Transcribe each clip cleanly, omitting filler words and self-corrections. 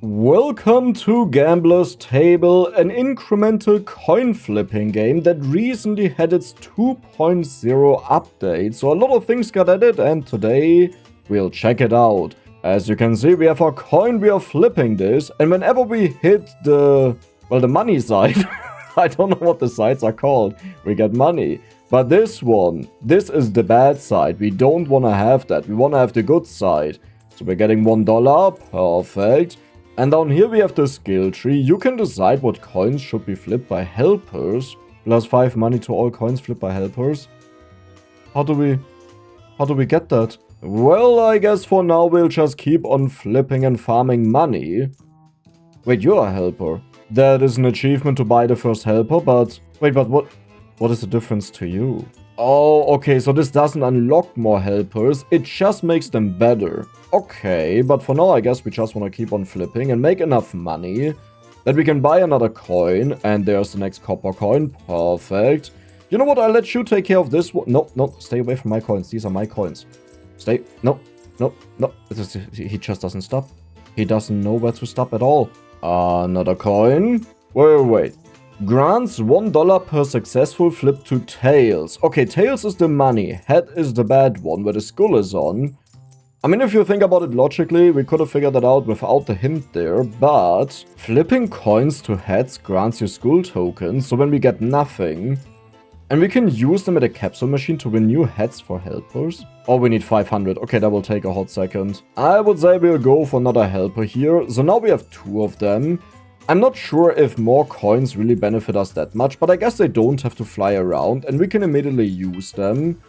Welcome to Gambler's Table, an incremental coin flipping game that recently had its 2.0 update, so a lot of things got added and today we'll check it out. As you can see, we have our coin, we are flipping this, and whenever we hit the money side, I don't know what the sides are called, we get money. But this is the bad side, we don't want to have that, we want to have the good side. So we're getting $1, perfect. And down here we have the skill tree. You can decide what coins should be flipped by helpers. Plus 5 money to all coins flipped by helpers. How do we get that? Well, I guess for now we'll just keep on flipping and farming money. Wait, you're a helper. That is an achievement to buy the first helper, but... Wait, but what is the difference to you? Oh, okay, so this doesn't unlock more helpers, it just makes them better. Okay, but for now I guess we just want to keep on flipping and make enough money that we can buy another coin, and there's the next copper coin, perfect. You know what, I'll let you take care of this one. No, stay away from my coins, these are my coins. Stay, no. He just doesn't stop. He doesn't know where to stop at all. Another coin. Wait. Grants $1 per successful flip to tails. Okay, tails is the money, head is the bad one, where the skull is on. I mean, if you think about it logically, we could have figured that out without the hint there, but flipping coins to heads grants you skull tokens, so when we get nothing, and we can use them at a capsule machine to win new heads for helpers. Oh, we need 500. Okay, that will take a hot second. I would say we'll go for another helper here. So now we have 2 of them. I'm not sure if more coins really benefit us that much, but I guess they don't have to fly around and we can immediately use them.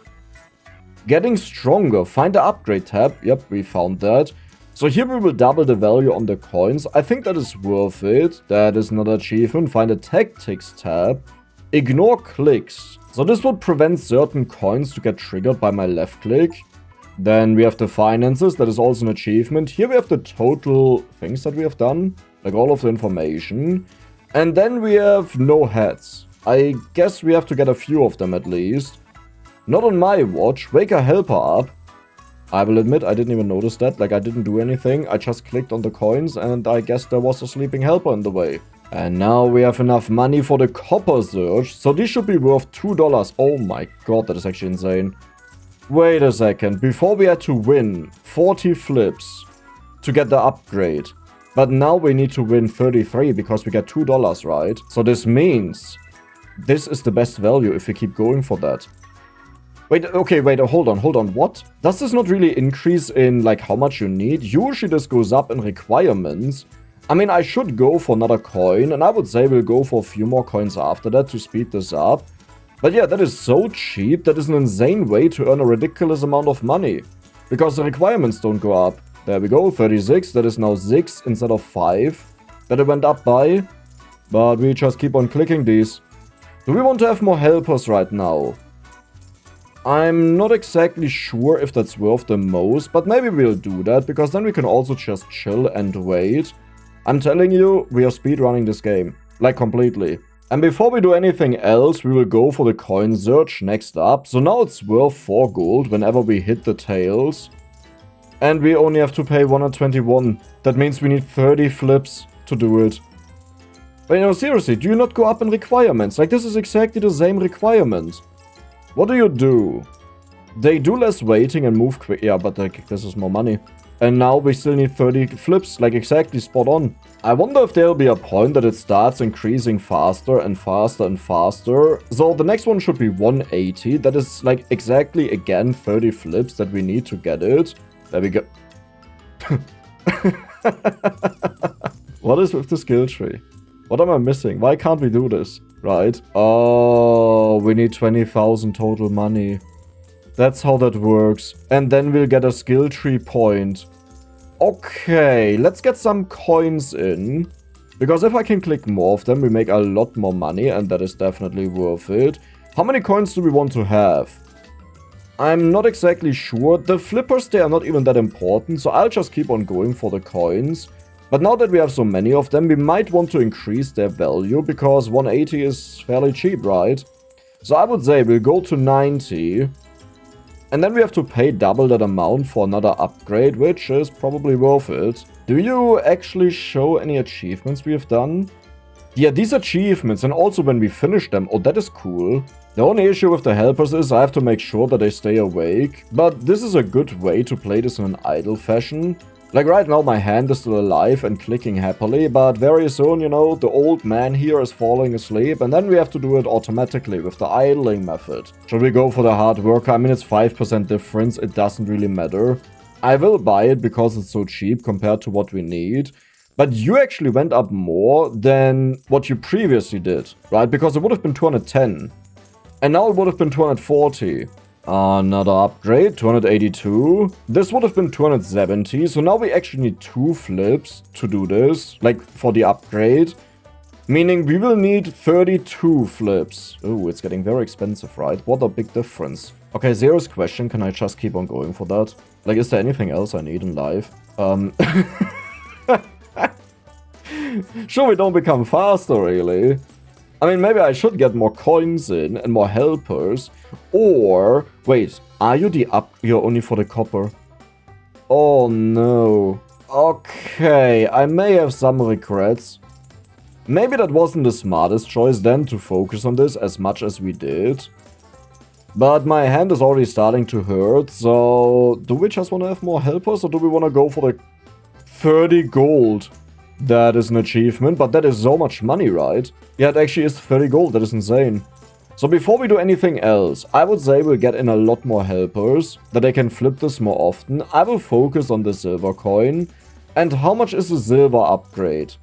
Getting stronger, find the upgrade tab. Yep, we found that. So here we will double the value on the coins. I think that is worth it. That is another achievement. Find the tactics tab. Ignore clicks. So this would prevent certain coins to get triggered by my left click. Then we have the finances. That is also an achievement. Here we have the total things that we have done. Like all of the information. And then we have no heads. I guess we have to get a few of them at least. Not on my watch. Wake a helper up. I will admit I didn't even notice that. Like I didn't do anything. I just clicked on the coins and I guess there was a sleeping helper in the way. And now we have enough money for the copper search. So this should be worth $2. Oh my god, that is actually insane. Wait a second. Before we had to win 40 flips to get the upgrade. But now we need to win 33 because we get $2, right? So this means this is the best value if we keep going for that. Wait, hold on, what? Does this not really increase in like how much you need? Usually this goes up in requirements. I mean, I should go for another coin and I would say we'll go for a few more coins after that to speed this up. But yeah, that is so cheap, that is an insane way to earn a ridiculous amount of money. Because the requirements don't go up. There we go, 36, that is now 6 instead of 5 that it went up by. But we just keep on clicking these. Do we want to have more helpers right now? I'm not exactly sure if that's worth the most, but maybe we'll do that, because then we can also just chill and wait. I'm telling you, we are speedrunning this game. Like completely. And before we do anything else, we will go for the coin search next up. So now it's worth 4 gold whenever we hit the tails. And we only have to pay 121. That means we need 30 flips to do it. But you know, seriously, do you not go up in requirements? Like, this is exactly the same requirement. What do? They do less waiting and move quick. Yeah, but like, this is more money. And now we still need 30 flips, like exactly spot on. I wonder if there'll be a point that it starts increasing faster and faster and faster. So the next one should be 180. That is like exactly again 30 flips that we need to get it. There we go. What is with the skill tree? What am I missing? Why can't we do this? Right. Oh, we need 20,000 total money. That's how that works. And then we'll get a skill tree point. Okay, let's get some coins in. Because if I can click more of them, we make a lot more money. And that is definitely worth it. How many coins do we want to have? I'm not exactly sure. The flippers, they are not even that important, so I'll just keep on going for the coins. But now that we have so many of them, we might want to increase their value, because 180 is fairly cheap, right? So I would say we'll go to 90. And then we have to pay double that amount for another upgrade, which is probably worth it. Do you actually show any achievements we have done? Yeah, these achievements, and also when we finish them, oh, that is cool. The only issue with the helpers is I have to make sure that they stay awake, but this is a good way to play this in an idle fashion. Like right now my hand is still alive and clicking happily, but very soon, you know, the old man here is falling asleep, and then we have to do it automatically with the idling method. Should we go for the hard worker? I mean, it's 5% difference, it doesn't really matter. I will buy it because it's so cheap compared to what we need. But you actually went up more than what you previously did, right? Because it would have been 210. And now it would have been 240. Another upgrade, 282. This would have been 270. So now we actually need 2 flips to do this, like for the upgrade. Meaning we will need 32 flips. Oh, it's getting very expensive, right? What a big difference. Okay, Zero's question, can I just keep on going for that? Like, is there anything else I need in life? Sure, we don't become faster, really. I mean, maybe I should get more coins in and more helpers. Or, wait, are you you're only for the copper? Oh, no. Okay, I may have some regrets. Maybe that wasn't the smartest choice then to focus on this as much as we did. But my hand is already starting to hurt, so do we just want to have more helpers or do we want to go for the 30 gold? That is an achievement, but that is so much money, right? Yeah, it actually is 30 gold, that is insane. So before we do anything else, I would say we'll get in a lot more helpers, that they can flip this more often. I will focus on the silver coin. And how much is the silver upgrade?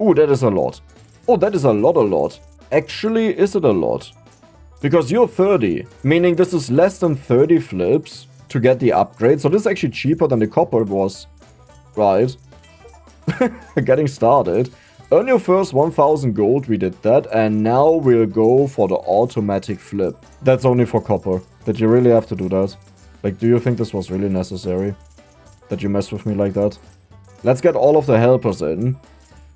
Ooh, that is a lot. Oh, that is a lot. Actually, is it a lot? Because you're 30, meaning this is less than 30 flips to get the upgrade. So this is actually cheaper than the copper was, right? Getting started. Earn your first 1000 gold, we did that, and now we'll go for the automatic flip. That's only for copper. Did you really have to do that? Like, do you think this was really necessary? That you mess with me like that? Let's get all of the helpers in.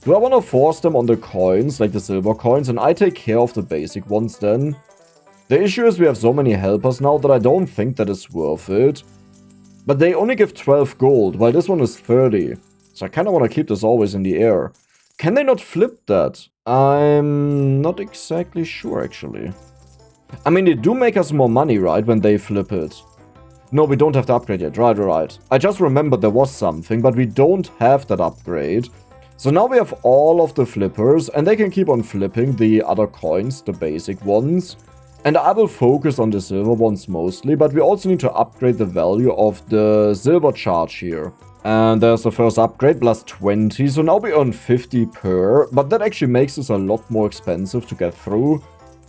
Do I want to force them on the coins, like the silver coins, and I take care of the basic ones then? The issue is we have so many helpers now that I don't think that is worth it. But they only give 12 gold, while this one is 30. So I kind of want to keep this always in the air. Can they not flip that? I'm not exactly sure, actually. I mean, they do make us more money, right, when they flip it. No, we don't have the upgrade yet. Right. I just remembered there was something, but we don't have that upgrade. So now we have all of the flippers, and they can keep on flipping the other coins, the basic ones. And I will focus on the silver ones mostly, but we also need to upgrade the value of the silver charge here. And there's the first upgrade, plus 20, so now we earn 50 per, but that actually makes this a lot more expensive to get through.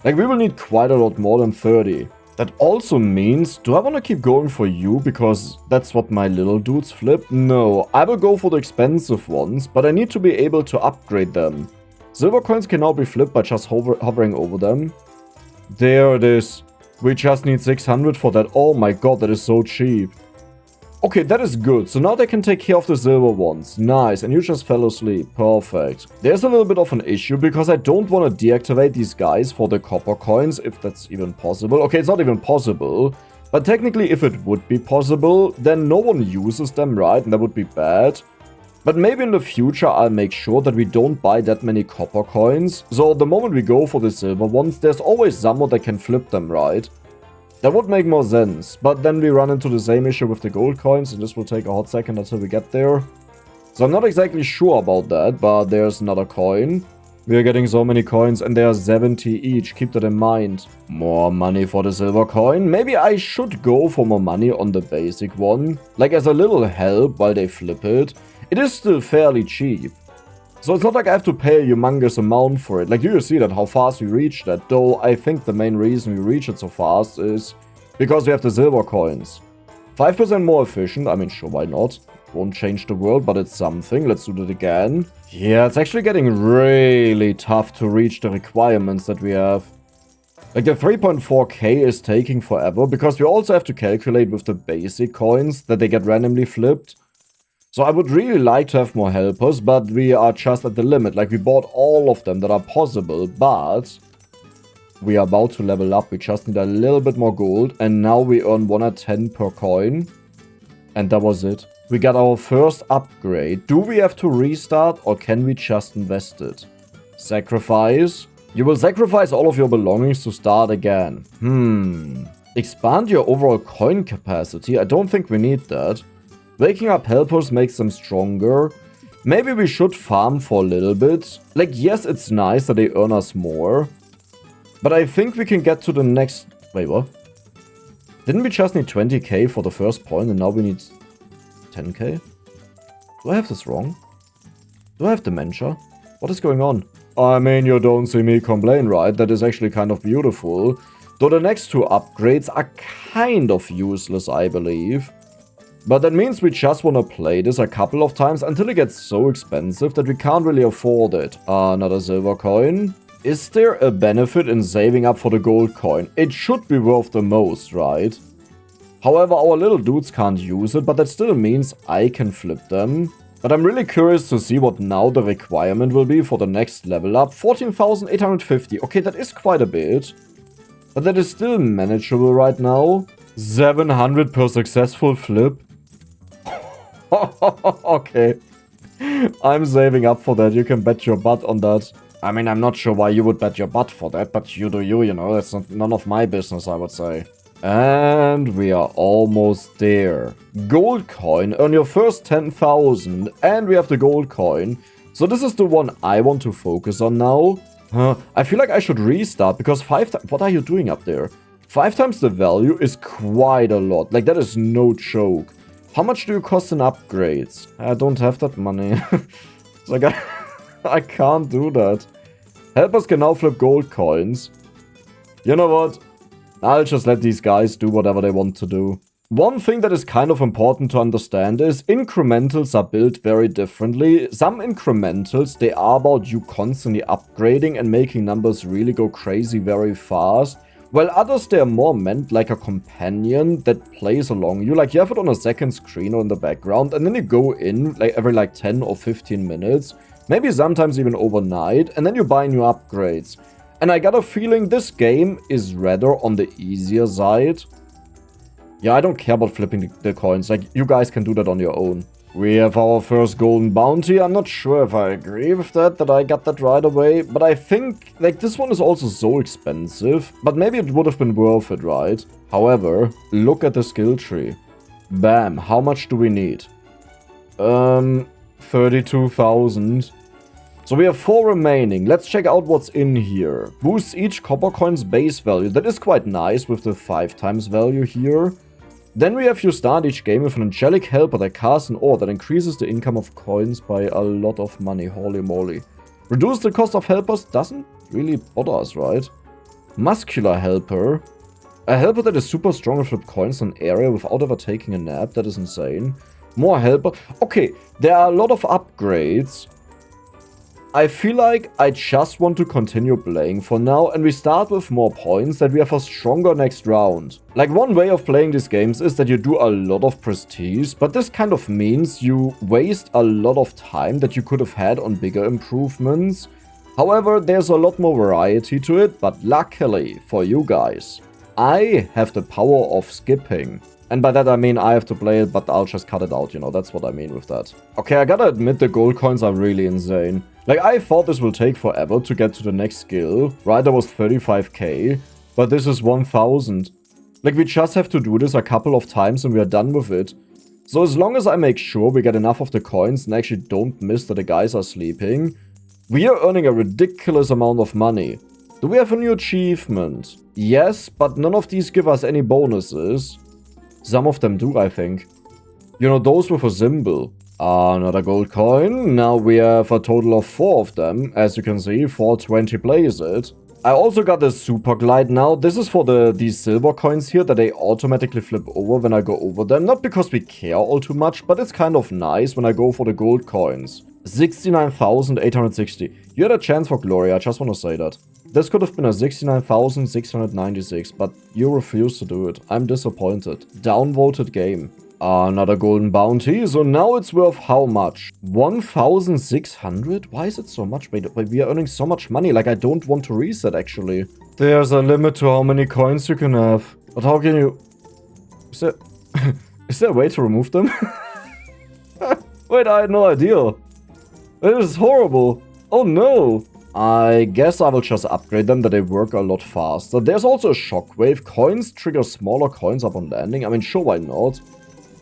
Like, we will need quite a lot more than 30. That also means, do I want to keep going for you, because that's what my little dudes flip? No, I will go for the expensive ones, but I need to be able to upgrade them. Silver coins can now be flipped by just hovering over them. There it is. We just need 600 for that. Oh my god, that is so cheap. Okay, that is good. So now they can take care of the silver ones. Nice, and you just fell asleep. Perfect. There's a little bit of an issue because I don't want to deactivate these guys for the copper coins, if that's even possible. Okay, it's not even possible. But technically, if it would be possible, then no one uses them, right? And that would be bad. But maybe in the future, I'll make sure that we don't buy that many copper coins. So the moment we go for the silver ones, there's always someone that can flip them, right? That would make more sense, but then we run into the same issue with the gold coins, and this will take a hot second until we get there. So I'm not exactly sure about that, but there's another coin. We are getting so many coins, and they are 70 each, keep that in mind. More money for the silver coin. Maybe I should go for more money on the basic one, like as a little help while they flip it. It is still fairly cheap. So it's not like I have to pay a humongous amount for it. Like, do you see that, how fast we reach that? Though I think the main reason we reach it so fast is because we have the silver coins. 5% more efficient, I mean, sure, why not? Won't change the world, but it's something. Let's do that again. Yeah, it's actually getting really tough to reach the requirements that we have. Like, the 3.4k is taking forever because we also have to calculate with the basic coins that they get randomly flipped. So I would really like to have more helpers, but we are just at the limit. Like, we bought all of them that are possible, but we are about to level up. We just need a little bit more gold, and now we earn 110 per coin. And that was it. We got our first upgrade. Do we have to restart or can we just invest it? Sacrifice. You will sacrifice all of your belongings to start again. Expand your overall coin capacity. I don't think we need that. Waking up helpers makes them stronger. Maybe we should farm for a little bit. Like, yes, it's nice that they earn us more. But I think we can get to the next... Wait, what? Didn't we just need 20k for the first point and now we need 10k? Do I have this wrong? Do I have dementia? What is going on? I mean, you don't see me complain, right? That is actually kind of beautiful. Though the next two upgrades are kind of useless, I believe. But that means we just want to play this a couple of times until it gets so expensive that we can't really afford it. Another silver coin. Is there a benefit in saving up for the gold coin? It should be worth the most, right? However, our little dudes can't use it, but that still means I can flip them. But I'm really curious to see what now the requirement will be for the next level up. 14,850. Okay, that is quite a bit. But that is still manageable right now. 700 per successful flip. Okay. I'm saving up for that. You can bet your butt on that. I mean, I'm not sure why you would bet your butt for that, but you do you, you know. That's none of my business, I would say. And we are almost there. Gold coin. Earn your first 10,000. And we have the gold coin. So this is the one I want to focus on now. I feel like I should restart because 5 times... What are you doing up there? 5 times the value is quite a lot. Like, that is no joke. How much do you cost in upgrades? I don't have that money. It's like, I can't do that. Helpers can now flip gold coins. You know what? I'll just let these guys do whatever they want to do. One thing that is kind of important to understand is incrementals are built very differently. Some incrementals, they are about you constantly upgrading and making numbers really go crazy very fast. While others, they are more meant like a companion that plays along you. Like, you have it on a second screen or in the background, and then you go in like every 10 or 15 minutes. Maybe sometimes even overnight, and then you buy new upgrades. And I got a feeling this game is rather on the easier side. Yeah, I don't care about flipping the coins. Like, you guys can do that on your own. We have our first golden bounty. I'm not sure if I agree with that I got that right away. But I think, like, this one is also so expensive. But maybe it would have been worth it, right? However, look at the skill tree. Bam, how much do we need? 32,000. So we have 4 remaining. Let's check out what's in here. Boosts each copper coin's base value. That is quite nice with the 5 times value here. Then we have you start each game with an angelic helper that casts an ore that increases the income of coins by a lot of money. Holy moly. Reduce the cost of helpers doesn't really bother us, right? Muscular helper. A helper that is super strong and flip coins in an area without ever taking a nap. That is insane. More helper. Okay, there are a lot of upgrades. I feel like I just want to continue playing for now, and we start with more points that we have a stronger next round. Like, one way of playing these games is that you do a lot of prestige, but this kind of means you waste a lot of time that you could have had on bigger improvements. However, there's a lot more variety to it, but luckily for you guys, I have the power of skipping. And by that I mean I have to play it, but I'll just cut it out, you know, that's what I mean with that. Okay, I gotta admit the gold coins are really insane. Like, I thought this will take forever to get to the next skill. Right, that was 35k, but this is 1000. Like, we just have to do this a couple of times and we are done with it. So as long as I make sure we get enough of the coins and actually don't miss that the guys are sleeping, we are earning a ridiculous amount of money. Do we have a new achievement? Yes, but none of these give us any bonuses. Some of them do, I think. You know, those with a symbol. Another gold coin. Now we have a total of 4 of them. As you can see, 420 plays it. I also got the super glide now. This is for these silver coins here that they automatically flip over when I go over them. Not because we care all too much, but it's kind of nice when I go for the gold coins. 69,860. You had a chance for glory, I just want to say that. This could have been a 69,696, but you refused to do it. I'm disappointed. Downvoted game. Another golden bounty, so now it's worth how much? 1,600? Why is it so much? Wait, we are earning so much money, like I don't want to reset actually. There's a limit to how many coins you can have. But how can you... Is there a way to remove them? Wait, I had no idea. This is horrible. Oh no. I guess I will just upgrade them that they work a lot faster. There's also a shockwave. Coins trigger smaller coins upon landing. I mean, sure, why not?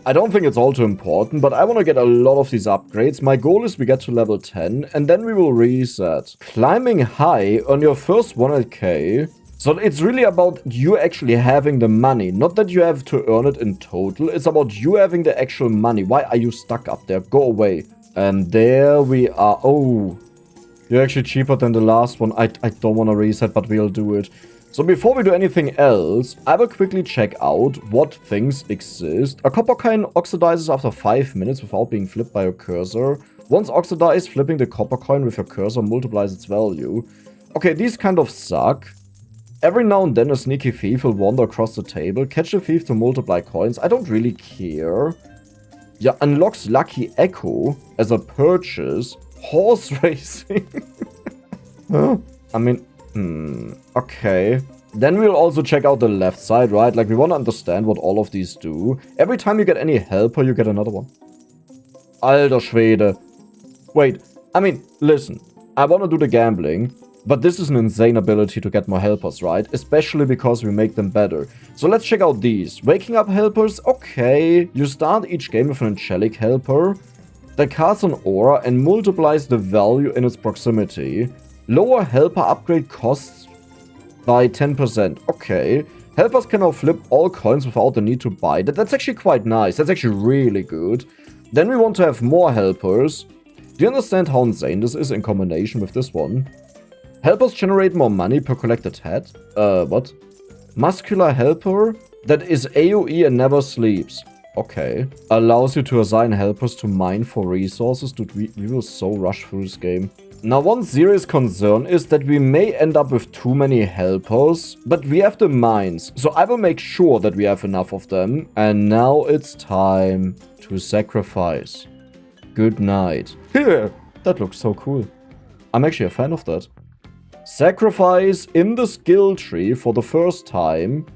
I don't think it's all too important, but I want to get a lot of these upgrades. My goal is we get to level 10, and then we will reset. Climbing high on your first 100k. So it's really about you actually having the money. Not that you have to earn it in total. It's about you having the actual money. Why are you stuck up there? Go away. And there we are. Oh, you're actually cheaper than the last one. I don't want to reset, but we'll do it. So before we do anything else, I will quickly check out what things exist. A copper coin oxidizes after 5 minutes without being flipped by your cursor. Once oxidized, flipping the copper coin with your cursor multiplies its value. Okay, these kind of suck. Every now and then a sneaky thief will wander across the table. Catch a thief to multiply coins. I don't really care. Yeah, unlocks Lucky Echo as a purchase. Horse racing. I mean... okay. Then we'll also check out the left side, right? Like, we want to understand what all of these do. Every time you get any helper, you get another one. Alter Schwede. Wait, I mean, listen. I want to do the gambling, but this is an insane ability to get more helpers, right? Especially because we make them better. So let's check out these. Waking up helpers, okay. You start each game with an angelic helper that casts an aura and multiplies the value in its proximity. Lower helper upgrade costs by 10%. Okay. Helpers can now flip all coins without the need to buy. That's actually quite nice. That's actually really good. Then we want to have more helpers. Do you understand how insane this is in combination with this one? Helpers generate more money per collected head. What? Muscular helper that is AoE and never sleeps. Okay. Allows you to assign helpers to mine for resources. Dude, we will so rush through this game. Now, one serious concern is that we may end up with too many helpers, but we have the mines, so I will make sure that we have enough of them. And now it's time to sacrifice. Good night. Here, that looks so cool. I'm actually a fan of that. Sacrifice in the skill tree for the first time.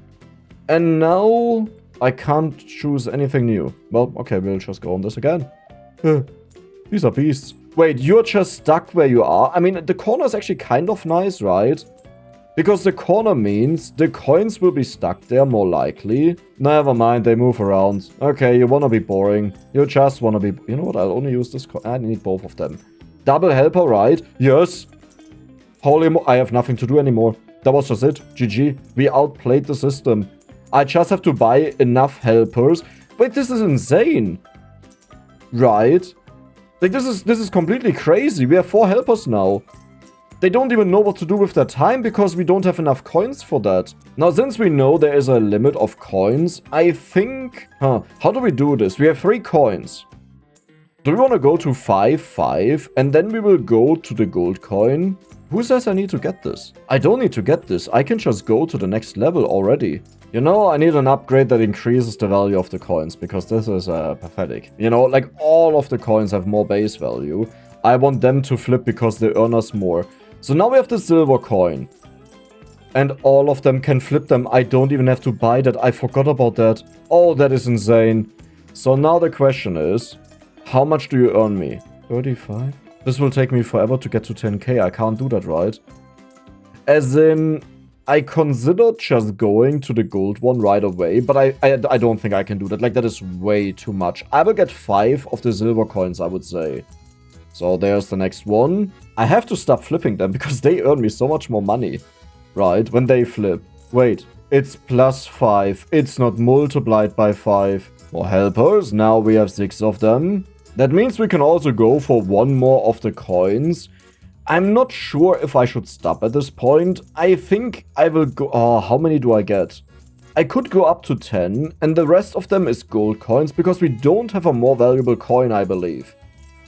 And now I can't choose anything new. Well, okay, we'll just go on this again. These are beasts. Wait, you're just stuck where you are? I mean, the corner is actually kind of nice, right? Because the corner means the coins will be stuck there more likely. Never mind, they move around. Okay, you wanna be boring. You just wanna be... You know what, I'll only use this... I need both of them. Double helper, right? Yes. Holy I have nothing to do anymore. That was just it. GG. We outplayed the system. I just have to buy enough helpers. Wait, this is insane. Right? Like, this is completely crazy. We have 4 helpers now. They don't even know what to do with their time because we don't have enough coins for that. Now, since we know there is a limit of coins, I think... how do we do this? We have 3 coins. Do we want to go to 5, and then we will go to the gold coin? Who says I need to get this? I don't need to get this. I can just go to the next level already. You know, I need an upgrade that increases the value of the coins, because this is pathetic. You know, like, all of the coins have more base value. I want them to flip because they earn us more. So now we have the silver coin. And all of them can flip them. I don't even have to buy that. I forgot about that. Oh, that is insane. So now the question is, how much do you earn me? 35? This will take me forever to get to 10k. I can't do that, right? As in... I considered just going to the gold one right away, but I don't think I can do that. Like, that is way too much. I will get 5 of the silver coins, I would say. So there's the next one. I have to stop flipping them because they earn me so much more money. Right, when they flip. Wait, it's +5. It's not multiplied by 5. More helpers. Now we have 6 of them. That means we can also go for 1 more of the coins. I'm not sure if I should stop at this point. I think I will go... Oh, how many do I get? I could go up to 10, and the rest of them is gold coins, because we don't have a more valuable coin, I believe.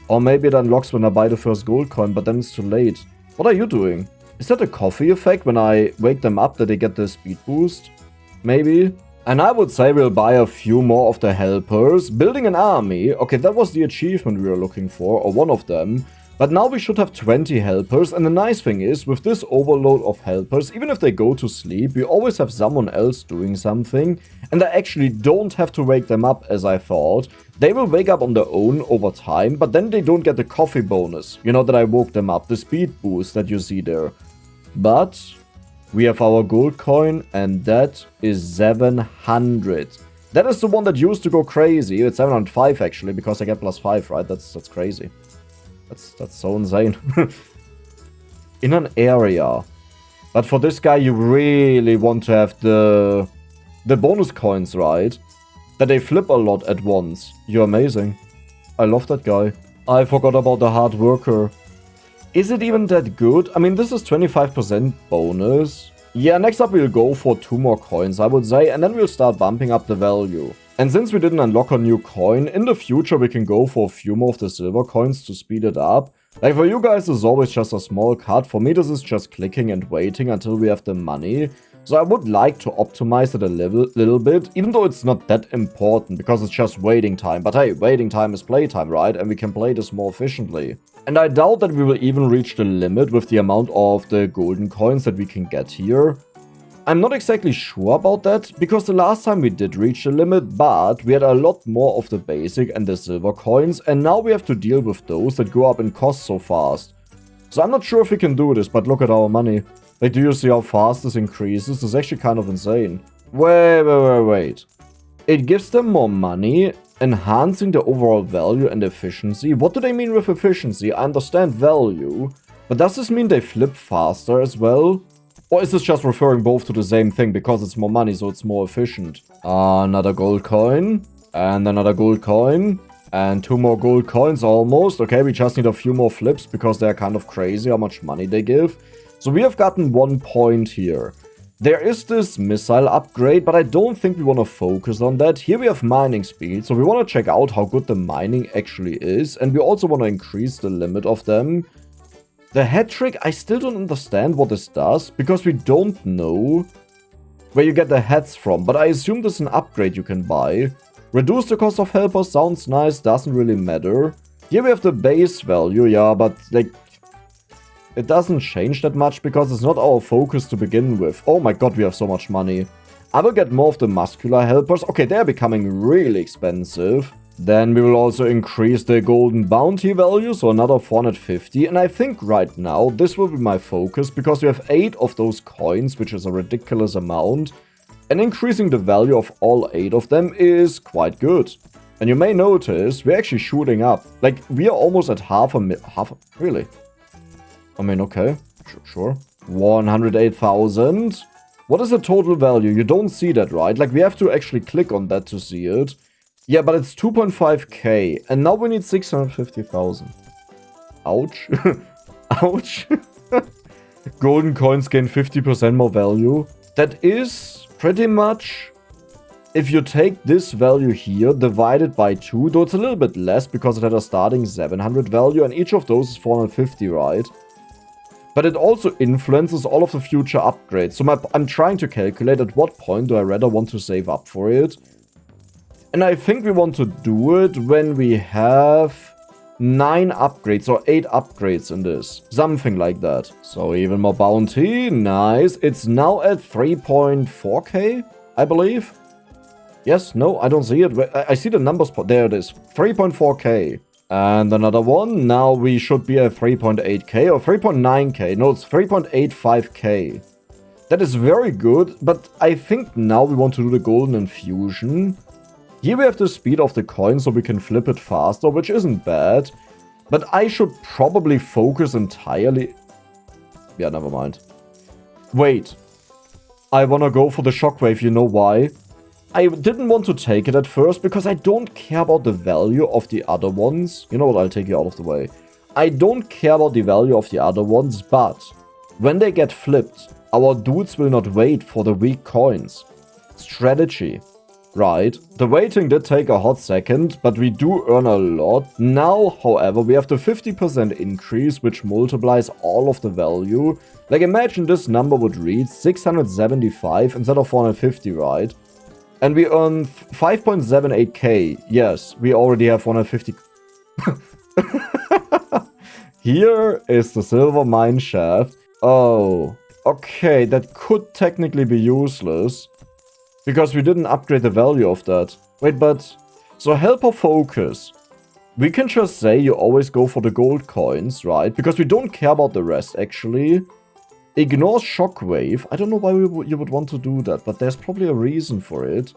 Or maybe it unlocks when I buy the first gold coin, but then it's too late. What are you doing? Is that a coffee effect when I wake them up that they get the speed boost? Maybe? And I would say we'll buy a few more of the helpers. Building an army. Okay, that was the achievement we were looking for, or one of them. But now we should have 20 helpers, and the nice thing is, with this overload of helpers, even if they go to sleep, we always have someone else doing something, and I actually don't have to wake them up as I thought. They will wake up on their own over time, but then they don't get the coffee bonus. You know that I woke them up, the speed boost that you see there. But we have our gold coin, and that is 700. That is the one that used to go crazy. It's 705 actually, because I get +5, right? That's crazy. That's so insane. In an area. But for this guy, you really want to have the bonus coins, right? That they flip a lot at once. You're amazing. I love that guy. I forgot about the hard worker. Is it even that good? I mean, this is 25% bonus. Yeah, next up we'll go for 2 more coins, I would say, and then we'll start bumping up the value. And since we didn't unlock a new coin, in the future we can go for a few more of the silver coins to speed it up. Like for you guys this is always just a small cut, for me this is just clicking and waiting until we have the money. So I would like to optimize it a little bit, even though it's not that important because it's just waiting time. But hey, waiting time is playtime, right? And we can play this more efficiently. And I doubt that we will even reach the limit with the amount of the golden coins that we can get here. I'm not exactly sure about that, because the last time we did reach the limit, but we had a lot more of the basic and the silver coins, and now we have to deal with those that go up in cost so fast. So I'm not sure if we can do this, but look at our money. Like, do you see how fast this increases? It's actually kind of insane. Wait. It gives them more money, enhancing the overall value and efficiency. What do they mean with efficiency? I understand value, but does this mean they flip faster as well? Or is this just referring both to the same thing because it's more money, so it's more efficient? Another gold coin. And another gold coin. And 2 more gold coins almost. Okay, we just need a few more flips because they're kind of crazy how much money they give. So we have gotten 1 point here. There is this missile upgrade, but I don't think we want to focus on that. Here we have mining speed, so we want to check out how good the mining actually is. And we also want to increase the limit of them. The head trick, I still don't understand what this does, because we don't know where you get the heads from, but I assume this is an upgrade you can buy. Reduce the cost of helpers sounds nice, doesn't really matter. Here we have the base value, yeah, but like, it doesn't change that much because it's not our focus to begin with. Oh my god, we have so much money. I will get more of the muscular helpers. Okay, they're becoming really expensive. Then we will also increase the golden bounty value, so another 450. And I think right now this will be my focus because we have 8 of those coins, which is a ridiculous amount. And increasing the value of all 8 of them is quite good. And you may notice we're actually shooting up. Like, we are almost at really? I mean, okay, sure. 108,000. What is the total value? You don't see that, right? Like, we have to actually click on that to see it. Yeah, but it's 2.5k, and now we need 650,000. Ouch. Ouch. Golden coins gain 50% more value. That is pretty much, if you take this value here, divided by 2, though it's a little bit less because it had a starting 700 value, and each of those is 450, right? But it also influences all of the future upgrades. So I'm trying to calculate at what point do I rather want to save up for it. And I think we want to do it when we have 9 upgrades or 8 upgrades in this. Something like that. So even more bounty. Nice. It's now at 3.4k, I believe. Yes, no, I don't see it. I see the numbers. There it is. 3.4k. And another one. Now we should be at 3.8k or 3.9k. No, it's 3.85k. That is very good. But I think now we want to do the golden infusion. Here we have the speed of the coin so we can flip it faster, which isn't bad. But I should probably focus entirely... Yeah, never mind. Wait. I wanna go for the shockwave, you know why? I didn't want to take it at first because I don't care about the value of the other ones. You know what, I'll take you out of the way. I don't care about the value of the other ones, but when they get flipped, our dudes will not wait for the weak coins. Strategy. Right, the waiting did take a hot second, but we do earn a lot. Now, however, we have the 50% increase, which multiplies all of the value. Like, imagine this number would read 675 instead of 450, right? And we earn 5.78k. Yes, we already have 150. Here is the silver mine shaft. Oh, okay, that could technically be useless. Because we didn't upgrade the value of that. Wait, but... So helper focus. We can just say you always go for the gold coins, right? Because we don't care about the rest, actually. Ignore shockwave. I don't know why you would want to do that, but there's probably a reason for it.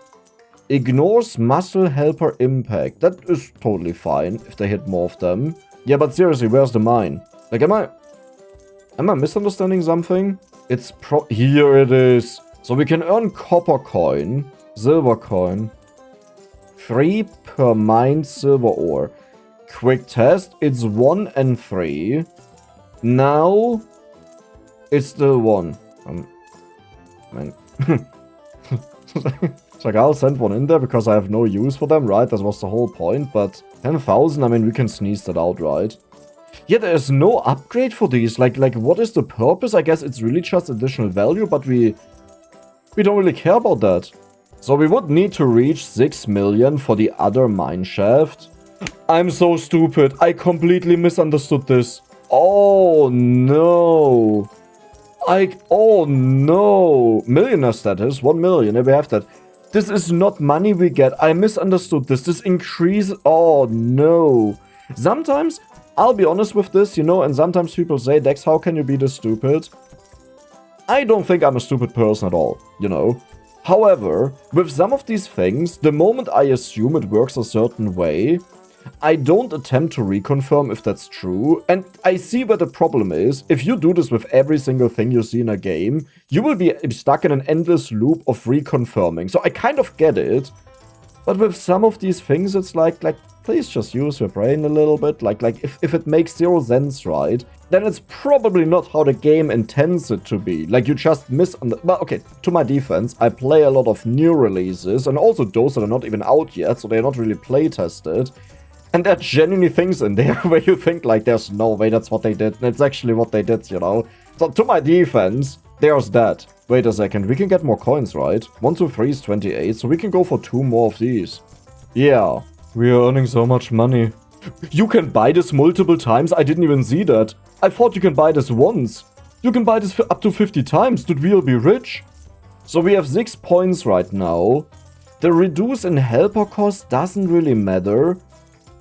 Ignores muscle helper impact. That is totally fine if they hit more of them. Yeah, but seriously, where's the mine? Like, am I misunderstanding something? It's here it is. So we can earn copper coin, silver coin. 3 per mined silver ore. Quick test, it's 1 and 3. Now, it's still 1. Man. It's like, I'll send one in there because I have no use for them, right? That was the whole point, but 10,000, I mean, we can sneeze that out, right? Yeah, there's no upgrade for these. Like, what is the purpose? I guess it's really just additional value, but we don't really care about that. So we would need to reach 6 million for the other mine shaft. I'm so stupid. I completely misunderstood this. Oh, no. Oh, no. Millionaire status, 1 million, if we have that. This is not money we get. I misunderstood this. This increase. Oh, no. Sometimes, I'll be honest with this, you know, and sometimes people say, Dex, how can you be this stupid? I don't think I'm a stupid person at all, you know. However, with some of these things, the moment I assume it works a certain way, I don't attempt to reconfirm if that's true, and I see where the problem is. If you do this with every single thing you see in a game, you will be stuck in an endless loop of reconfirming. So I kind of get it, but with some of these things, it's like please just use your brain a little bit. Like if it makes 0 sense, right, then it's probably not how the game intends it to be. Like, you just well, okay, to my defense, I play a lot of new releases, and also those that are not even out yet, so they're not really play tested. And there are genuinely things in there where you think, like, there's no way that's what they did. And it's actually what they did, you know? So, to my defense, there's that. Wait a second, we can get more coins, right? 1, 2, 3 is 28, so we can go for 2 more of these. Yeah, we are earning so much money. You can buy this multiple times? I didn't even see that. I thought you can buy this once. You can buy this for up to 50 times. Dude, we'll be rich. So we have 6 points right now. The reduce in helper cost doesn't really matter.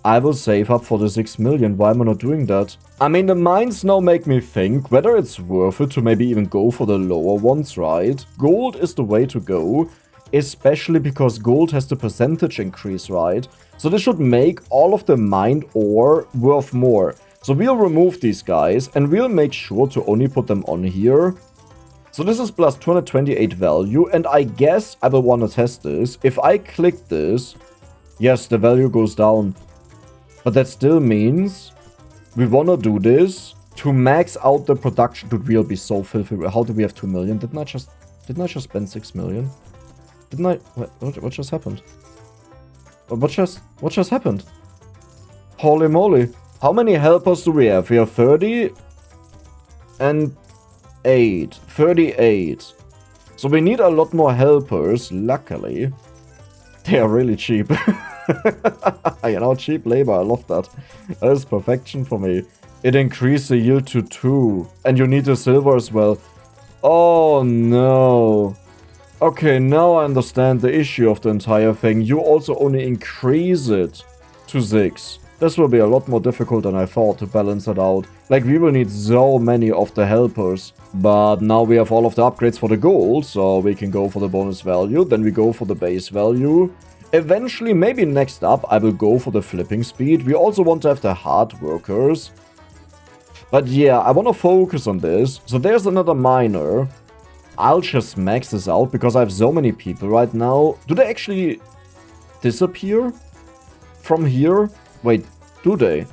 I will save up for the 6 million. Why am I not doing that? I mean, the mines now make me think whether it's worth it to maybe even go for the lower ones, right? Gold is the way to go, especially because gold has the percentage increase, right? So this should make all of the mined ore worth more. So we'll remove these guys and we'll make sure to only put them on here. So this is plus 228 value, and I guess I will want to test this. If I click this, yes, the value goes down. But that still means we want to do this to max out the production. Dude, we'll be so filthy. How do we have 2 million? Didn't I just spend 6 million? Didn't I? What just happened? What just happened? Holy moly. How many helpers do we have? We have 30 and 8. 38. So we need a lot more helpers, luckily. They are really cheap. You know, cheap labor, I love that. That is perfection for me. It increased the yield to 2. And you need the silver as well. Oh no. Okay, now I understand the issue of the entire thing. You also only increase it to 6. This will be a lot more difficult than I thought to balance it out. Like, we will need so many of the helpers. But now we have all of the upgrades for the gold, so we can go for the bonus value. Then we go for the base value. Eventually, maybe next up, I will go for the flipping speed. We also want to have the hard workers. But yeah, I want to focus on this. So there's another miner. I'll just max this out because I have so many people right now. Do they actually disappear from here? Wait, do they?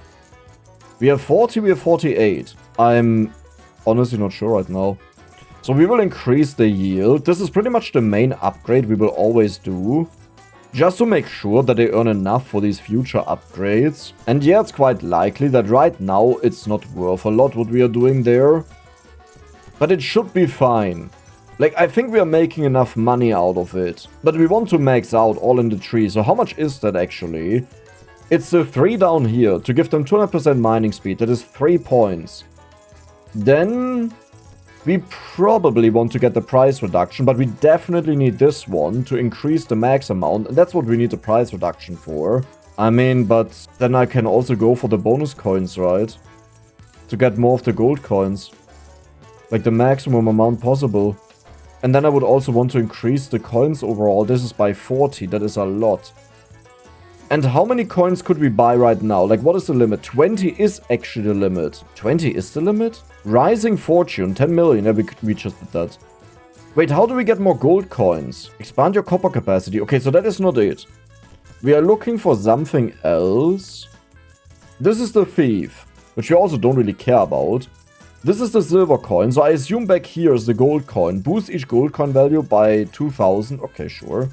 We have 40, we have 48. I'm honestly not sure right now. So we will increase the yield. This is pretty much the main upgrade we will always do. Just to make sure that they earn enough for these future upgrades. And yeah, it's quite likely that right now it's not worth a lot what we are doing there. But it should be fine. Like, I think we are making enough money out of it. But we want to max out all in the tree. So how much is that actually? It's the 3 down here to give them 200% mining speed. That is 3 points. Then we probably want to get the price reduction, but we definitely need this one to increase the max amount. And that's what we need the price reduction for. I mean, but then I can also go for the bonus coins, right? To get more of the gold coins. Like the maximum amount possible. And then I would also want to increase the coins overall. This is by 40. That is a lot. And how many coins could we buy right now? Like, what is the limit? 20 is actually the limit. 20 is the limit? Rising Fortune, 10 million. Yeah, we just did that. Wait, how do we get more gold coins? Expand your copper capacity. Okay, so that is not it. We are looking for something else. This is the thief, which we also don't really care about. This is the silver coin. So I assume back here is the gold coin. Boost each gold coin value by 2,000. Okay, sure.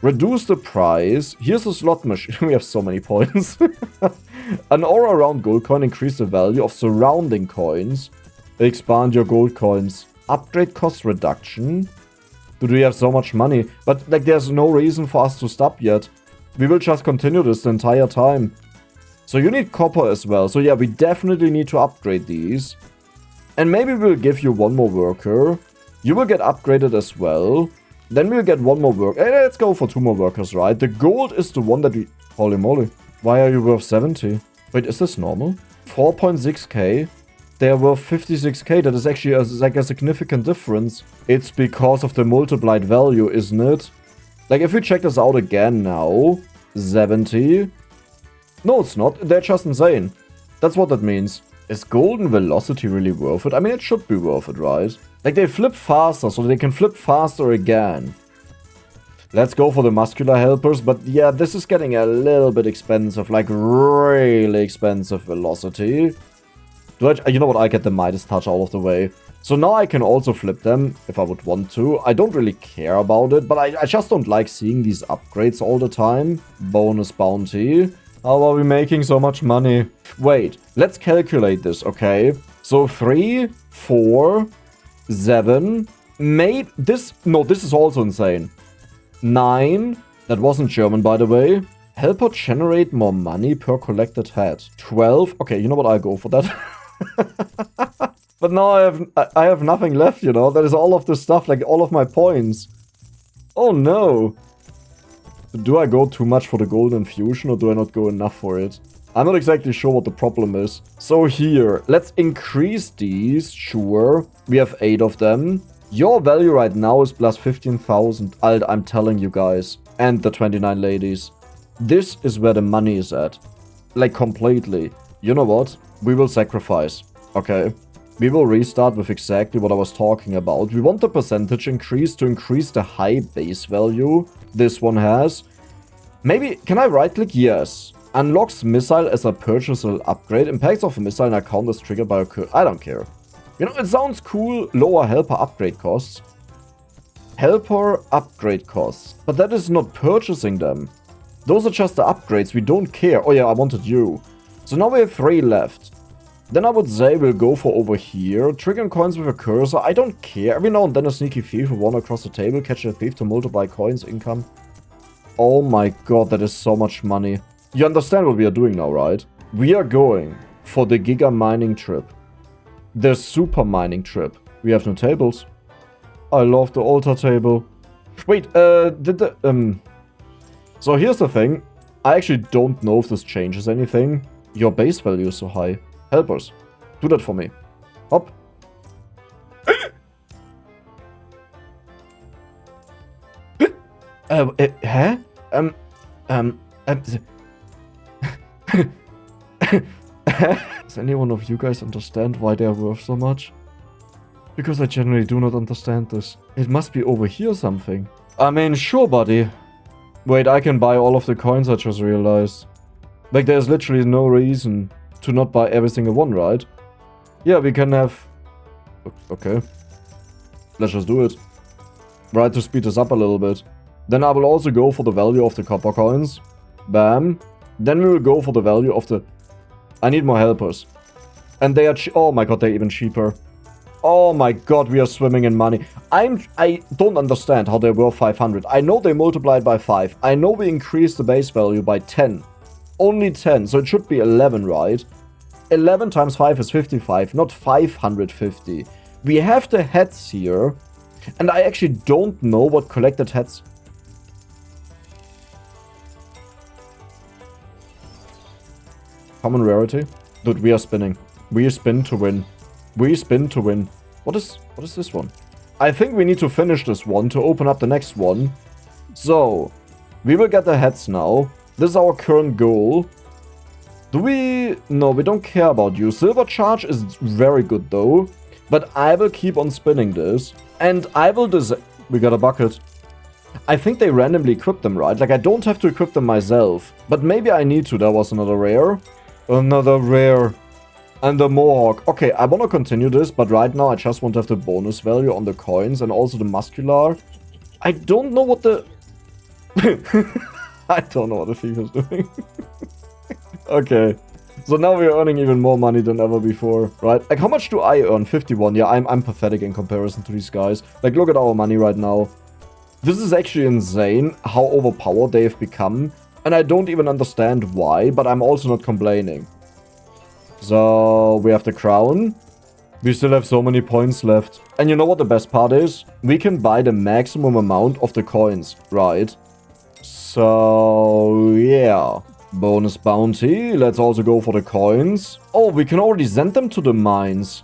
Reduce the price. Here's a slot machine. We have so many points. An aura around gold coin. Increase the value of surrounding coins. Expand your gold coins. Upgrade cost reduction. Dude, we have so much money. But like, there's no reason for us to stop yet. We will just continue this the entire time. So you need copper as well. So yeah, we definitely need to upgrade these. And maybe we'll give you one more worker. You will get upgraded as well. Then we'll get one more worker. Hey, let's go for 2 more workers, right? The gold is the one that we... Holy moly. Why are you worth 70? Wait, is this normal? 4.6k. They are worth 56k. That is actually like a significant difference. It's because of the multiplied value, isn't it? Like, if we check this out again now. 70. No, it's not. They're just insane. That's what that means. Is golden velocity really worth it? I mean, it should be worth it, right? Like, they flip faster, so they can flip faster again. Let's go for the muscular helpers. But yeah, this is getting a little bit expensive. Like, really expensive velocity. You know what? I get the Midas touch out of the way. So now I can also flip them if I would want to. I don't really care about it, but I just don't like seeing these upgrades all the time. Bonus bounty. How are we making so much money? Wait, let's calculate this, okay? So 3, 4, 7, maybe this... No, this is also insane. 9, that wasn't German, by the way. Helper generate more money per collected head. 12, okay, you know what, I'll go for that. But now I have nothing left, you know? That is all of this stuff, like all of my points. Oh no. Do I go too much for the golden fusion or do I not go enough for it? I'm not exactly sure what the problem is. So here, let's increase these, sure. We have 8 of them. Your value right now is plus 15,000. I'm telling you guys. And the 29 ladies. This is where the money is at. Like, completely. You know what? We will sacrifice. Okay. We will restart with exactly what I was talking about. We want the percentage increase to increase the high base value this one has. Maybe, can I right click? Yes. Unlocks missile as a purchasable upgrade. Impacts of a missile in account is triggered by a I don't care. You know, it sounds cool. Lower helper upgrade costs. Helper upgrade costs. But that is not purchasing them. Those are just the upgrades. We don't care. Oh yeah, I wanted you. So now we have 3 left. Then I would say we'll go for over here. Triggering coins with a cursor. I don't care. Every now and then a sneaky thief will run across the table. Catch a thief to multiply coins income. Oh my god, that is so much money. You understand what we are doing now, right? We are going for the Giga mining trip. The super mining trip. We have no tables. I love the altar table. Wait, So here's the thing. I actually don't know if this changes anything. Your base value is so high. Helpers, do that for me. Hop. Huh? Does any one of you guys understand why they are worth so much? Because I generally do not understand this. It must be over here something. I mean, sure, buddy. Wait, I can buy all of the coins, I just realized. Like, there's literally no reason to not buy every single one, right? Yeah, we can have... Okay. Let's just do it. Right, to speed this up a little bit. Then I will also go for the value of the copper coins. Bam. Then we will go for the value of the... I need more helpers. And they are... Oh my god, they're even cheaper. Oh my god, we are swimming in money. I don't understand how they were 500. I know they multiplied by 5. I know we increased the base value by 10. only 10, so it should be 11, right? 11 times 5 is 55, not 550. We have the heads here, and I actually don't know what collected heads... Common rarity? Dude, we are spinning. We spin to win. We spin to win. What is this one? I think we need to finish this one to open up the next one. So, we will get the heads now. This is our current goal. Do we... No, we don't care about you. Silver charge is very good though. But I will keep on spinning this. And I will We got a bucket. I think they randomly equip them, right? Like, I don't have to equip them myself. But maybe I need to. That was another rare. Another rare. And the Mohawk. Okay, I want to continue this, but right now I just want to have the bonus value on the coins and also the muscular. I don't know what the... I don't know what the thief is doing. Okay. So now we're earning even more money than ever before, right? Like, how much do I earn? 51. Yeah, I'm pathetic in comparison to these guys. Like, look at our money right now. This is actually insane how overpowered they've become. And I don't even understand why, but I'm also not complaining. So, we have the crown. We still have so many points left. And you know what the best part is? We can buy the maximum amount of the coins, right? So, yeah. Bonus bounty. Let's also go for the coins. Oh, we can already send them to the mines.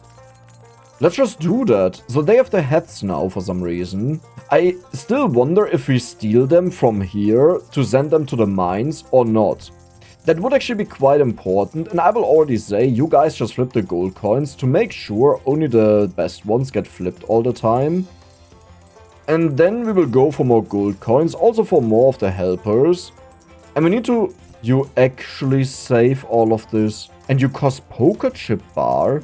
Let's just do that. So they have the heads now for some reason. I still wonder if we steal them from here to send them to the mines or not. That would actually be quite important, and I will already say, you guys just flip the gold coins to make sure only the best ones get flipped all the time. And then we will go for more gold coins, also for more of the helpers. And we need to... You actually save all of this. And you cost poker chip bar.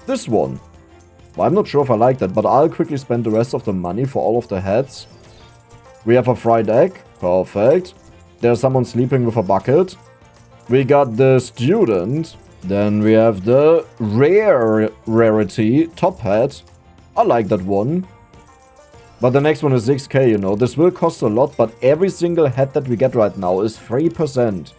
This one. Well, I'm not sure if I like that, but I'll quickly spend the rest of the money for all of the heads. We have a fried egg. Perfect. There's someone sleeping with a bucket. We got the student. Then we have the rarity top hat. I like that one. But the next one is 6k, you know. This will cost a lot, but every single hat that we get right now is 3%.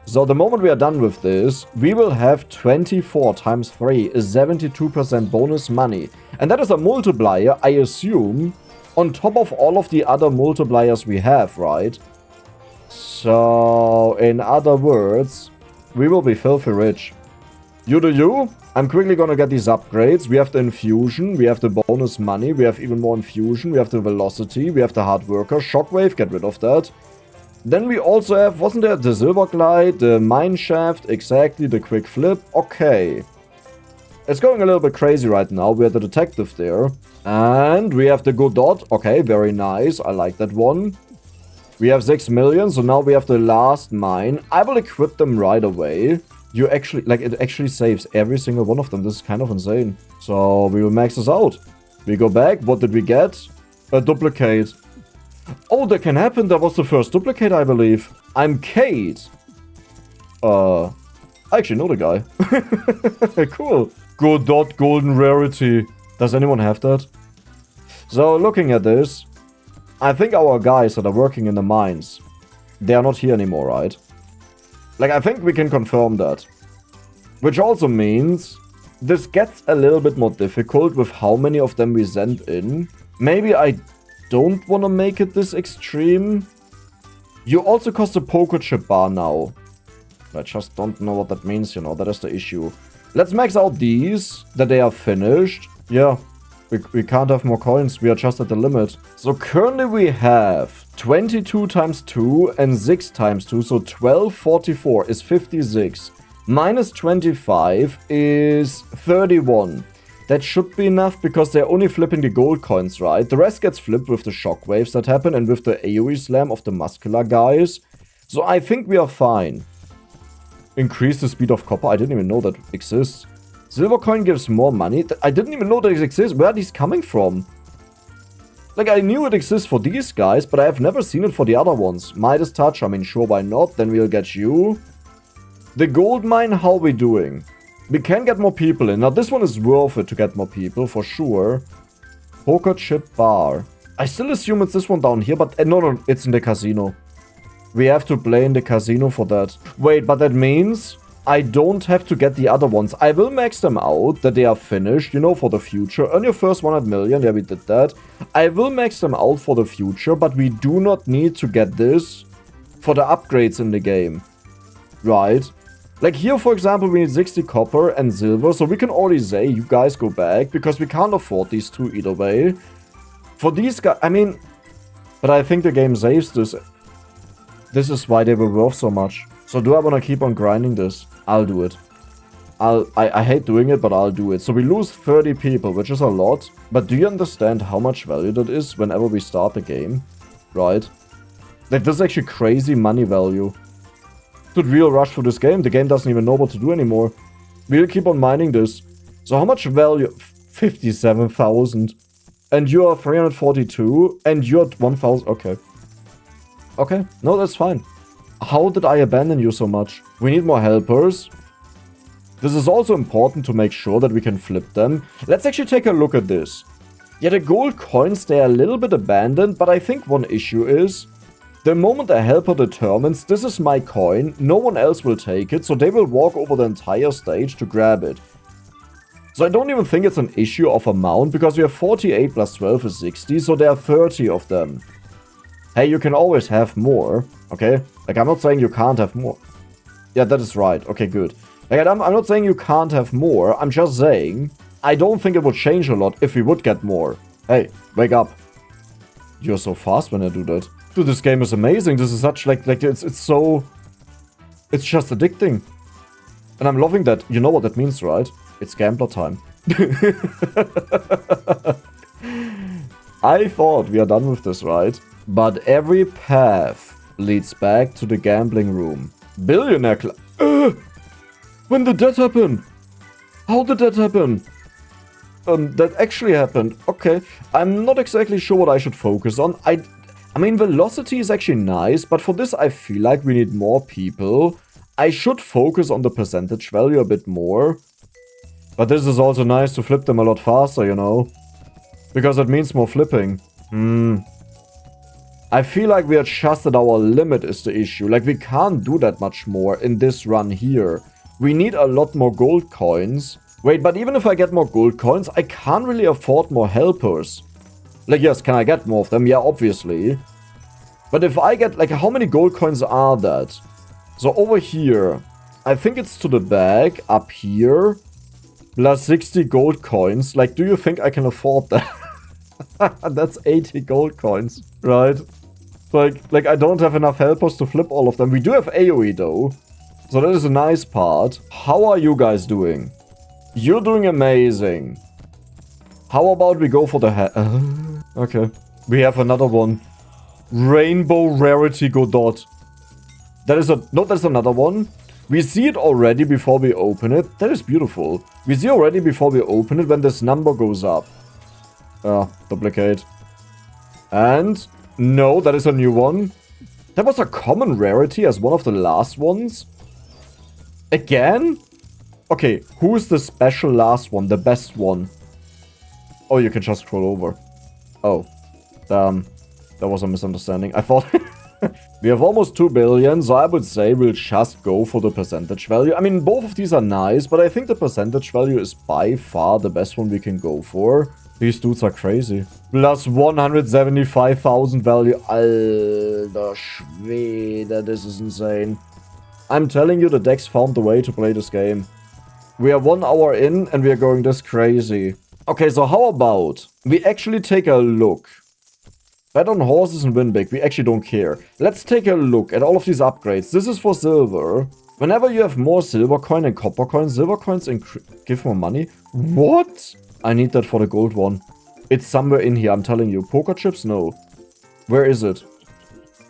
So the moment we are done with this, we will have 24 times 3 is 72% bonus money. And that is a multiplier, I assume, on top of all of the other multipliers we have, right? So, in other words, we will be filthy rich. You do you? I'm quickly gonna get these upgrades. We have the infusion, we have the bonus money, we have even more infusion, we have the velocity, we have the hard worker, shockwave, get rid of that. Then we also have, wasn't there the silver glide, the mine shaft, exactly, the quick flip, okay. It's going a little bit crazy right now, we have the detective there. And we have the Godot, okay, very nice, I like that one. We have 6 million, so now we have the last mine. I will equip them right away. You actually, like, it actually saves every single one of them. This is kind of insane. So, we will max this out. We go back. What did we get? A duplicate. Oh, that can happen. That was the first duplicate, I believe. I'm Kate. I actually know the guy. Cool. Godot golden rarity. Does anyone have that? So, looking at this, I think our guys that are working in the mines, they are not here anymore, right? Like, I think we can confirm that. Which also means this gets a little bit more difficult with how many of them we send in. Maybe I don't want to make it this extreme. You also cost a poker chip bar now. I just don't know what that means, you know, that is the issue. Let's max out these, that they are finished. Yeah. We can't have more coins, we are just at the limit. So currently we have 22 times 2 and 6 times 2, so 1244 is 56. Minus 25 is 31. That should be enough because they're only flipping the gold coins, right? The rest gets flipped with the shockwaves that happen and with the AoE slam of the muscular guys. So I think we are fine. Increase the speed of copper, I didn't even know that exists. Silver coin gives more money. I didn't even know that it exists. Where are these coming from? Like, I knew it exists for these guys, but I have never seen it for the other ones. Midas touch, I mean, sure, why not? Then we'll get you. The gold mine, how are we doing? We can get more people in. Now, this one is worth it to get more people, for sure. Poker chip bar. I still assume it's this one down here, but no, it's in the casino. We have to play in the casino for that. Wait, but that means I don't have to get the other ones. I will max them out, that they are finished, you know, for the future. Earn your first 100 million. Yeah, we did that. I will max them out for the future, but we do not need to get this for the upgrades in the game. Right? Like here, for example, we need 60 copper and silver, so we can already say, you guys go back, because we can't afford these two either way. For these guys, I mean, but I think the game saves this. This is why they were worth so much. So do I want to keep on grinding this? I'll do it. I hate doing it, but I'll do it. So we lose 30 people, which is a lot. But do you understand how much value that is whenever we start the game? Right? Like, this is actually crazy money value. Dude, real rush for this game. The game doesn't even know what to do anymore. We'll keep on mining this. So how much value? 57,000. And you're 342. And you're 1,000. Okay. Okay. No, that's fine. How did I abandon you so much? We need more helpers. This is also important to make sure that we can flip them. Let's actually take a look at this. Yeah, the gold coins, they are a little bit abandoned, but I think one issue is the moment a helper determines this is my coin, no one else will take it, so they will walk over the entire stage to grab it. So I don't even think it's an issue of amount, because we have 48 plus 12 is 60, so there are 30 of them. Hey, you can always have more, okay? Like, I'm not saying you can't have more. Yeah, that is right. Okay, good. Like, I'm not saying you can't have more. I'm just saying I don't think it would change a lot if we would get more. Hey, wake up. You're so fast when I do that. Dude, this game is amazing. This is such, like it's so... It's just addicting. And I'm loving that. You know what that means, right? It's gambler time. I thought we are done with this, right? But every path leads back to the gambling room. Billionaire when did that happen? How did that happen? That actually happened. Okay. I'm not exactly sure what I should focus on. I mean, velocity is actually nice, but for this I feel like we need more people. I should focus on the percentage value a bit more. But this is also nice to flip them a lot faster, you know? Because it means more flipping. I feel like we are just at our limit is the issue. Like, we can't do that much more in this run here. We need a lot more gold coins. Wait, but even if I get more gold coins, I can't really afford more helpers. Like, yes, can I get more of them? Yeah, obviously. But if I get, like, how many gold coins are that? So over here, I think it's to the back, up here, plus 60 gold coins. Like, do you think I can afford that? That's 80 gold coins, right? Like, I don't have enough helpers to flip all of them. We do have AoE, though. So that is a nice part. How are you guys doing? You're doing amazing. How about we go for the okay. We have another one. Rainbow Rarity Godot. That is no, that's another one. We see it already before we open it. That is beautiful. We see already before we open it when this number goes up. Duplicate. And no, that is a new one. That was a common rarity as one of the last ones. Again? Okay, who's the special last one? The best one? Oh, you can just scroll over. Oh. That was a misunderstanding. I thought... We have almost 2 billion, so I would say we'll just go for the percentage value. I mean, both of these are nice, but I think the percentage value is by far the best one we can go for. These dudes are crazy. Plus 175,000 value. Alter Schwede, this is insane. I'm telling you, the Dex found the way to play this game. We are 1 hour in and we are going this crazy. Okay, so how about we actually take a look. Bet on horses and win big. We actually don't care. Let's take a look at all of these upgrades. This is for silver. Whenever you have more silver coin and copper coin, silver coins give more money. What? I need that for the gold one. It's somewhere in here, I'm telling you. Poker chips? No. Where is it?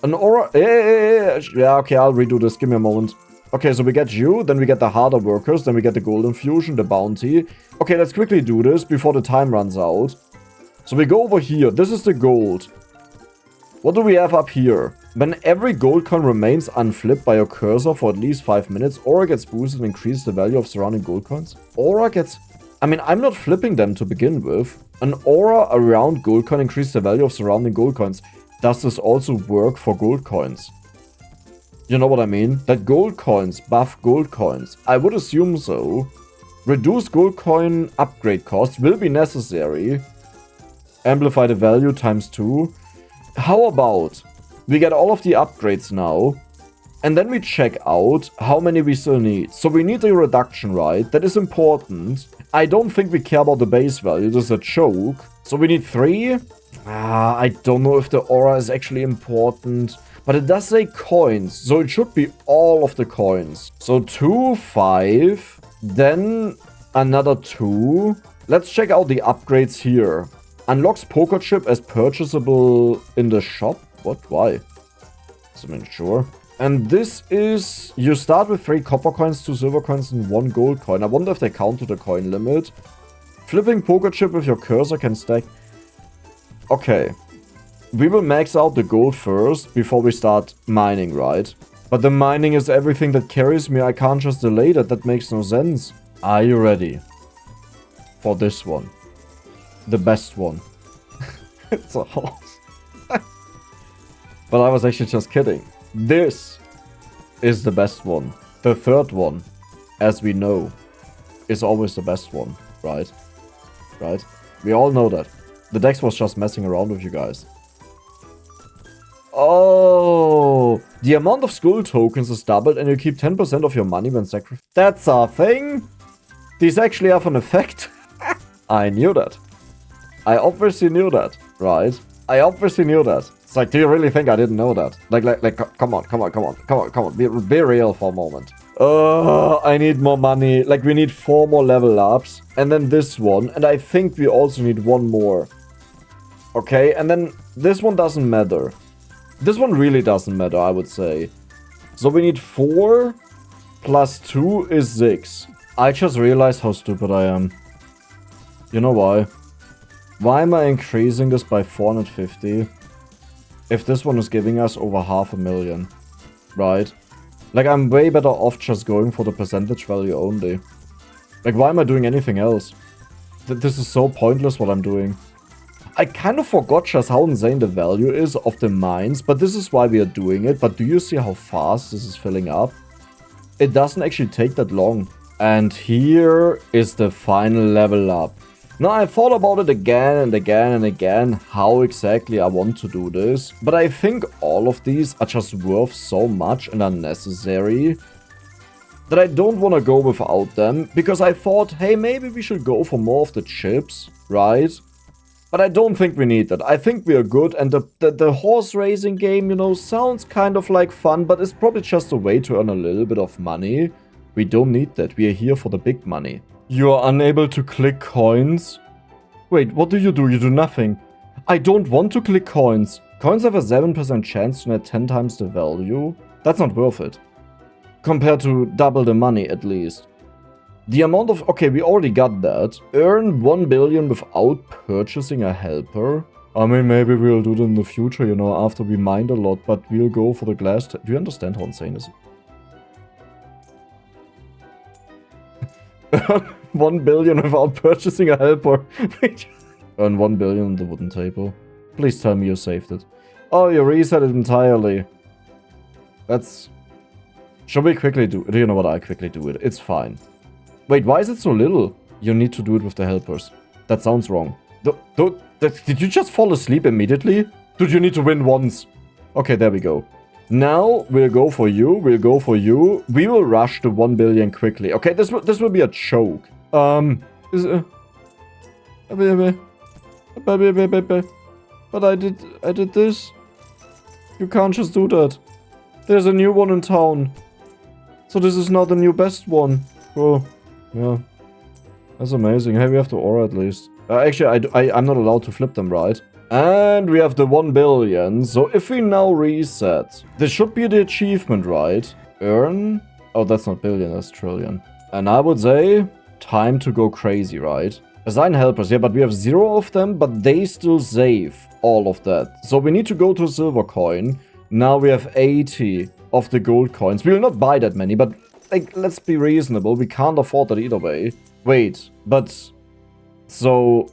An aura? Yeah, okay, I'll redo this. Give me a moment. Okay, so we get you, then we get the harder workers, then we get the golden fusion, the bounty. Okay, let's quickly do this before the time runs out. So we go over here. This is the gold. What do we have up here? When every gold coin remains unflipped by your cursor for at least 5 minutes, aura gets boosted and increases the value of surrounding gold coins. Aura gets... I mean, I'm not flipping them to begin with. An aura around gold coin increases the value of surrounding gold coins. Does this also work for gold coins? You know what I mean? That gold coins buff gold coins. I would assume so. Reduce gold coin upgrade costs will be necessary. Amplify the value ×2. How about we get all of the upgrades now, and then we check out how many we still need. So we need a reduction, right? That is important. I don't think we care about the base value. This is a joke. So we need 3. I don't know if the aura is actually important. But it does say coins. So it should be all of the coins. So 2, 5. Then another 2. Let's check out the upgrades here. Unlocks poker chip as purchasable in the shop. What? Why? I mean, sure. And this is... You start with 3 copper coins, 2 silver coins, and 1 gold coin. I wonder if they count to the coin limit. Flipping poker chip with your cursor can stack... Okay. We will max out the gold first before we start mining, right? But the mining is everything that carries me. I can't just delay that. That makes no sense. Are you ready for this one? The best one. It's a horse. But I was actually just kidding. This is the best one. The third one, as we know, is always the best one, right? Right? We all know that. The Dex was just messing around with you guys. Oh, the amount of skull tokens is doubled and you keep 10% of your money when sacrificed. That's a thing. These actually have an effect. I knew that. I obviously knew that, right? I obviously knew that. It's like, do you really think I didn't know that? Like, come on. Be real for a moment. I need more money. Like, we need 4 more level ups. And then this one. And I think we also need 1 more. Okay, and then this one doesn't matter. This one really doesn't matter, I would say. So we need 4 plus 2 is 6. I just realized how stupid I am. You know why? Why am I increasing this by 450? If this one is giving us over 500,000. Right? Like, I'm way better off just going for the percentage value only. Like, why am I doing anything else? This is so pointless what I'm doing. I kind of forgot just how insane the value is of the mines, but this is why we are doing it. But do you see how fast this is filling up? It doesn't actually take that long. And here is the final level up. Now, I thought about it again and again and again, how exactly I want to do this. But I think all of these are just worth so much and unnecessary that I don't want to go without them. Because I thought, hey, maybe we should go for more of the chips, right? But I don't think we need that. I think we are good, and the horse racing game, you know, sounds kind of like fun, but it's probably just a way to earn a little bit of money. We don't need that. We are here for the big money. You are unable to click coins. Wait, what do? You do nothing. I don't want to click coins. Coins have a 7% chance to net 10 times the value. That's not worth it. Compared to double the money, at least. The amount of... Okay, we already got that. Earn 1 billion without purchasing a helper. I mean, maybe we'll do that in the future, you know, after we mined a lot, but we'll go for the glass... Do you understand how insane this is? Earn 1 billion without purchasing a helper. Earn 1 billion on the wooden table. Please tell me you saved it. Oh, you reset it entirely. That's... Should we quickly do... Do you know what? I quickly do it. It's fine. Wait, why is it so little? You need to do it with the helpers. That sounds wrong. Did you just fall asleep immediately? Dude, you need to win once. Okay, there we go. Now, we'll go for you. We'll go for you. We will rush to 1 billion quickly. Okay, this will be a choke. But I did this. You can't just do that. There's a new one in town. So this is not the new best one. Oh. Yeah, that's amazing. Hey, we have the aura at least. Actually, I'm not allowed to flip them, right? And we have the 1 billion. So if we now reset, this should be the achievement, right? Earn? Oh, that's not billion, that's trillion. And I would say, time to go crazy, right? Assign helpers, yeah, but we have 0 of them, but they still save all of that. So we need to go to a silver coin. Now we have 80 of the gold coins. We will not buy that many, but... Like, let's be reasonable. We can't afford that either way. Wait, but... So...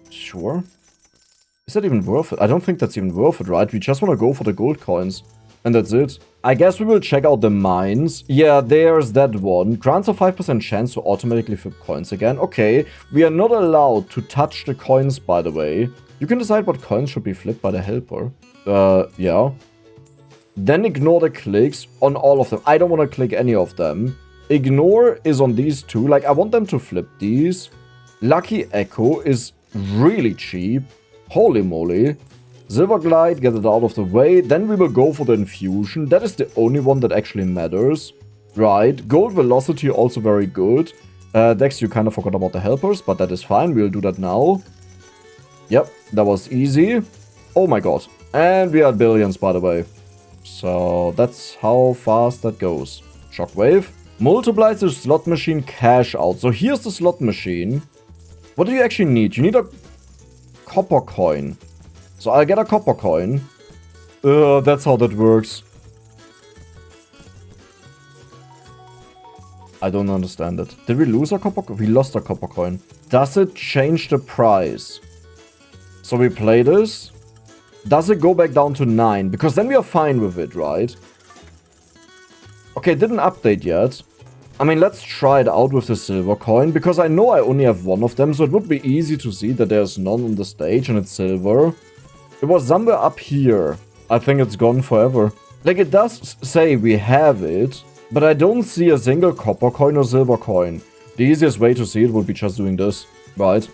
Sure? Is that even worth it? I don't think that's even worth it, right? We just want to go for the gold coins. And that's it. I guess we will check out the mines. Yeah, there's that one. Grants a 5% chance to automatically flip coins again. Okay, we are not allowed to touch the coins, by the way. You can decide what coins should be flipped by the helper. Yeah. Then ignore the clicks on all of them. I don't want to click any of them. Ignore is on these two. Like, I want them to flip these. Lucky Echo is really cheap. Holy moly. Silver Glide, get it out of the way. Then we will go for the Infusion. That is the only one that actually matters. Right. Gold Velocity, also very good. Dex, you kind of forgot about the helpers, but that is fine. We'll do that now. Yep, that was easy. Oh my god. And we are at billions, by the way. So that's how fast that goes. Shockwave. Multiplies the slot machine cash out. So here's the slot machine. What do you actually need? You need a copper coin. So I'll get a copper coin. That's how that works. I don't understand it. Did we lose a copper coin? We lost a copper coin. Does it change the price? So we play this. Does it go back down to 9? Because then we are fine with it, right? Okay, it didn't update yet. I mean, let's try it out with the silver coin. Because I know I only have one of them. So it would be easy to see that there's none on the stage and it's silver. It was somewhere up here. I think it's gone forever. Like, it does say we have it. But I don't see a single copper coin or silver coin. The easiest way to see it would be just doing this. Right.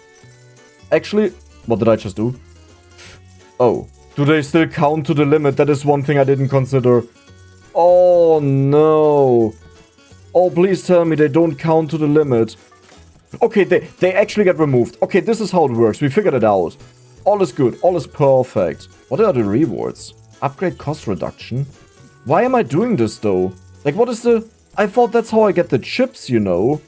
Actually, what did I just do? Oh. Do they still count to the limit? That is one thing I didn't consider. Oh, no. Oh, please tell me they don't count to the limit. Okay, they actually get removed. Okay, this is how it works. We figured it out. All is good. All is perfect. What are the rewards? Upgrade cost reduction. Why am I doing this, though? Like, what is the... I thought that's how I get the chips, you know?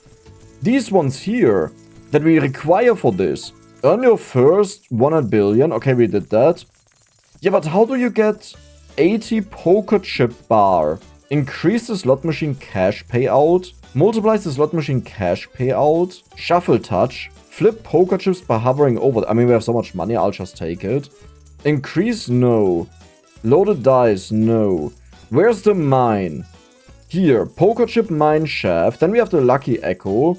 These ones here that we require for this. Earn your first 100 billion. Okay, we did that. Yeah, but how do you get 80 poker chip bar? Increase the slot machine cash payout. Multiplies the slot machine cash payout. Shuffle touch. Flip poker chips by hovering over. I mean, we have so much money, I'll just take it. Increase, no. Loaded dice, no. Where's the mine? Here, poker chip mine shaft. Then we have the lucky echo.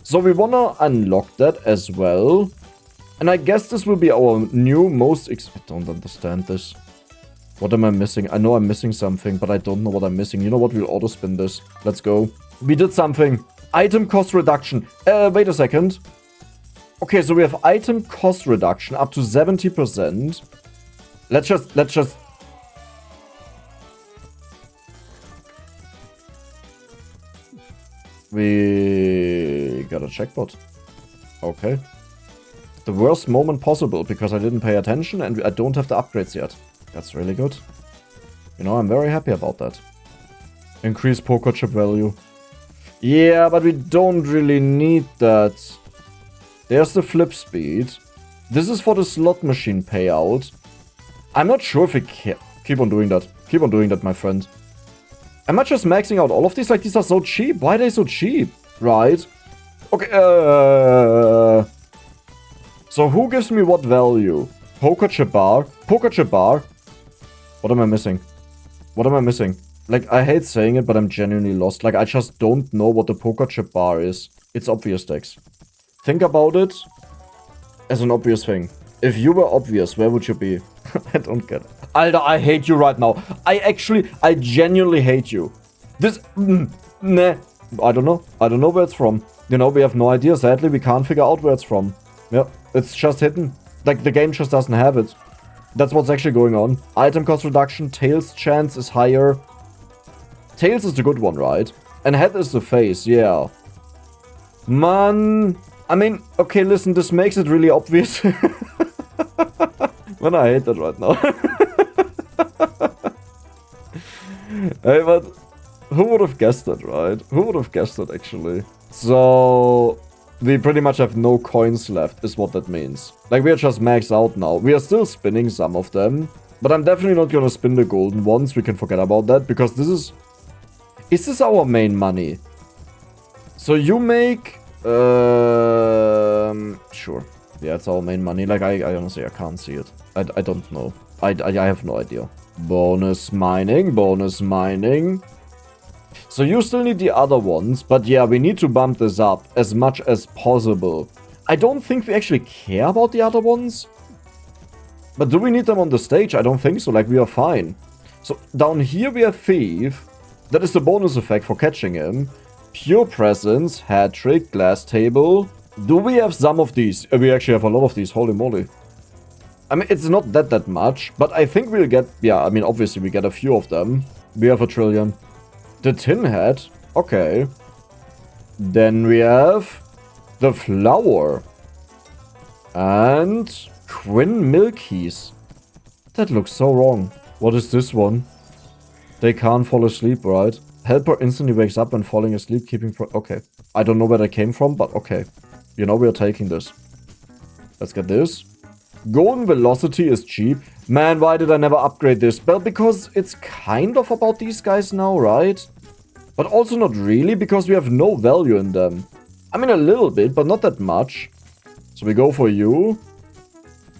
So we wanna unlock that as well. And I guess this will be our new most I don't understand this. What am I missing? I know I'm missing something, but I don't know what I'm missing. You know what? We'll auto-spin this. Let's go. We did something. Item cost reduction. Wait a second. Okay, so we have item cost reduction up to 70%. Let's just... We got a checkbot. Okay. The worst moment possible, because I didn't pay attention and I don't have the upgrades yet. That's really good. You know, I'm very happy about that. Increase poker chip value. Yeah, but we don't really need that. There's the flip speed. This is for the slot machine payout. I'm not sure if we can... Keep on doing that. Keep on doing that, my friend. Am I just maxing out all of these? Like, these are so cheap. Why are they so cheap? Right. Okay, So who gives me what value? Poker chip bar. Poker chip bar. What am I missing? What am I missing? Like, I hate saying it, but I'm genuinely lost. Like, I just don't know what the poker chip bar is. It's obvious, Dex. Think about it as an obvious thing. If you were obvious, where would you be? I don't get it. Alter, I hate you right now. I genuinely hate you. This... Nah. I don't know. I don't know where it's from. You know, we have no idea. Sadly, we can't figure out where it's from. Yeah, it's just hidden. Like, the game just doesn't have it. That's what's actually going on. Item cost reduction. Tails chance is higher. Tails is the good one, right? And head is the face, yeah. Man. I mean, okay, listen, this makes it really obvious. Man, I hate that right now. Hey, but who would have guessed that, right? Who would have guessed that, actually? So... we pretty much have no coins left, is what that means. Like, we are just maxed out now. We are still spinning some of them. But I'm definitely not gonna spin the golden ones. We can forget about that, because this is... Is this our main money? So you make... Sure. Yeah, it's our main money. Like, I honestly, I can't see it. I don't know. I have no idea. Bonus mining, bonus mining. So you still need the other ones, but yeah, we need to bump this up as much as possible. I don't think we actually care about the other ones. But do we need them on the stage? I don't think so, like we are fine. So down here we have Thief. That is the bonus effect for catching him. Pure Presence, Hat Trick, Glass Table. Do we have some of these? We actually have a lot of these, holy moly. I mean, it's not that much, but I think we'll get, yeah, I mean, obviously we get a few of them. We have a trillion. The Tin Hat, okay. Then we have the Flower. And Quinn Milkies. That looks so wrong. What is this one? They can't fall asleep, right? Helper instantly wakes up when falling asleep, keeping... Okay. I don't know where that came from, but okay. You know, we are taking this. Let's get this. Golden Velocity is cheap. Man, why did I never upgrade this? Well, because it's kind of about these guys now, right? But also not really, because we have no value in them. I mean, a little bit, but not that much. So we go for you.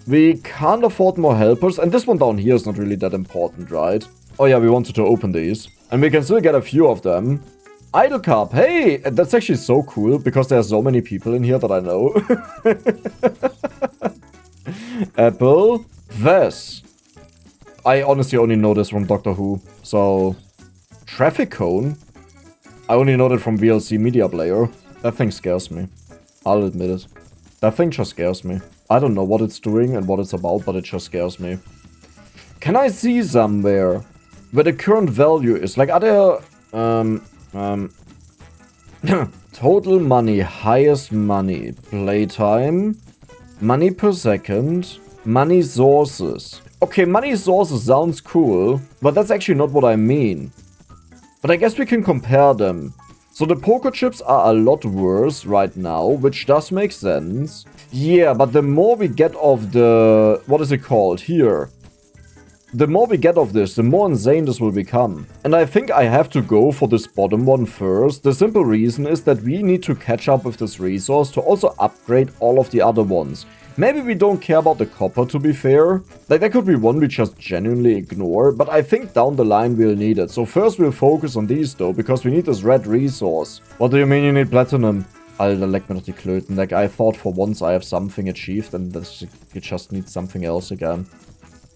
We can't afford more helpers. And this one down here is not really that important, right? Oh yeah, we wanted to open these. And we can still get a few of them. Idle Carp. Hey, that's actually so cool, because there are so many people in here that I know. Apple. Vess. I honestly only know this from Doctor Who. So, Traffic Cone. I only know that from VLC Media Player. That thing scares me. I'll admit it. That thing just scares me. I don't know what it's doing and what it's about, but it just scares me. Can I see somewhere where the current value is? Like, are there... total money, highest money, playtime, money per second, money sources. Okay, money sources sounds cool, but that's actually not what I mean. But I guess we can compare them. So the poker chips are a lot worse right now, which does make sense. Yeah, but the more we get of the... What is it called? Here. The more we get of this, the more insane this will become. And I think I have to go for this bottom one first. The simple reason is that we need to catch up with this resource to also upgrade all of the other ones. Maybe we don't care about the copper, to be fair. Like, that could be one we just genuinely ignore, but I think down the line we'll need it. So first we'll focus on these though, because we need this red resource. What do you mean you need platinum? Alter, leck mir doch die Klöten. Like, I thought for once I have something achieved and this, you just need something else again.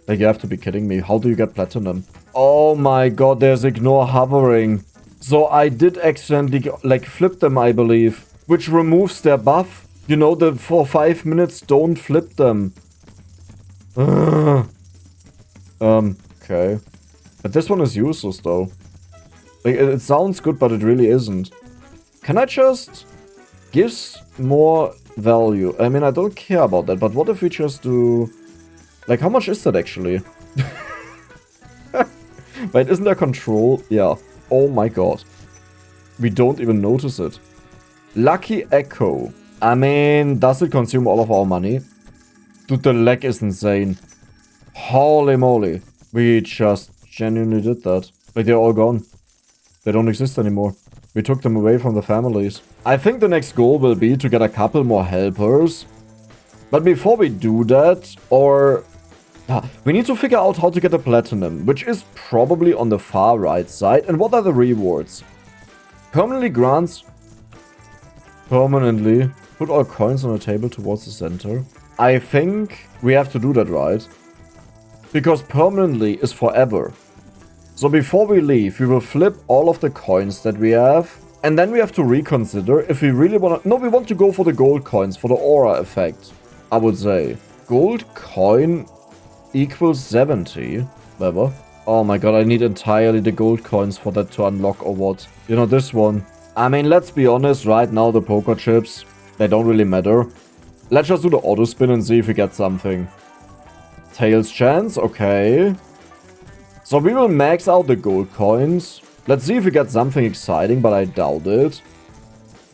Like, you have to be kidding me. How do you get platinum? Oh my god, there's ignore hovering. So I did accidentally, like, flip them, I believe. Which removes their buff. You know, for 5 minutes, don't flip them. Okay. But this one is useless, though. Like, it sounds good, but it really isn't. Can I just... Gives more value. I mean, I don't care about that, but what if we just do... Like, how much is that, actually? Wait, isn't there control? Yeah. Oh my god. We don't even notice it. Lucky Echo. I mean, does it consume all of our money? Dude, the lag is insane. Holy moly. We just genuinely did that. Like, they're all gone. They don't exist anymore. We took them away from the families. I think the next goal will be to get a couple more helpers. But before we do that, we need to figure out how to get the platinum, which is probably on the far right side. And what are the rewards? Permanently grants... Permanently put all coins on a table towards the center. I think we have to do that, right? Because permanently is forever. So before we leave, we will flip all of the coins that we have. And then we have to reconsider if we really want to... No, we want to go for the gold coins for the aura effect, I would say. Gold coin equals 70. Whatever. Oh my god, I need entirely the gold coins for that to unlock or what? You know, this one. I mean, let's be honest, right now the poker chips, they don't really matter. Let's just do the auto spin and see if we get something. Tails chance, okay. So we will max out the gold coins. Let's see if we get something exciting, but I doubt it.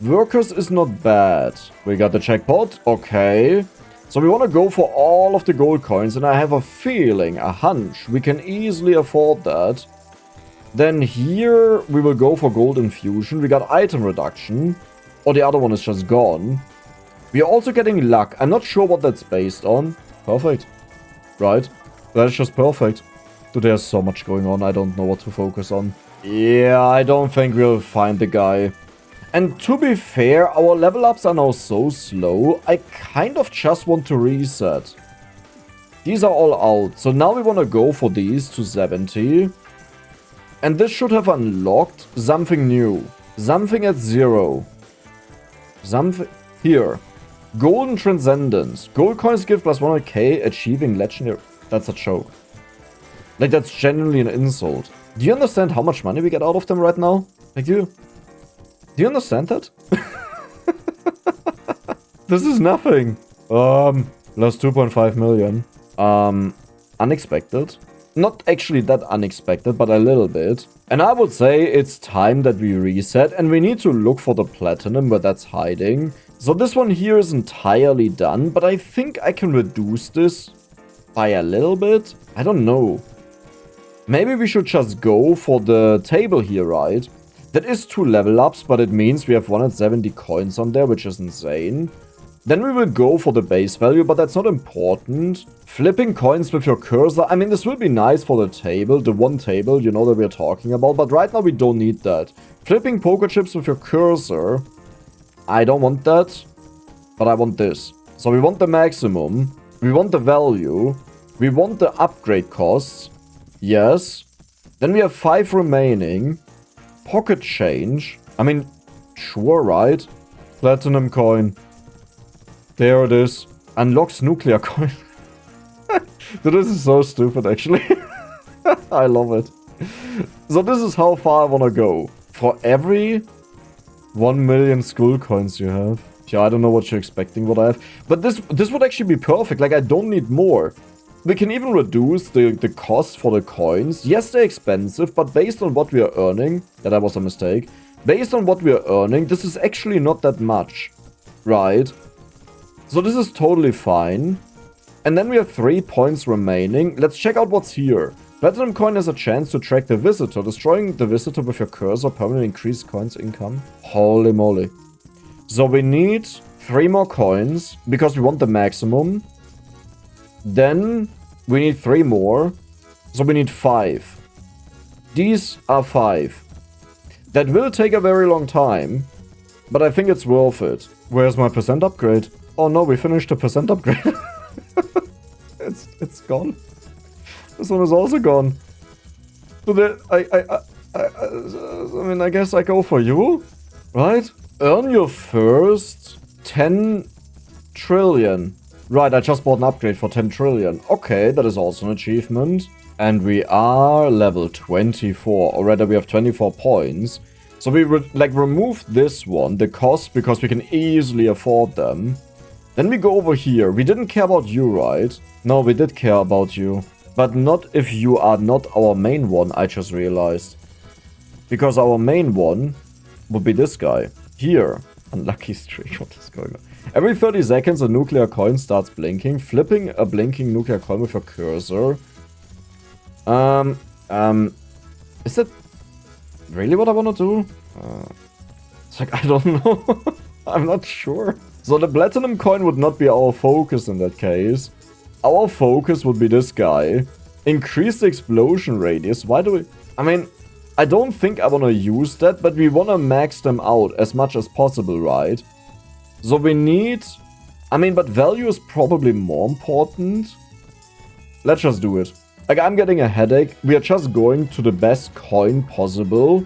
Workers is not bad. We got the jackpot, okay. So we want to go for all of the gold coins, and I have a feeling, a hunch, we can easily afford that. Then here, we will go for gold infusion. We got item reduction. Or the other one is just gone. We are also getting luck. I'm not sure what that's based on. Perfect. Right. That's just perfect. Dude, there's so much going on, I don't know what to focus on. Yeah, I don't think we'll find the guy. And to be fair, our level ups are now so slow, I kind of just want to reset. These are all out, so now we want to go for these to 70. And this should have unlocked something new. Something at 0. Something... Here. Golden Transcendence. Gold coins give plus 100k, achieving legendary... That's a joke. Like, that's genuinely an insult. Do you understand how much money we get out of them right now? Like, do you understand that? This is nothing. Lost 2.5 million. Unexpected. Not actually that unexpected, but a little bit. And I would say it's time that we reset, and we need to look for the platinum where that's hiding. So this one here is entirely done, but I think I can reduce this by a little bit. I don't know. Maybe we should just go for the table here, right? That is 2 level ups, but it means we have 170 coins on there, which is insane. Then we will go for the base value, but that's not important. Flipping coins with your cursor. I mean, this will be nice for the table, the one table, you know, that we're talking about. But right now we don't need that. Flipping poker chips with your cursor. I don't want that, but I want this. So we want the maximum. We want the value. We want the upgrade costs. Yes. Then we have 5 remaining. Pocket change. I mean, sure, right? Platinum coin. There it is. Unlocks nuclear coin. Dude, this is so stupid, actually. I love it. So this is how far I want to go. For every 1 million skull coins you have. Yeah, I don't know what you're expecting what I have. But this would actually be perfect. Like, I don't need more. We can even reduce the cost for the coins. Yes, they're expensive, but based on what we are earning... Yeah, that was a mistake. Based on what we are earning, this is actually not that much. Right? So this is totally fine. And then we have 3 points remaining. Let's check out what's here. Platinum coin has a chance to track the visitor. Destroying the visitor with your cursor permanently increases coins income. Holy moly. So we need 3 more coins because we want the maximum. Then we need 3 more. So we need 5. These are 5. That will take a very long time. But I think it's worth it. Where's my percent upgrade? Oh no, we finished the percent upgrade. It's gone. This one is also gone. So I mean, I guess I go for you, right? Earn your first 10 trillion. Right, I just bought an upgrade for 10 trillion. Okay, that is also an achievement. And we are level 24. Already we have 24 points. So we would like remove this one, the cost, because we can easily afford them. Then we go over here. We didn't care about you, right? No, we did care about you. But not if you are not our main one, I just realized. Because our main one would be this guy. Here. Unlucky streak. What is going on? Every 30 seconds, a nuclear coin starts blinking. Flipping a blinking nuclear coin with your cursor. Is that really what I want to do? It's like, I don't know. I'm not sure. So the platinum coin would not be our focus in that case. Our focus would be this guy. Increase the explosion radius. Why do we... I mean, I don't think I want to use that, but we want to max them out as much as possible, right? So we need... I mean, but value is probably more important. Let's just do it. Like, I'm getting a headache. We are just going to the best coin possible.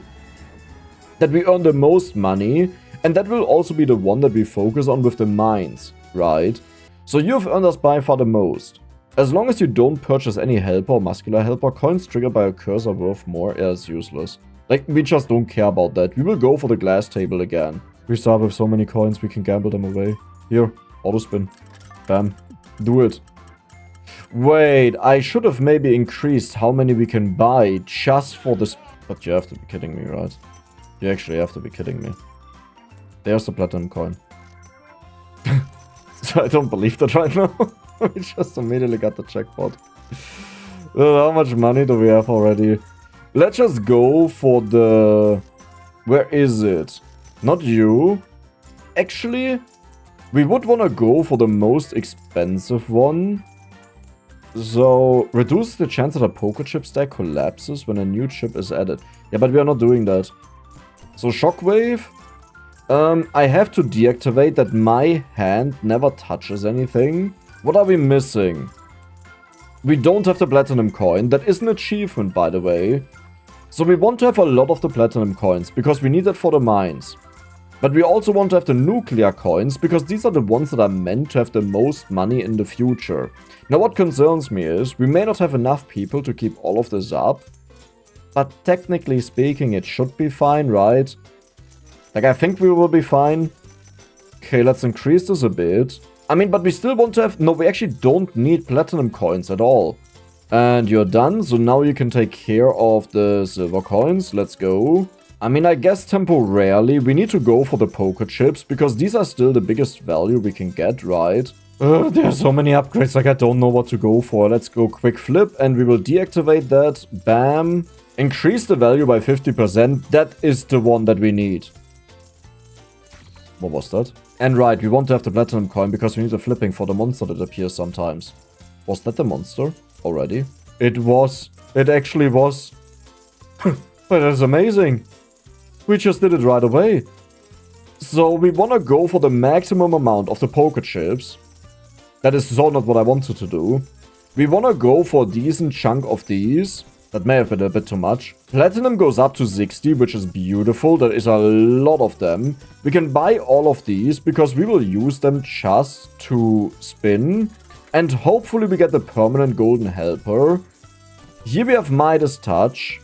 That we earn the most money. And that will also be the one that we focus on with the mines, right? So you've earned us by far the most. As long as you don't purchase any helper or muscular helper, coins triggered by a cursor worth more. Yeah, it's useless. Like, we just don't care about that. We will go for the glass table again. We start with so many coins, we can gamble them away. Here, auto spin. Bam. Do it. Wait, I should have maybe increased how many we can buy just for this. But you have to be kidding me, right? You actually have to be kidding me. There's the platinum coin. So I don't believe that right now. We just immediately got the jackpot. How much money do we have already? Let's just go for the... Where is it? Not you. Actually, we would want to go for the most expensive one. So, reduce the chance that a poker chip stack collapses when a new chip is added. Yeah, but we are not doing that. So, shockwave. I have to deactivate that my hand never touches anything. What are we missing? We don't have the platinum coin. That is an achievement, by the way. So we want to have a lot of the platinum coins, because we need that for the mines. But we also want to have the nuclear coins, because these are the ones that are meant to have the most money in the future. Now what concerns me is, we may not have enough people to keep all of this up. But technically speaking, it should be fine, right? Like, I think we will be fine. Okay, let's increase this a bit. I mean, but we still want to have... No, we actually don't need platinum coins at all. And you're done, so now you can take care of the silver coins. Let's go. I mean, I guess temporarily we need to go for the poker chips, because these are still the biggest value we can get, right? There are so many upgrades, like I don't know what to go for. Let's go quick flip, and we will deactivate that. Bam. Increase the value by 50%. That is the one that we need. What was that? And right, we want to have the platinum coin, because we need the flipping for the monster that appears sometimes. Was that the monster? Already? It was. It actually was. But that's amazing. We just did it right away. So we want to go for the maximum amount of the poker chips. That is so not what I wanted to do. We want to go for a decent chunk of these. That may have been a bit too much. Platinum goes up to 60, which is beautiful. There is a lot of them. We can buy all of these, because we will use them just to spin. And hopefully we get the permanent golden helper. Here we have Midas Touch.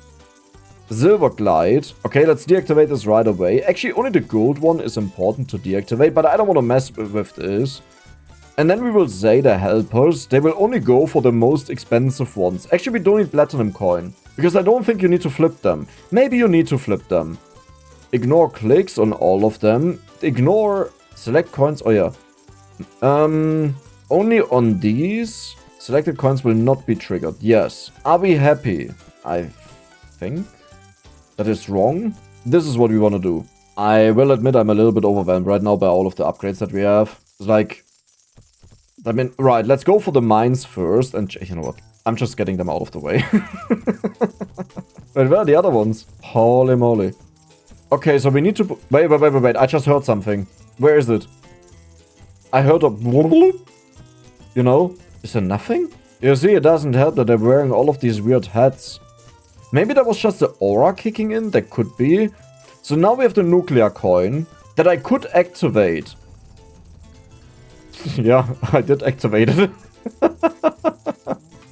Silver Glide. Okay, let's deactivate this right away. Actually, only the gold one is important to deactivate, but I don't want to mess with this. And then we will say the helpers, they will only go for the most expensive ones. Actually, we don't need platinum coin, because I don't think you need to flip them. Maybe you need to flip them. Ignore clicks on all of them. Ignore select coins. Oh yeah. Only on these. Selected coins will not be triggered. Yes. Are we happy? I think that is wrong. This is what we want to do. I will admit I'm a little bit overwhelmed right now by all of the upgrades that we have. It's like... I mean, right, let's go for the mines first. And you know what? I'm just getting them out of the way. Wait, where are the other ones? Holy moly. Okay, so we need to... Wait. I just heard something. Where is it? I heard a... You know? Is there nothing? You see, it doesn't help that they're wearing all of these weird hats. Maybe that was just the aura kicking in? That could be. So now we have the nuclear coin that I could activate. Yeah, I did activate it.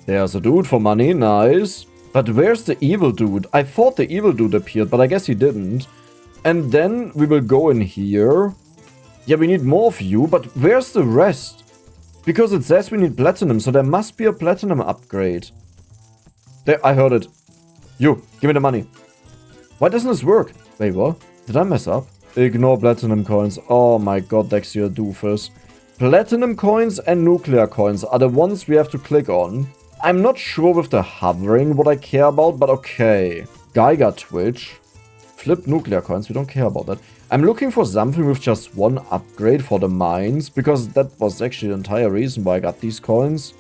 There's a dude for money, nice. But where's the evil dude? I thought the evil dude appeared, but I guess he didn't. And then we will go in here. Yeah, we need more of you, but where's the rest? Because it says we need platinum, so there must be a platinum upgrade. There, I heard it. You, give me the money. Why doesn't this work? Wait, what? Did I mess up? Ignore platinum coins. Oh my god, Dex, you're a doofus. Platinum coins and nuclear coins are the ones we have to click on. I'm not sure with the hovering what I care about, but okay. Geiger Twitch. Flip nuclear coins, we don't care about that. I'm looking for something with just one upgrade for the mines, because that was actually the entire reason why I got these coins.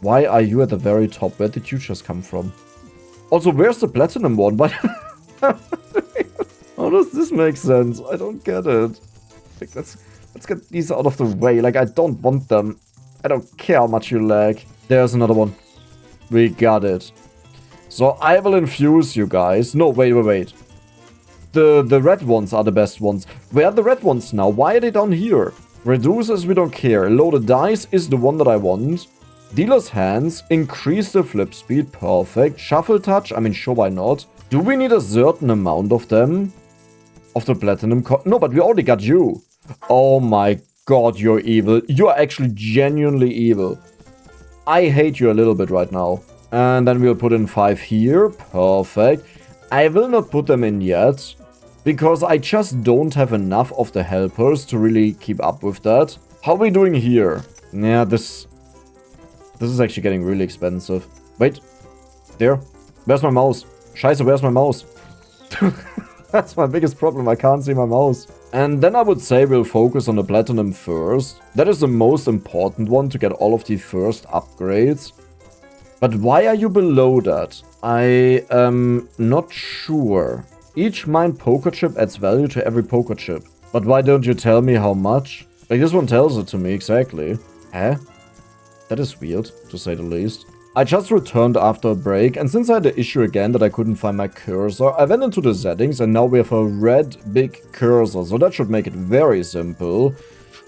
Why are you at the very top? Where did you just come from? Also, where's the platinum one? Why? How does this make sense? I don't get it. Like, let's get these out of the way. Like, I don't want them. I don't care how much you lag. There's another one. We got it. So I will infuse you guys. No, wait. The red ones are the best ones. Where are the red ones now? Why are they down here? Reduces, we don't care. Loaded dice is the one that I want. Dealer's hands. Increase the flip speed. Perfect. Shuffle touch. I mean, sure, why not? Do we need a certain amount of them? Of the platinum no, but we already got you. Oh my god, you're evil. You're actually genuinely evil. I hate you a little bit right now. And then we'll put in 5 here. Perfect. I will not put them in yet, because I just don't have enough of the helpers to really keep up with that. How are we doing here? Yeah, this is actually getting really expensive. Wait. There. Where's my mouse? Scheiße, where's my mouse? That's my biggest problem, I can't see my mouse. And then I would say we'll focus on the platinum first. That is the most important one to get all of the first upgrades. But why are you below that? I am not sure. Each mined poker chip adds value to every poker chip. But why don't you tell me how much? Like, this one tells it to me exactly. Huh? That is weird, to say the least. I just returned after a break, and since I had the issue again that I couldn't find my cursor, I went into the settings and now we have a red big cursor, so that should make it very simple.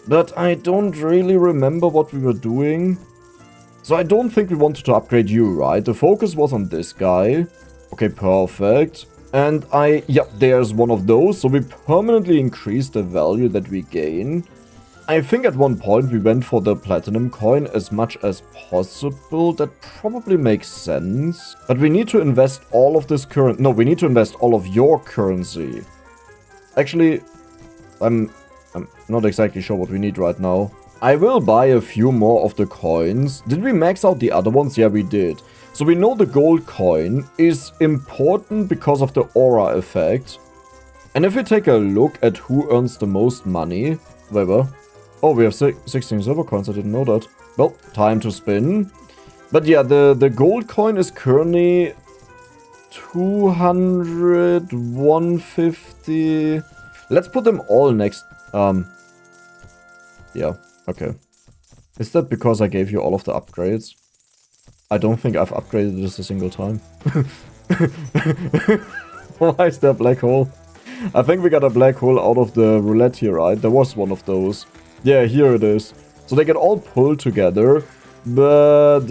But I don't really remember what we were doing. So I don't think we wanted to upgrade you, right? The focus was on this guy. Okay, perfect. And yep, there's one of those, so we permanently increased the value that we gain. I think at one point we went for the platinum coin as much as possible. That probably makes sense. But we need to invest all of this no, we need to invest all of your currency. Actually, I'm not exactly sure what we need right now. I will buy a few more of the coins. Did we max out the other ones? Yeah, we did. So we know the gold coin is important because of the aura effect. And if we take a look at who earns the most money... Whatever. Oh, we have 16 silver coins, I didn't know that. Well, time to spin. But yeah, the gold coin is currently 200, 150. Let's put them all next. Yeah, okay. Is that because I gave you all of the upgrades? I don't think I've upgraded this a single time. Why is there a black hole? I think we got a black hole out of the roulette here, right? There was one of those. Yeah, here it is. So they get all pulled together, but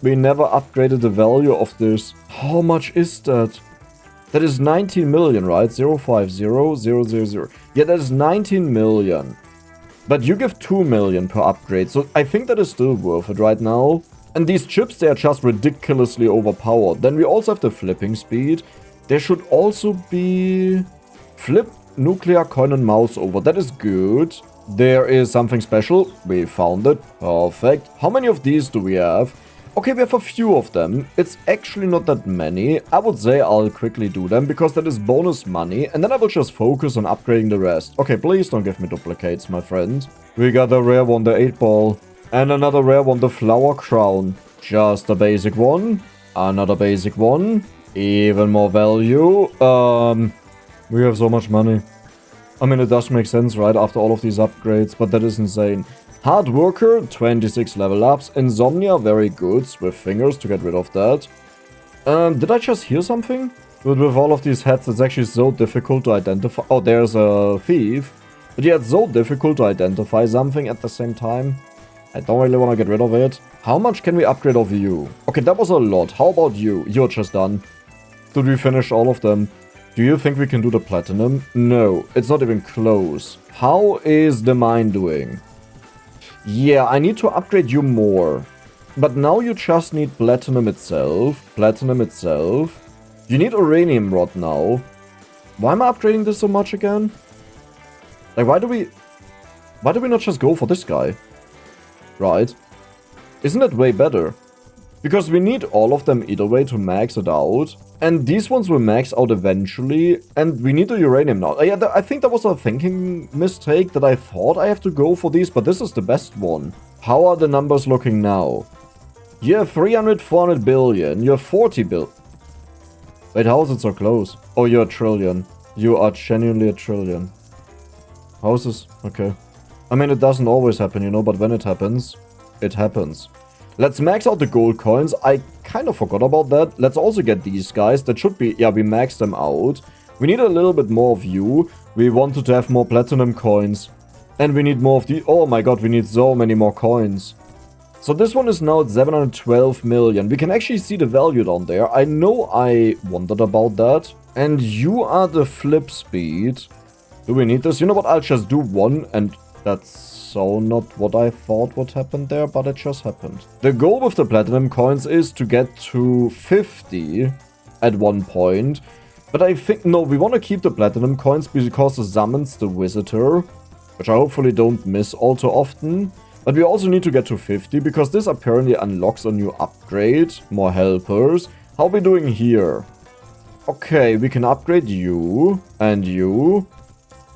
we never upgraded the value of this. How much is that? That is 19 million, right? 050000. Yeah, that is 19 million. But you give 2 million per upgrade, so I think that is still worth it right now. And these chips, they are just ridiculously overpowered. Then we also have the flipping speed. There should also be... Flip, nuclear, coin and mouse over. That is good. There is something special. We found it. Perfect. How many of these do we have? Okay, we have a few of them. It's actually not that many. I would say I'll quickly do them because that is bonus money. And then I will just focus on upgrading the rest. Okay, please don't give me duplicates, my friend. We got a rare one, the 8-ball. And another rare one, the flower crown. Just a basic one. Another basic one. Even more value. We have so much money. I mean, it does make sense, right? After all of these upgrades, but that is insane. Hard worker, 26 level ups. Insomnia, very good. Swift fingers to get rid of that. Did I just hear something? But with all of these hats, it's actually so difficult to identify. Oh, there's a thief. But yeah, it's so difficult to identify something at the same time. I don't really want to get rid of it. How much can we upgrade of you? Okay, that was a lot. How about you? You're just done. Did we finish all of them? Do you think we can do the platinum? No, it's not even close. How is the mine doing? Yeah, I need to upgrade you more. But now you just need platinum itself. Platinum itself. You need uranium rod now. Why am I upgrading this so much again? Like, why do we not just go for this guy? Right? Isn't that way better? Because we need all of them either way to max it out. And these ones will max out eventually. And we need the uranium now. Yeah, I think that was a thinking mistake that I thought I have to go for these. But this is the best one. How are the numbers looking now? You have 300, 400 billion. You have 40 billion. Wait, how is it so close? Oh, you're a trillion. You are genuinely a trillion. How is this? Okay. I mean, it doesn't always happen, you know. But when it happens, it happens. Let's max out the gold coins. I kind of forgot about that. Let's also get these guys. That should be... Yeah, we maxed them out. We need a little bit more of you. We wanted to have more platinum coins. And we need more of the... Oh my god, we need so many more coins. So this one is now at 712 million. We can actually see the value down there. I know I wondered about that. And you are the flip speed. Do we need this? You know what? I'll just do one and that's... So not what I thought would happen there, but it just happened. The goal with the platinum coins is to get to 50 at one point. But I think, no, we want to keep the platinum coins because it summons the visitor, which I hopefully don't miss all too often. But we also need to get to 50 because this apparently unlocks a new upgrade, more helpers. How are we doing here? Okay, we can upgrade you and you.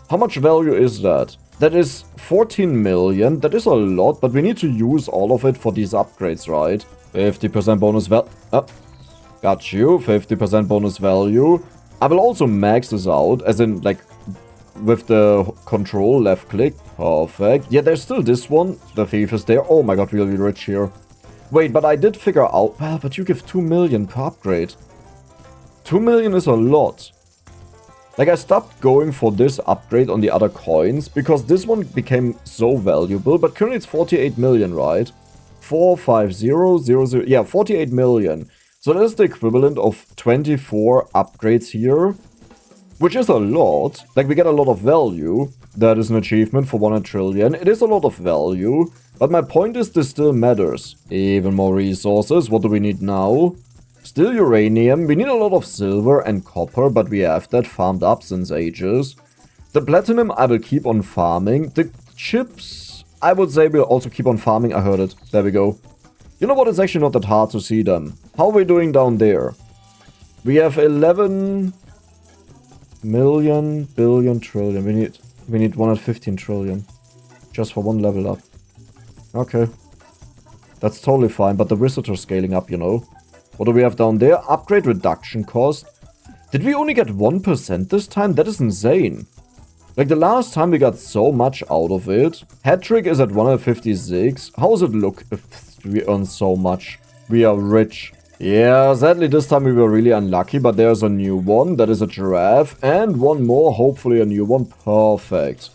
How much value is that? That is 14 million. That is a lot, but we need to use all of it for these upgrades, right? 50% bonus value. Got you. 50% bonus value. I will also max this out, as in, like, with the control left click. Perfect. Yeah, there's still this one. The thief is there. Oh my god, really rich here. Wait, but I did figure out... Well, but you give 2 million per upgrade. 2 million is a lot. Like, I stopped going for this upgrade on the other coins because this one became so valuable, but currently it's 48 million, right? 45000. Yeah, 48 million. So that is the equivalent of 24 upgrades here, which is a lot. Like, we get a lot of value. That is an achievement for 1 trillion. It is a lot of value, but my point is this still matters. Even more resources. What do we need now? Still uranium. We need a lot of silver and copper, but we have that farmed up since ages. The platinum I will keep on farming. The chips, I would say we'll also keep on farming. I heard it. There we go. You know what? It's actually not that hard to see them. How are we doing down there? We have 11 million, billion, trillion. We need 115 trillion. Just for one level up. Okay. That's totally fine, but the visitor's scaling up, you know. What do we have down there? Upgrade reduction cost. Did we only get 1% this time? That is insane. Like, the last time we got so much out of it. Hat trick is at 156. How does it look if we earn so much? We are rich. Yeah, sadly this time we were really unlucky, but there's a new one. That is a giraffe. And one more, hopefully a new one. Perfect.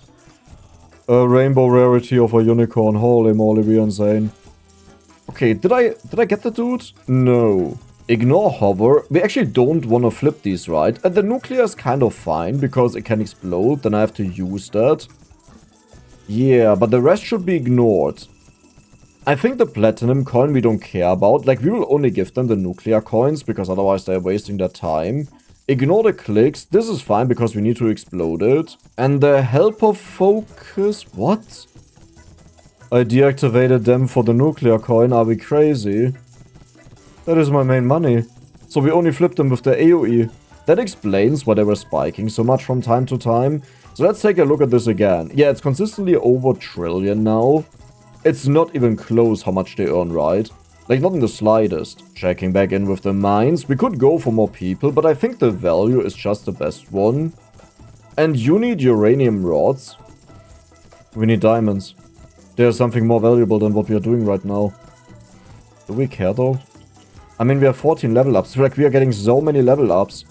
A rainbow rarity of a unicorn. Holy moly, we are insane. Okay, did I get the dude? No. Ignore hover. We actually don't want to flip these, right? And the nuclear is kind of fine because it can explode. Then I have to use that. Yeah, but the rest should be ignored. I think the platinum coin we don't care about. Like, we will only give them the nuclear coins because otherwise they're wasting their time. Ignore the clicks. This is fine because we need to explode it. And the helper focus. What? I deactivated them for the nuclear coin. Are we crazy? That is my main money. So we only flipped them with the AoE. That explains why they were spiking so much from time to time. So let's take a look at this again. Yeah, it's consistently over trillion now. It's not even close how much they earn, right? Like, not in the slightest. Checking back in with the mines. We could go for more people, but I think the value is just the best one. And you need uranium rods. We need diamonds. There's something more valuable than what we are doing right now. Do we care though? I mean, we have 14 level ups. Like, we are getting so many level ups.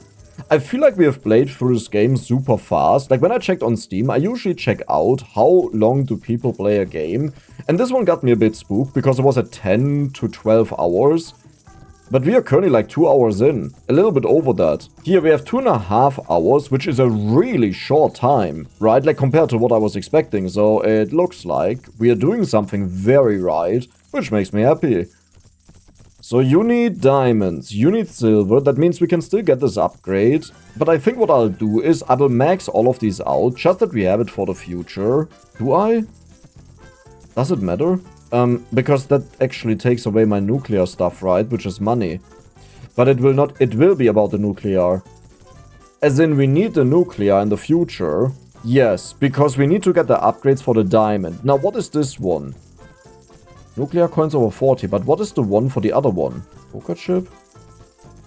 I feel like we have played through this game super fast. Like, when I checked on Steam, I usually check out how long do people play a game. And this one got me a bit spooked because it was at 10 to 12 hours. But we are currently like 2 hours in. A little bit over that. Here we have 2.5 hours, which is a really short time, right? Like, compared to what I was expecting. So it looks like we are doing something very right, which makes me happy. So you need diamonds, you need silver. That means we can still get this upgrade. But I think what I'll do is I will max all of these out, just that we have it for the future. Do I? Does it matter? Because that actually takes away my nuclear stuff, right? Which is money. But it will not, it will be about the nuclear. As in, we need the nuclear in the future. Yes, because we need to get the upgrades for the diamond. Now, what is this one? Nuclear coins over 40, but what is the one for the other one? Poker chip?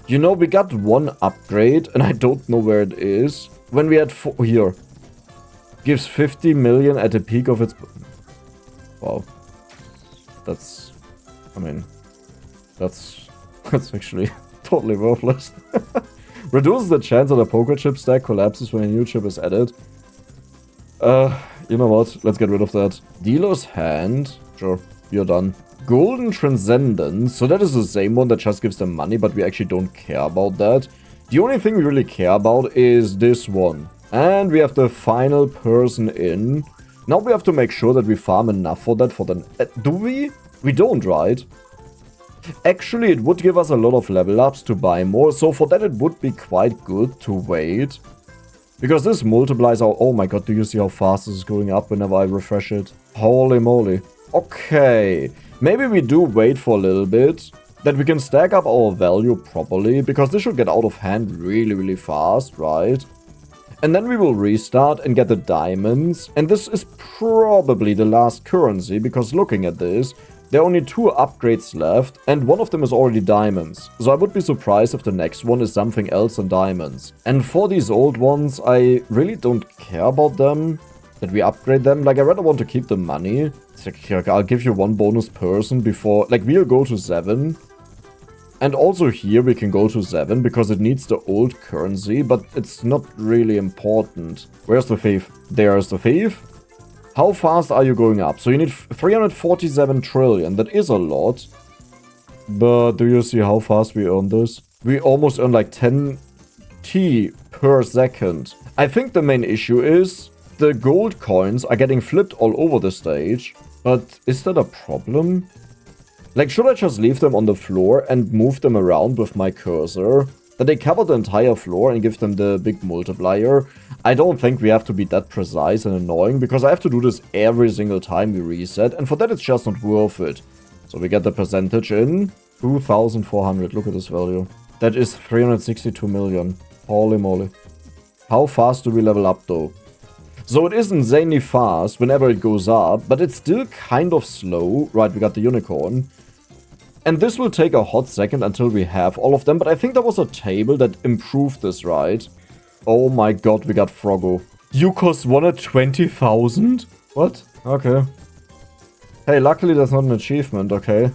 You know, we got one upgrade, and I don't know where it is. When we had here. Gives 50 million at the peak of its... Wow. That's... I mean... That's actually totally worthless. Reduces the chance that a poker chip stack collapses when a new chip is added. You know what? Let's get rid of that. Dealer's hand. Sure. You're done. Golden Transcendence. So that is the same one that just gives them money, but we actually don't care about that. The only thing we really care about is this one. And we have the final person in. Now we have to make sure that we farm enough for that for the... do we? We don't, right? Actually, it would give us a lot of level ups to buy more. So for that, it would be quite good to wait. Because this multiplies our... Oh my god, do you see how fast this is going up whenever I refresh it? Holy moly. Okay, maybe we do wait for a little bit, that we can stack up our value properly, because this should get out of hand really fast, right? And then we will restart and get the diamonds, and this is probably the last currency, because looking at this, there are only 2 upgrades left, and one of them is already diamonds. So I would be surprised if the next one is something else than diamonds. And for these old ones, I really don't care about them, that we upgrade them. Like, I rather want to keep the money. It's like, I'll give you 1 bonus person before, like, we'll go to 7. And also here we can go to 7, because it needs the old currency, but it's not really important. Where's the thief? There's the thief. How fast are you going up? So you need 347 trillion. That is a lot. But do you see how fast we earn this? We almost earn like 10 T per second. I think the main issue is the gold coins are getting flipped all over the stage. But is that a problem? Like, should I just leave them on the floor and move them around with my cursor? That they cover the entire floor and give them the big multiplier? I don't think we have to be that precise and annoying, because I have to do this every single time we reset, and for that it's just not worth it. So we get the percentage in 2,400. Look at this value. That is 362 million. Holy moly. How fast do we level up though? So it is insanely fast whenever it goes up, but it's still kind of slow. Right, we got the unicorn. And this will take a hot second until we have all of them, but I think there was a table that improved this, right? Oh my god, we got Froggo. You cost 120,000? What? Okay. Hey, luckily that's not an achievement, okay?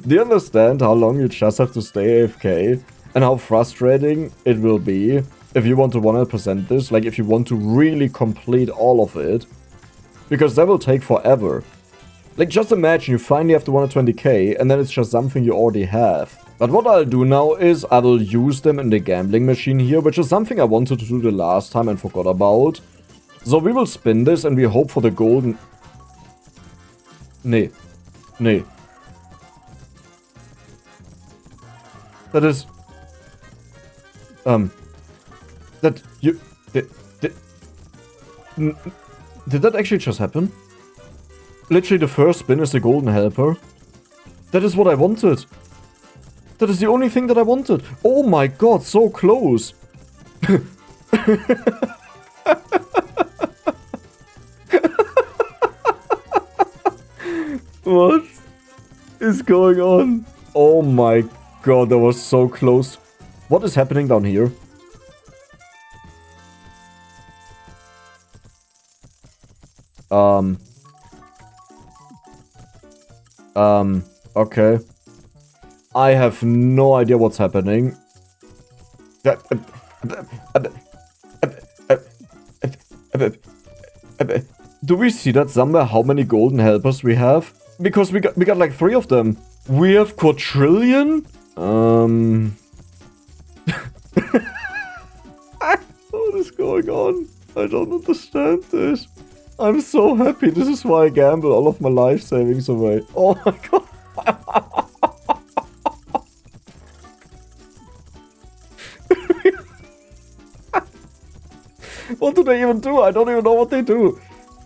Do you understand how long you just have to stay AFK? And how frustrating it will be if you want to 100% this? Like, if you want to really complete all of it. Because that will take forever. Like, just imagine you finally have the 120k, and then it's just something you already have. But what I'll do now is I will use them in the gambling machine here, which is something I wanted to do the last time and forgot about. So we will spin this and we hope for the golden... Nee. Nee. That is... That... You... Did that actually just happen? Literally the first spin is the golden helper. That is what I wanted. That is the only thing that I wanted. Oh my god, so close. What is going on? Oh my god, that was so close. What is happening down here? Okay. I have no idea what's happening. Do we see that somewhere, how many golden helpers we have? Because we got like 3 of them. We have quadrillion? What is going on? I don't understand this. I'm so happy. This is why I gamble all of my life savings away. Oh my god. What do they even do? I don't even know what they do.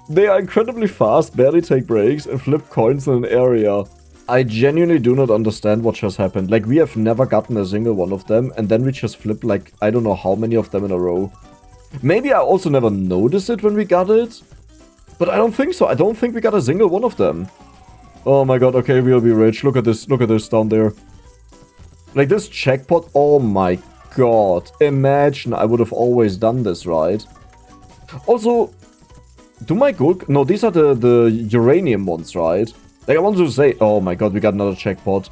They are incredibly fast, barely take breaks, and flip coins in an area. I genuinely do not understand what just happened. Like, we have never gotten a single one of them, and then we just flipped like, I don't know how many of them in a row. Maybe I also never noticed it when we got it. But I don't think so. I don't think we got a single one of them. Oh my god, okay, we'll be rich. Look at this down there. Like, this jackpot, oh my god. Imagine I would have always done this, right? Also, do my gold... No, these are the uranium ones, right? Like, I wanted to say... Oh my god, we got another jackpot.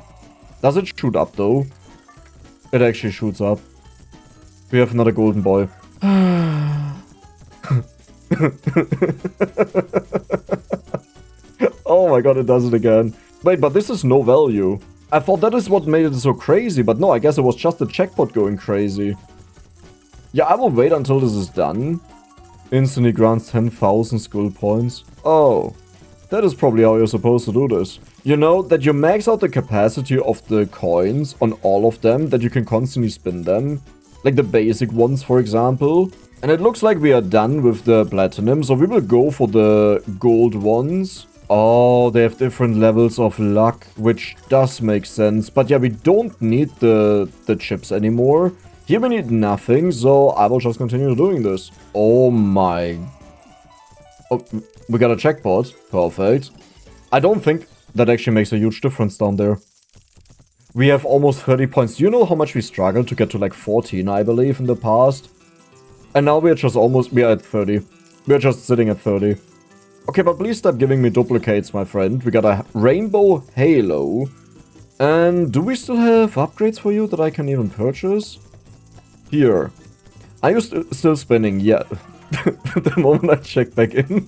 Does it shoot up, though? It actually shoots up. We have another golden boy. Oh my god, it does it again. Wait, but this is no value. I thought that is what made it so crazy, but no, I guess it was just the jackpot going crazy. Yeah, I will wait until this is done. Instantly grants 10,000 skill points. Oh, that is probably how you're supposed to do this. You know, that you max out the capacity of the coins on all of them, that you can constantly spin them. Like the basic ones, for example. And it looks like we are done with the platinum, so we will go for the gold ones. Oh, they have different levels of luck, which does make sense. But yeah, we don't need the chips anymore. Here we need nothing, so I will just continue doing this. Oh my... Oh, we got a jackpot. Perfect. I don't think that actually makes a huge difference down there. We have almost 30 points. You know how much we struggled to get to like 14, I believe, in the past? And now we're just almost... We are at 30. We're just sitting at 30. Okay, but please stop giving me duplicates, my friend. We got a rainbow halo. And do we still have upgrades for you that I can even purchase? Here. Are you still spinning? Yeah. The moment I check back in.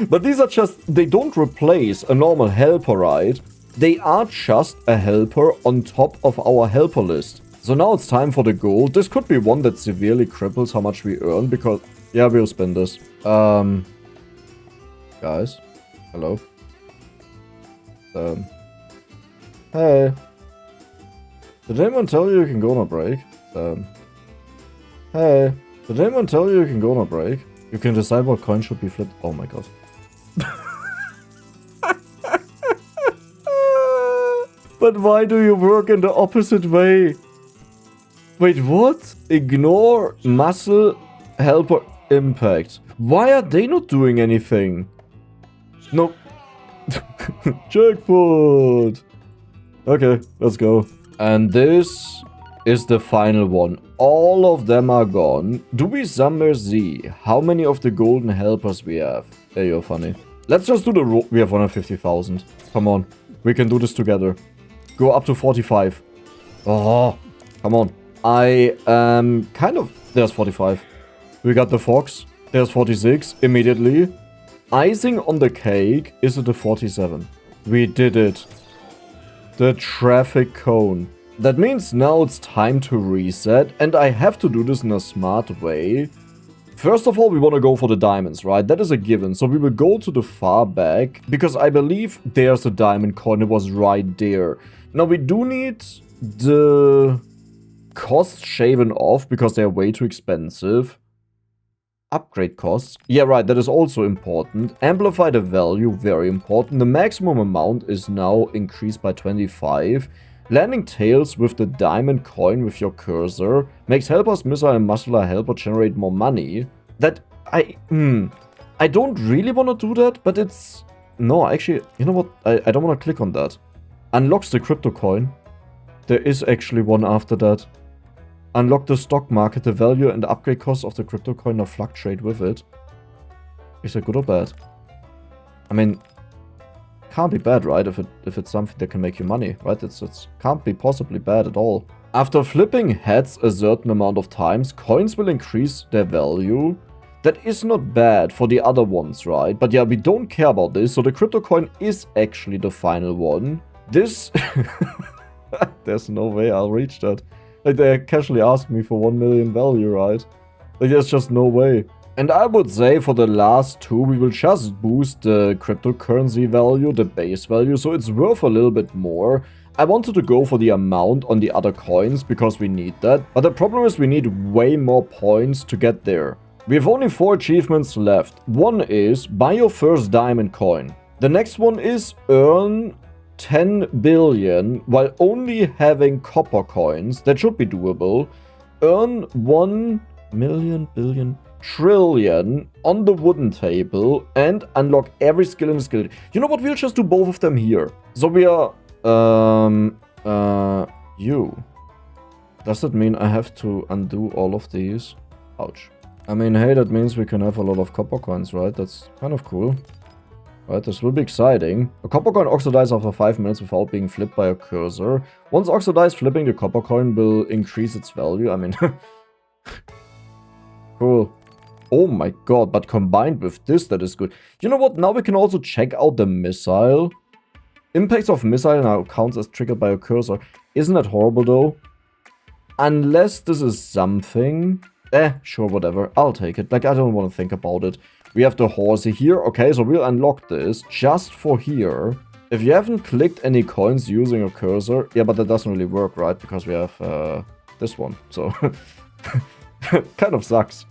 But these are just... They don't replace a normal helper, right? They are just a helper on top of our helper list. So now it's time for the gold. This could be one that severely cripples how much we earn because... Yeah, we'll spin this. Guys. Hello. Hey. Did anyone tell you can go on a break? Hey. Did anyone tell you can go on a break? You can decide what coin should be flipped. Oh my god. But why do you work in the opposite way? Wait, what? Ignore muscle helper impact. Why are they not doing anything? No. Jackpot. Okay, let's go. And this is the final one. All of them are gone. Do we somewhere see how many of the golden helpers we have? Hey, you're funny. Let's just do the roll. We have 150,000. Come on. We can do this together. Go up to 45. Oh, come on. I am kind of... There's 45. We got the fox. There's 46 immediately. Icing on the cake is at the 47. We did it. The traffic cone. That means now it's time to reset, and I have to do this in a smart way. First of all, we want to go for the diamonds, right? That is a given. So we will go to the far back, because I believe there's a diamond coin. It was right there. Now we do need the costs shaven off, because they're way too expensive. Upgrade costs. Yeah, right, that is also important. Amplify the value, very important. The maximum amount is now increased by 25. Landing tails with the diamond coin with your cursor makes helpers, missile, and muscular helper generate more money. That, I don't really want to do that, but it's... No, actually, you know what? I don't want to click on that. Unlocks the crypto coin. There is actually one after that. Unlock the stock market. The value and upgrade costs of the crypto coin now fluctuate with it. Is it good or bad? I mean, can't be bad, right? If it's something that can make you money, right? It's can't be possibly bad at all. After flipping heads a certain amount of times, coins will increase their value. That is not bad for the other ones, right? But yeah, we don't care about this. So the crypto coin is actually the final one. This... There's no way I'll reach that. Like, they casually asked me for 1 million value, right? Like, there's just no way. And I would say for the last two, we will just boost the cryptocurrency value, the base value, so it's worth a little bit more. I wanted to go for the amount on the other coins, because we need that. But the problem is we need way more points to get there. We have only 4 achievements left. One is, buy your first diamond coin. The next one is, earn 10 billion while only having copper coins. That should be doable. Earn 1 million, billion, trillion on the wooden table and unlock every skill in the skill. You know what? We'll just do both of them here. So we are... you. Does that mean I have to undo all of these? Ouch. I mean, hey, that means we can have a lot of copper coins, right? That's kind of cool. Right, this will be exciting. A copper coin oxidizes after 5 minutes without being flipped by a cursor. Once oxidized, flipping the copper coin will increase its value. I mean... Cool. Oh my god, but combined with this, that is good. You know what? Now we can also check out the missile. Impacts of missile now counts as triggered by a cursor. Isn't that horrible, though? Unless this is something... sure, whatever. I'll take it. Like, I don't want to think about it. We have the horsey here. Okay, so we'll unlock this just for here. If you haven't clicked any coins using a cursor... Yeah, but that doesn't really work, right? Because we have this one. So, kind of sucks.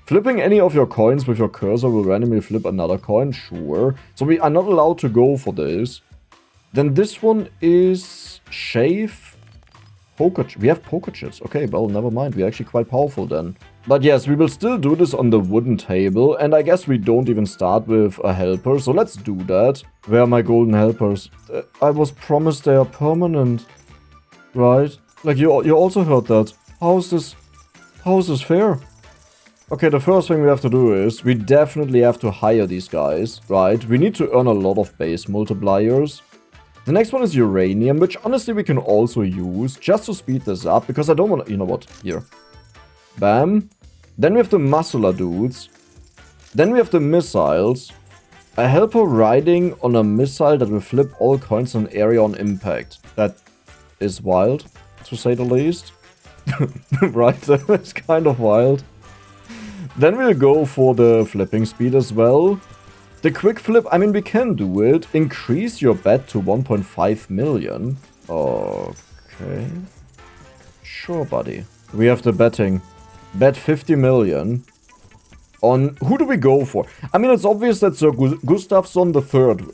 Flipping any of your coins with your cursor will randomly flip another coin, sure. So we are not allowed to go for this. Then this one is shave. Poker. We have poker chips. Okay, well, never mind. We're actually quite powerful then. But yes, we will still do this on the wooden table. And I guess we don't even start with a helper. So let's do that. Where are my golden helpers? I was promised they are permanent. Right? Like, you also heard that. How is this fair? Okay, the first thing we have to do is we definitely have to hire these guys, right? We need to earn a lot of base multipliers. The next one is uranium, which honestly we can also use just to speed this up because I don't want to, you know what, here. Bam. Then we have the muscular dudes. Then we have the missiles. A helper riding on a missile that will flip all coins in an area on impact. That is wild, to say the least. Right, that's kind of wild. Then we'll go for the flipping speed as well. The quick flip, I mean, we can do it. Increase your bet to 1.5 million. Okay. Sure, buddy. We have the betting. Bet 50 million. On who do we go for? I mean, it's obvious that Sir Gustafsson III.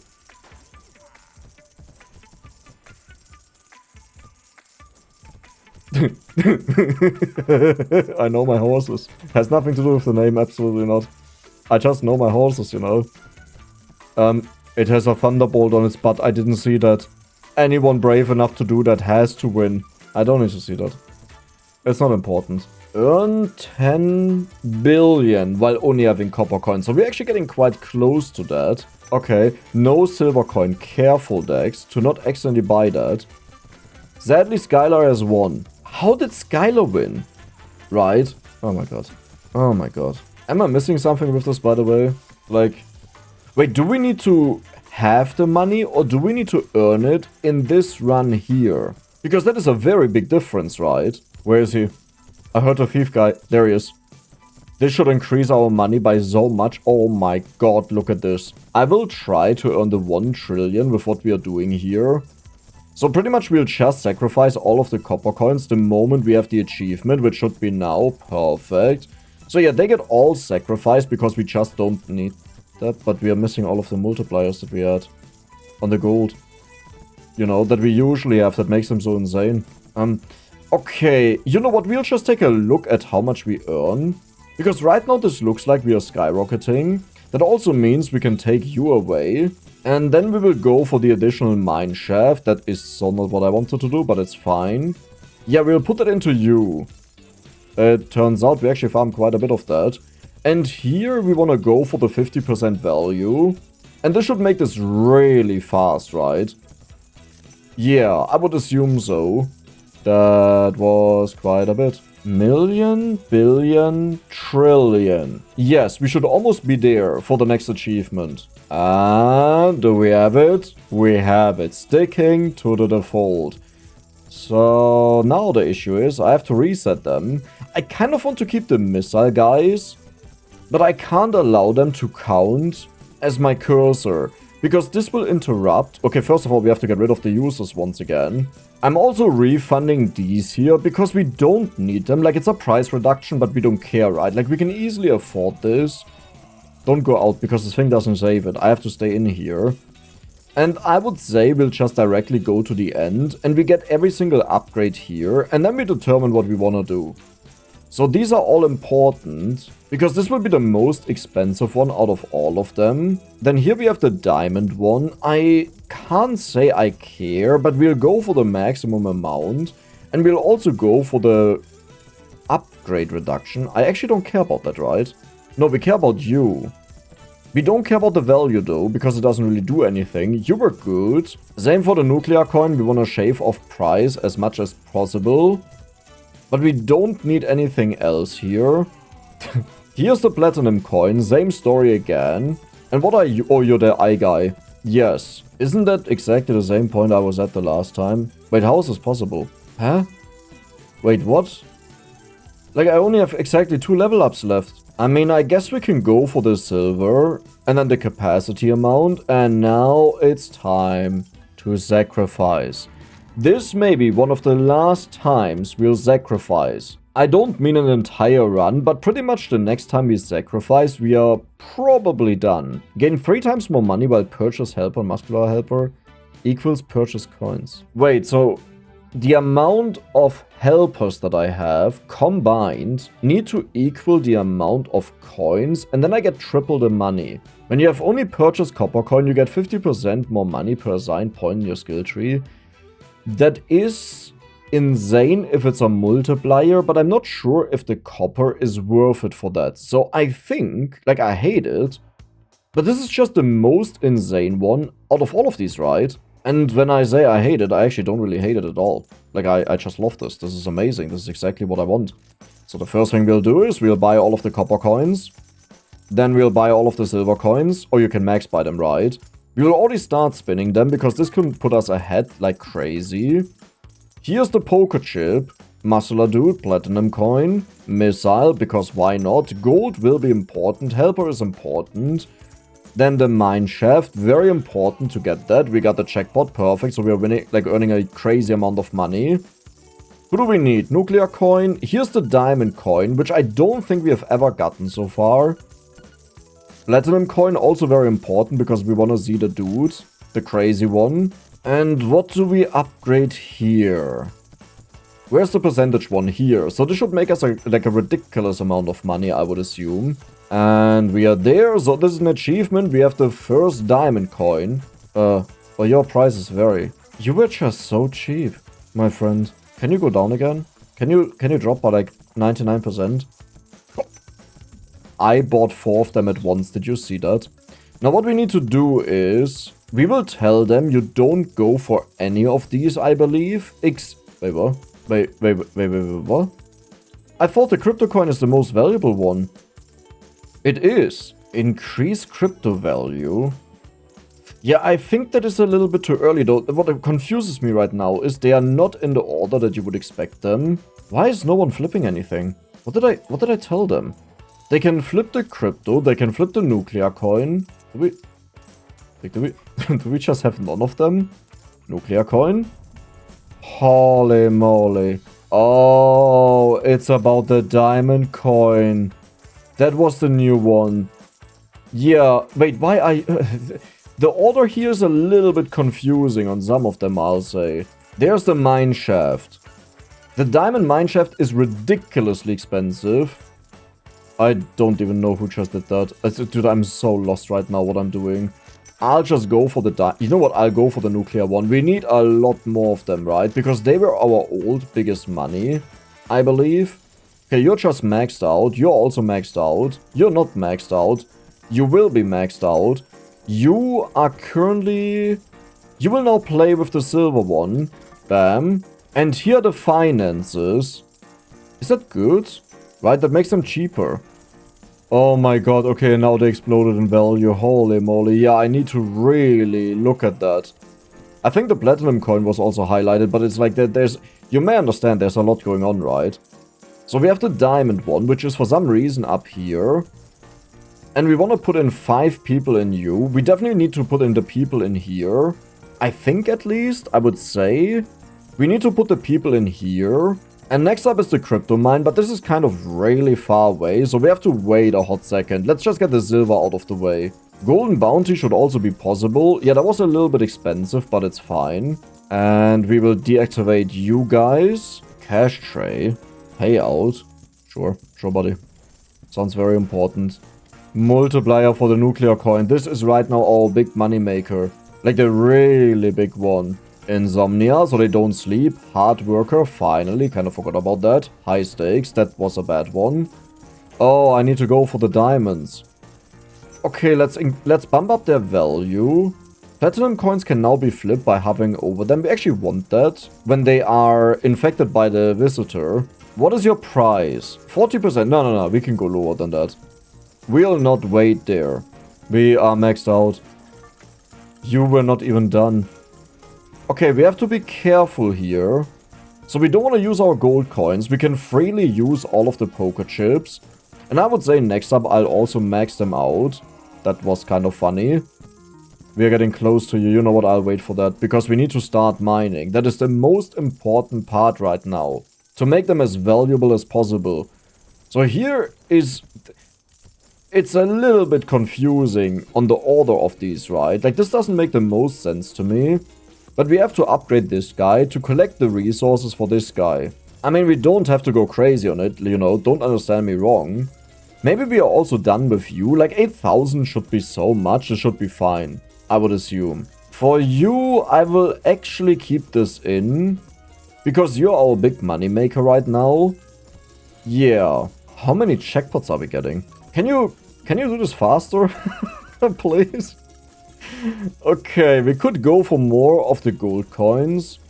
I know my horses. Has nothing to do with the name, absolutely not. I just know my horses, you know. It has a thunderbolt on its butt. I didn't see that. Anyone brave enough to do that has to win. I don't need to see that. It's not important. Earn 10 billion while only having copper coins. So we're actually getting quite close to that. Okay, no silver coin. Careful, Dex, to not accidentally buy that. Sadly, Skylar has won. How did Skylar win? Right? Oh my god. Oh my god. Am I missing something with this, by the way? Like, wait, do we need to have the money or do we need to earn it in this run here? Because that is a very big difference, right? Where is he? I heard a thief guy. There he is. This should increase our money by so much. Oh my god, look at this. I will try to earn the 1 trillion with what we are doing here. So pretty much we'll just sacrifice all of the copper coins the moment we have the achievement, which should be now. Perfect. So yeah, they get all sacrificed because we just don't need that. But we are missing all of the multipliers that we had on the gold. You know, that we usually have, that makes them so insane. Okay, you know what, we'll just take a look at how much we earn. Because right now this looks like we are skyrocketing. That also means we can take you away. And then we will go for the additional mine shaft. That is so not what I wanted to do, but it's fine. Yeah, we'll put it into you. It turns out we actually farmed quite a bit of that. And here we want to go for the 50% value. And this should make this really fast, right? Yeah, I would assume so. That was quite a bit. Million, billion, trillion. Yes, we should almost be there for the next achievement. And do we have it? We have it. Sticking to the default. So now the issue is I have to reset them. I kind of want to keep the missile guys, but I can't allow them to count as my cursor. Because this will interrupt. Okay, first of all, we have to get rid of the users once again. I'm also refunding these here because we don't need them. Like, it's a price reduction, but we don't care, right? Like, we can easily afford this. Don't go out because this thing doesn't save it. I have to stay in here. And I would say we'll just directly go to the end. And we get every single upgrade here. And then we determine what we want to do. So these are all important, because this will be the most expensive one out of all of them. Then here we have the diamond one. I can't say I care, but we'll go for the maximum amount. And we'll also go for the upgrade reduction. I actually don't care about that, right? No, we care about you. We don't care about the value though, because it doesn't really do anything. You were good. Same for the nuclear coin. We want to shave off price as much as possible. But we don't need anything else here. Here's the platinum coin. Same story again. And what are you? Oh, you're the eye guy. Yes. Isn't that exactly the same point I was at the last time? Wait, how is this possible? Huh? Wait, what? Like, I only have exactly 2 level ups left. I mean, I guess we can go for the silver. And then the capacity amount. And now it's time to sacrifice. This may be one of the last times we'll sacrifice. I don't mean an entire run, but pretty much the next time we sacrifice, we are probably done. Gain 3 times more money while purchase helper, muscular helper, equals purchase coins. Wait, so the amount of helpers that I have combined need to equal the amount of coins, and then I get triple the money. When you have only purchased copper coin, you get 50% more money per assigned point in your skill tree. That is insane if it's a multiplier, but I'm not sure if the copper is worth it for that. So I think, like, I hate it, but this is just the most insane one out of all of these, right? And when I say I hate it, I actually don't really hate it at all. Like, I just love this. This is amazing. This is exactly what I want. So the first thing we'll do is we'll buy all of the copper coins. Then we'll buy all of the silver coins. Or you can max buy them, right? We will already start spinning them because this can put us ahead like crazy. Here's the poker chip, muscular dude, platinum coin, missile, because why not? Gold will be important, helper is important. Then the mine shaft, very important to get that. We got the jackpot, perfect, so we are winning, like earning a crazy amount of money. Who do we need? Nuclear coin. Here's the diamond coin, which I don't think we have ever gotten so far. Platinum coin, also very important because we want to see the dude, the crazy one. And what do we upgrade here? Where's the percentage one? Here. So this should make us like a ridiculous amount of money, I would assume. And we are there. So this is an achievement. We have the first diamond coin. Well, your prices vary. You were just so cheap, my friend. Can you go down again? Can you drop by like 99%? I bought 4 of them at once. Did you see that? Now what we need to do is we will tell them you don't go for any of these, I believe. Wait, what? Wait, what? I thought the crypto coin is the most valuable one. It is. Increase crypto value. Yeah, I think that is a little bit too early though. What confuses me right now is they are not in the order that you would expect them. Why is no one flipping anything? What did I tell them? They can flip the crypto, they can flip the nuclear coin. Do we just have none of them? Nuclear coin? Holy moly. Oh, it's about the diamond coin. That was the new one. Yeah, wait, why the order here is a little bit confusing on some of them, I'll say. There's the mine shaft. The diamond mine shaft is ridiculously expensive. I don't even know who just did that. Dude, I'm so lost right now what I'm doing. I'll just go for the you know what? I'll go for the nuclear one. We need a lot more of them, right? Because they were our old biggest money, I believe. Okay, you're just maxed out. You're also maxed out. You're not maxed out. You will be maxed out. You are currently... You will now play with the silver one. Bam. And here are the finances. Is that good? Right, that makes them cheaper. Oh my god, okay, now they exploded in value. Holy moly. Yeah, I need to really look at that. I think the platinum coin was also highlighted, but it's like that there's... You may understand there's a lot going on, right? So we have the diamond one, which is for some reason up here. And we want to put in 5 people in you. We definitely need to put in the people in here. I think at least, I would say. We need to put the people in here. And next up is the crypto mine, but this is kind of really far away, so we have to wait a hot second. Let's just get the silver out of the way. Golden bounty should also be possible. Yeah, that was a little bit expensive, but it's fine. And we will deactivate you guys. Cash tray. Payout. Sure, buddy. Sounds very important. Multiplier for the nuclear coin. This is right now our big money maker. Like the really big one. Insomnia, so they don't sleep. Hard worker, finally. Kind of forgot about that. High stakes, that was a bad one. Oh, I need to go for the diamonds. Okay, let's bump up their value. Platinum coins can now be flipped by hovering over them. We actually want that when they are infected by the visitor. What is your price? 40%. No, we can go lower than that. We'll not wait there. We are maxed out. You were not even done. Okay, we have to be careful here. So we don't want to use our gold coins. We can freely use all of the poker chips. And I would say next up I'll also max them out. That was kind of funny. We are getting close to you. You know what? I'll wait for that. Because we need to start mining. That is the most important part right now. to make them as valuable as possible. So here is... It's a little bit confusing on the order of these, right? Like, this doesn't make the most sense to me. But we have to upgrade this guy to collect the resources for this guy. I mean, we don't have to go crazy on it, you know, don't understand me wrong. Maybe we are also done with you. Like, 8,000 should be so much, it should be fine, I would assume. For you, I will actually keep this in. Because you're our big money maker right now. Yeah. How many checkpots are we getting? Can you do this faster? Please? Okay, we could go for more of the gold coins.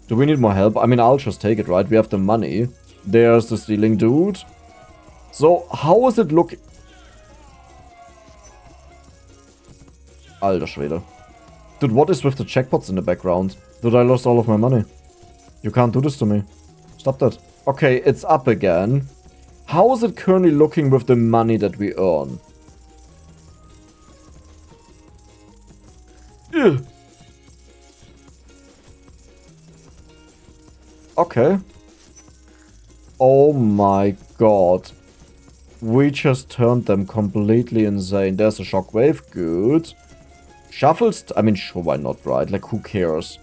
Do we need more help? I mean, I'll just take it, right? We have the money. There's the stealing dude. So, how is it looking? Alter Schwede. Dude, what is with the checkpots in the background? Dude, I lost all of my money. You can't do this to me. Stop that. Okay, it's up again. How is it currently looking with the money that we earn? Ugh. Okay. Oh my god. We just turned them completely insane. There's a shockwave. Good. Shuffles. I mean, sure, why not, right? Like, who cares?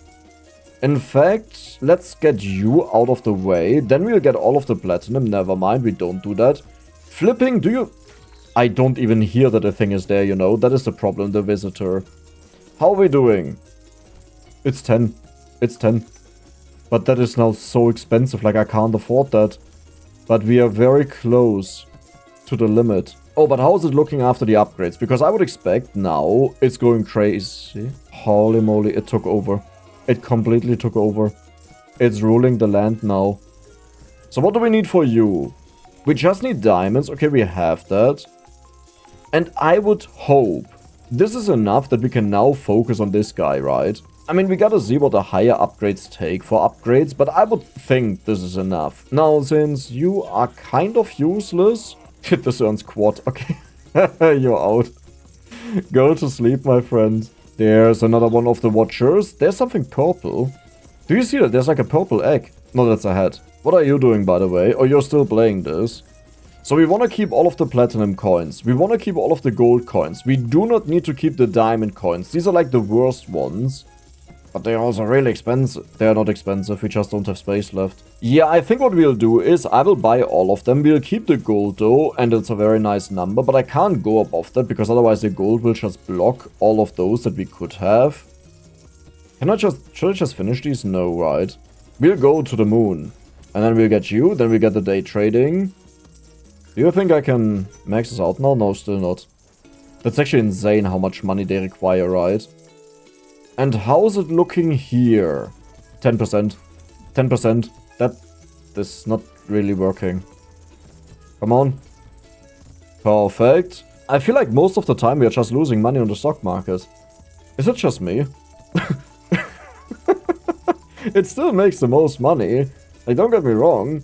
In fact, let's get you out of the way. Then we'll get all of the platinum. Never mind, we don't do that. Flipping, do you... I don't even hear that the thing is there, you know. That is the problem, the visitor. How are we doing? It's 10. It's 10. But that is now so expensive, like I can't afford that. But we are very close to the limit. Oh, but how is it looking after the upgrades? Because I would expect now it's going crazy. Holy moly, it took over. It completely took over. It's ruling the land now. So what do we need for you? We just need diamonds. Okay, we have that. And I would hope this is enough that we can now focus on this guy, right? I mean, we gotta see what the higher upgrades take for upgrades, but I would think this is enough. Now, since you are kind of useless... This earns quad. Okay. You're out. Go to sleep, my friend. There's another one of the watchers. There's something purple. Do you see that? There's like a purple egg. No, that's a hat. What are you doing, by the way? Oh, you're still playing this. So we want to keep all of the platinum coins. We want to keep all of the gold coins. We do not need to keep the diamond coins. These are like the worst ones. But they're also really expensive. They're not expensive, we just don't have space left. Yeah, I think what we'll do is I will buy all of them. We'll keep the gold though, and it's a very nice number. But I can't go above that, because otherwise the gold will just block all of those that we could have. Should I just finish these? No, right? We'll go to the moon. And then we'll get you, then we get the day trading. Do you think I can max this out now? No, still not. That's actually insane how much money they require, right? And how is it looking here? 10%. 10%. This is not really working. Come on. Perfect. I feel like most of the time we are just losing money on the stock market. Is it just me? It still makes the most money. Like, don't get me wrong.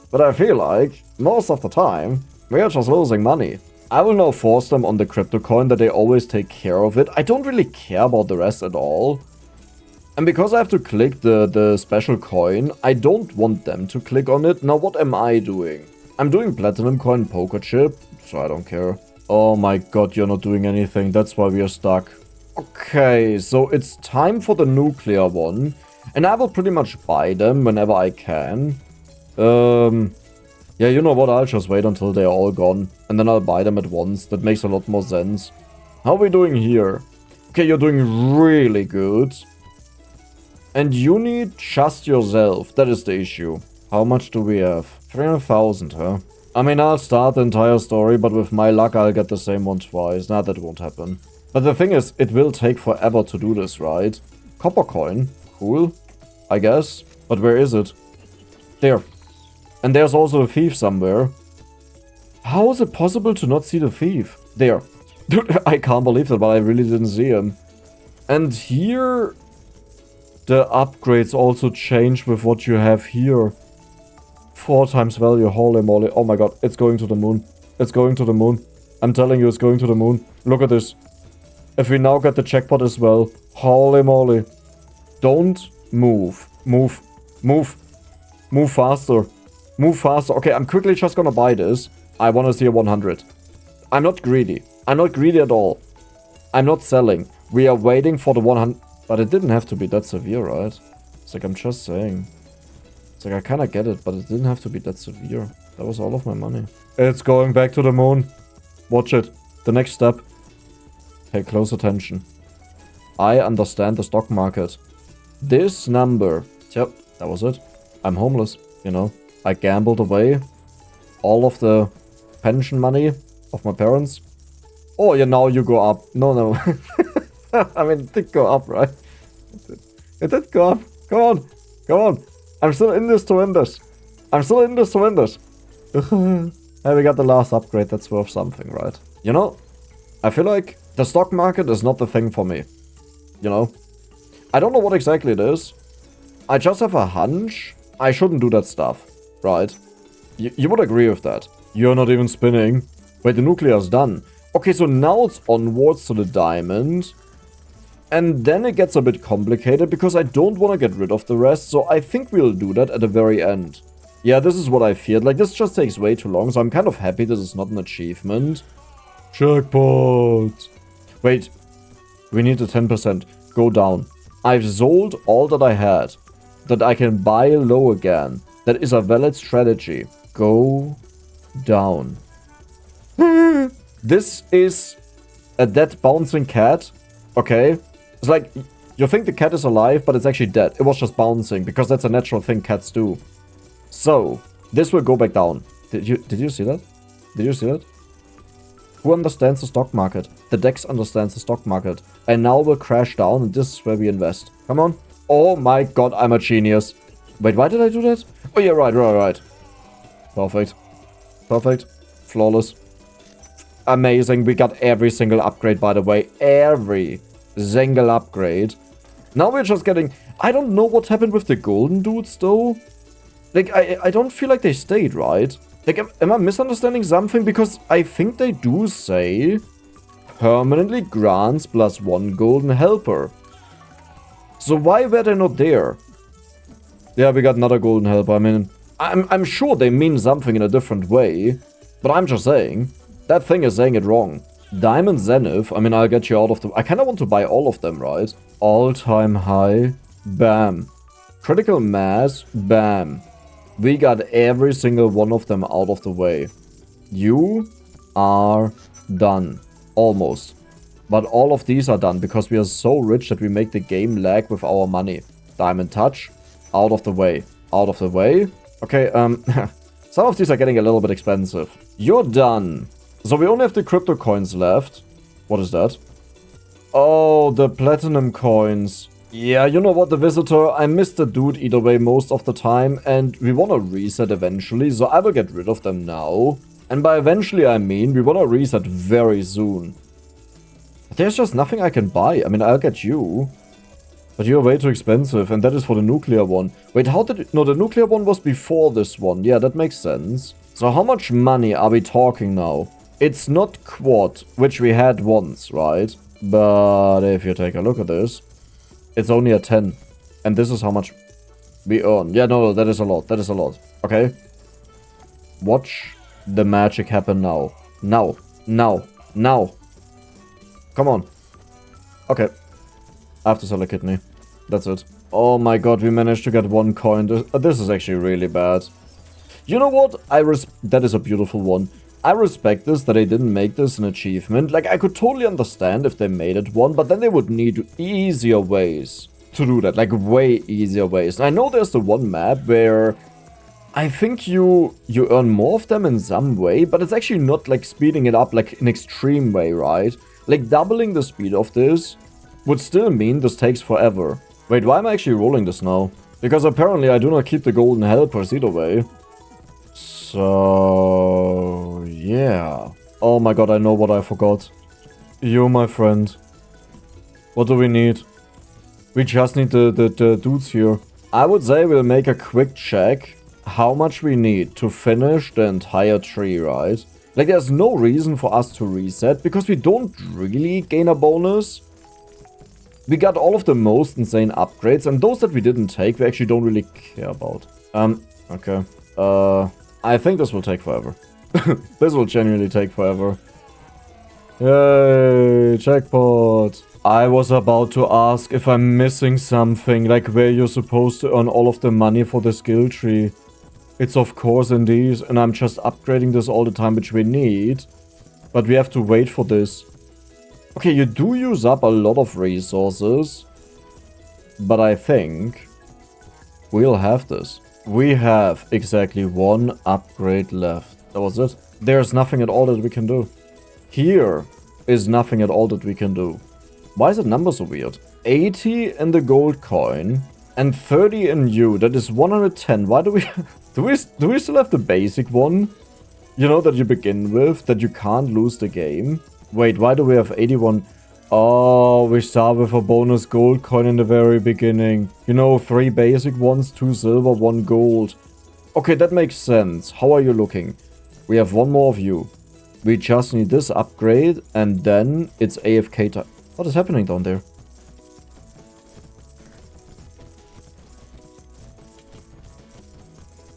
But I feel like most of the time we are just losing money. I will now force them on the crypto coin that they always take care of it. I don't really care about the rest at all. And because I have to click the special coin, I don't want them to click on it. Now what am I doing? I'm doing platinum coin poker chip, so I don't care. Oh my god, you're not doing anything. That's why we are stuck. Okay, so it's time for the nuclear one. And I will pretty much buy them whenever I can. Yeah, you know what, I'll just wait until they're all gone. And then I'll buy them at once. That makes a lot more sense. How are we doing here? Okay, you're doing really good. And you need just yourself. That is the issue. How much do we have? 300,000, huh? I mean, I'll start the entire story, but with my luck, I'll get the same one twice. Nah, that won't happen. But the thing is, it will take forever to do this, right? Copper coin. Cool. I guess. But where is it? There. And there's also a thief somewhere. How is it possible to not see the thief? There. Dude, I can't believe that, but I really didn't see him. And here... the upgrades also change with what you have here. 4 times value, holy moly. Oh my god, it's going to the moon. It's going to the moon. I'm telling you, it's going to the moon. Look at this. If we now get the jackpot as well. Holy moly. Don't move. Move. Move. Move faster. Move faster. Okay, I'm quickly just gonna buy this. I want to see a 100. I'm not greedy. I'm not greedy at all. I'm not selling. We are waiting for the 100. But it didn't have to be that severe, right? It's like, I'm just saying. It's like, I kind of get it, but it didn't have to be that severe. That was all of my money. It's going back to the moon. Watch it. The next step. Pay close attention. I understand the stock market. This number. Yep, that was it. I'm homeless, you know. I gambled away all of the pension money of my parents. Oh, yeah, now you go up. No, no. I mean, it did go up, right? It did go up. Come on. Come on. I'm still in this to win this. I'm still in this to win this. Hey, we got the last upgrade. That's worth something, right? You know, I feel like the stock market is not the thing for me. You know? I don't know what exactly it is. I just have a hunch I shouldn't do that stuff, right? You would agree with that. You're not even spinning. Wait, the nuclear is done. Okay, so now it's onwards to the diamond. And then it gets a bit complicated because I don't want to get rid of the rest. So I think we'll do that at the very end. Yeah, this is what I feared. Like, this just takes way too long. So I'm kind of happy this is not an achievement. Jackpot. Wait, we need the 10%. Go down. I've sold all that I had. That I can buy low again. That is a valid strategy. Go down. This is a dead bouncing cat. Okay. It's like, you think the cat is alive, but it's actually dead. It was just bouncing, because that's a natural thing cats do. So, this will go back down. Did you see that? Did you see that? Who understands the stock market? The DEX understands the stock market. And now we'll crash down, and this is where we invest. Come on. Oh my god, I'm a genius. Wait, why did I do that? Oh yeah, right. Perfect. Perfect. Flawless. Amazing. We got every single upgrade, by the way. Every single upgrade. Now we're just getting... I don't know what happened with the golden dudes, though. Like, I don't feel like they stayed, right? Like, am I misunderstanding something? Because I think they do say... permanently grants +1 golden helper. So why were they not there? Yeah, we got another golden helper. I mean, I'm sure they mean something in a different way. But I'm just saying... that thing is saying it wrong. Diamond Zenith, I mean, I'll get you out of the... I kind of want to buy all of them, right? All-time high. Bam. Critical mass. Bam. We got every single one of them out of the way. You are done. Almost. But all of these are done because we are so rich that we make the game lag with our money. Diamond touch. Out of the way. Out of the way. Okay, some of these are getting a little bit expensive. You're done. So we only have the crypto coins left. What is that? Oh, the platinum coins. Yeah, you know what, the visitor, I missed the dude either way most of the time, and we want to reset eventually, so I will get rid of them now. And by eventually I mean we want to reset very soon. There's just nothing I can buy. I mean, I'll get you. But you're way too expensive, and that is for the nuclear one. Wait, how did it... No, the nuclear one was before this one. Yeah, that makes sense. So how much money are we talking now? It's not quad, which we had once, right? But if you take a look at this, it's only a 10. And this is how much we earn. Yeah, no, that is a lot. That is a lot. Okay. Watch the magic happen now. Now. Now. Now. Come on. Okay. I have to sell a kidney. That's it. Oh my god, we managed to get 1 coin. This is actually really bad. You know what? That is a beautiful one. I respect this, that they didn't make this an achievement. Like, I could totally understand if they made it one, but then they would need easier ways to do that. Like, way easier ways. And I know there's the one map where I think you earn more of them in some way, but it's actually not, like, speeding it up, like, an extreme way, right? Like, doubling the speed of this would still mean this takes forever. Wait, why am I actually rolling this now? Because apparently I do not keep the golden helpers either way. So, yeah. Oh my god, I know what I forgot. You, my friend. What do we need? We just need the dudes here. I would say we'll make a quick check how much we need to finish the entire tree, right? Like, there's no reason for us to reset, because we don't really gain a bonus. We got all of the most insane upgrades, and those that we didn't take, we actually don't really care about. Okay. I think this will take forever. This will genuinely take forever. Yay, jackpot. I was about to ask if I'm missing something, like where you're supposed to earn all of the money for the skill tree. It's of course indeed, and I'm just upgrading this all the time, which we need. But we have to wait for this. Okay, you do use up a lot of resources. But I think we'll have this. We have exactly one upgrade left. That was it. There's nothing at all that we can do. Here is nothing at all that we can do. Why is the number so weird? 80 in the gold coin and 30 in you. That is 110. Why do we... do we still have the basic one? You know, that you begin with, that you can't lose the game. Wait, why do we have 81? Oh, we start with a bonus gold coin in the very beginning. You know, 3 basic ones, 2 silver, 1 gold. Okay, that makes sense. How are you looking? We have 1 more of you. We just need this upgrade, and then it's AFK time. What is happening down there?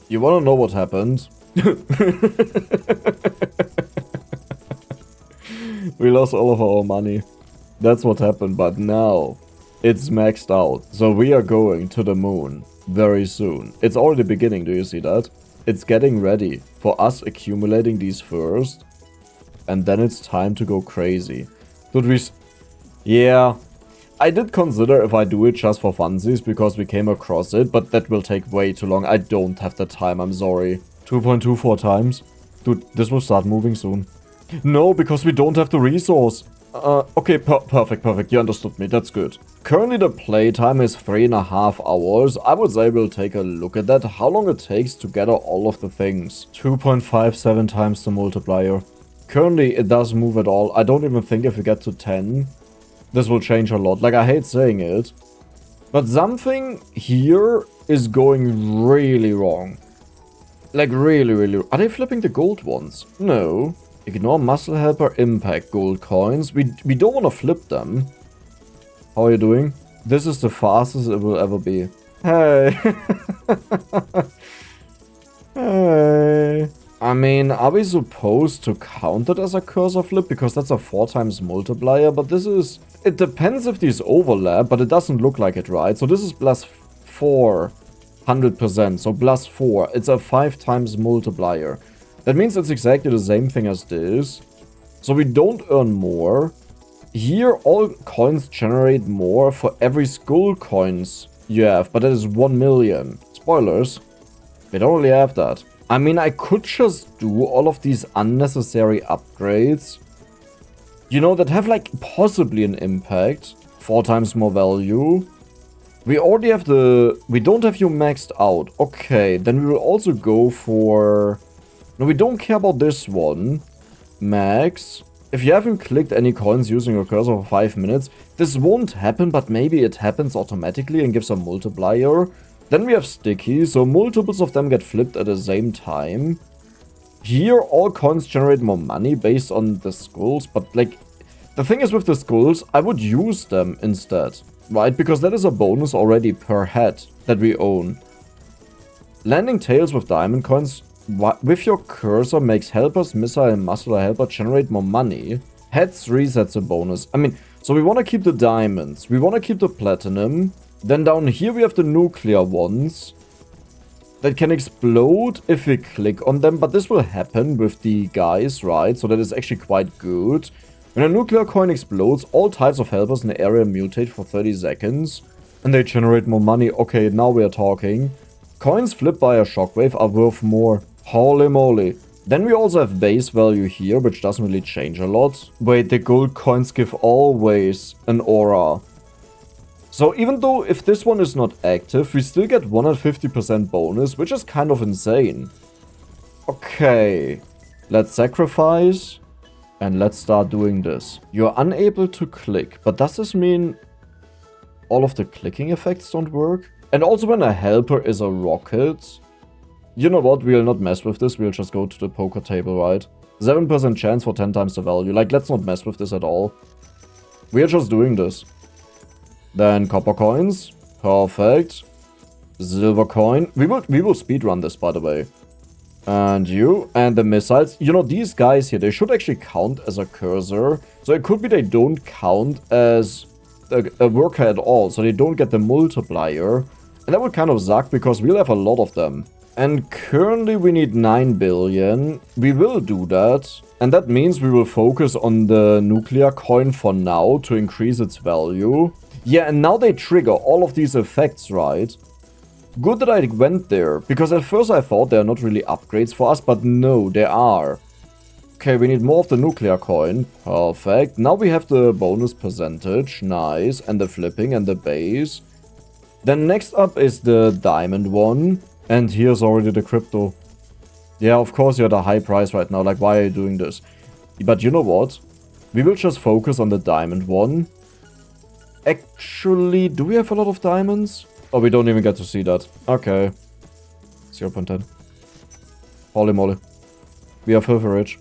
You wanna know what happened? We lost all of our money. That's what happened, but now it's maxed out. So we are going to the moon very soon. It's already beginning, do you see that? It's getting ready for us accumulating these first. And then it's time to go crazy. Dude, yeah, I did consider if I do it just for funsies because we came across it, but that will take way too long. I don't have the time, I'm sorry. 2.24 times. Dude, this will start moving soon. No, because we don't have the resource. Okay, perfect. You understood me. That's good. Currently, the playtime is 3.5 hours. I would say we'll take a look at that. How long it takes to gather all of the things. 2.57 times the multiplier. Currently, it does move at all. I don't even think if we get to 10, this will change a lot. Like, I hate saying it. But something here is going really wrong. Like, really. Are they flipping the gold ones? No. Ignore muscle helper impact gold coins. We don't want to flip them. How are you doing? This is the fastest it will ever be. Hey. Hey. I mean, are we supposed to count it as a cursor flip? Because that's a 4 times multiplier, but this is... It depends if these overlap, but it doesn't look like it, right? So this is plus 400%, so plus 4. It's a 5 times multiplier. That means it's exactly the same thing as this. So we don't earn more. Here, all coins generate more for every skull coins you have, but that is 1 million. Spoilers, we don't really have that. I mean, I could just do all of these unnecessary upgrades, you know, that have like possibly an impact. 4 times more value. We already have the... We don't have you maxed out. Okay, then we will also go for... No, we don't care about this one. Max. If you haven't clicked any coins using your cursor for 5 minutes, this won't happen, but maybe it happens automatically and gives a multiplier. Then we have sticky, so multiples of them get flipped at the same time. Here, all coins generate more money based on the skulls, but like, the thing is with the skulls, I would use them instead, right? Because that is a bonus already per head that we own. Landing tails with diamond coins with your cursor makes helpers, missile, and muscular helper generate more money. Heads resets a bonus. I mean, so we want to keep the diamonds, we want to keep the platinum. Then down here we have the nuclear ones that can explode if we click on them, but this will happen with the guys, right? So that is actually quite good. When a nuclear coin explodes, all types of helpers in the area mutate for 30 seconds and they generate more money. Okay, now we are talking. Coins flipped by a shockwave are worth more. Holy moly. Then we also have base value here, which doesn't really change a lot. Wait, the gold coins give always an aura. So even though if this one is not active, we still get 150% bonus, which is kind of insane. Okay, let's sacrifice and let's start doing this. You're unable to click, but does this mean all of the clicking effects don't work? And also when a helper is a rocket, you know what, we'll not mess with this, we'll just go to the poker table, right? 7% chance for 10 times the value, like let's not mess with this at all. We're just doing this. Then copper coins, perfect. Silver coin. We will speedrun this, by the way. And you, and the missiles. You know, these guys here, they should actually count as a cursor. So it could be they don't count as a worker at all, so they don't get the multiplier. And that would kind of suck, because we'll have a lot of them. And currently we need 9 billion. We will do that. And that means we will focus on the nuclear coin for now to increase its value. Yeah, and now they trigger all of these effects, right? Good that I went there, because at first I thought they are not really upgrades for us, but no, they are. Okay, we need more of the nuclear coin. Perfect. Now we have the bonus percentage. Nice. And the flipping and the base. Then next up is the diamond one. And here's already the crypto. Yeah, of course you're at a high price right now. Like, why are you doing this? But you know what? We will just focus on the diamond one. Actually, do we have a lot of diamonds? Oh, we don't even get to see that. Okay. 0.10. Holy moly. We are filthy rich.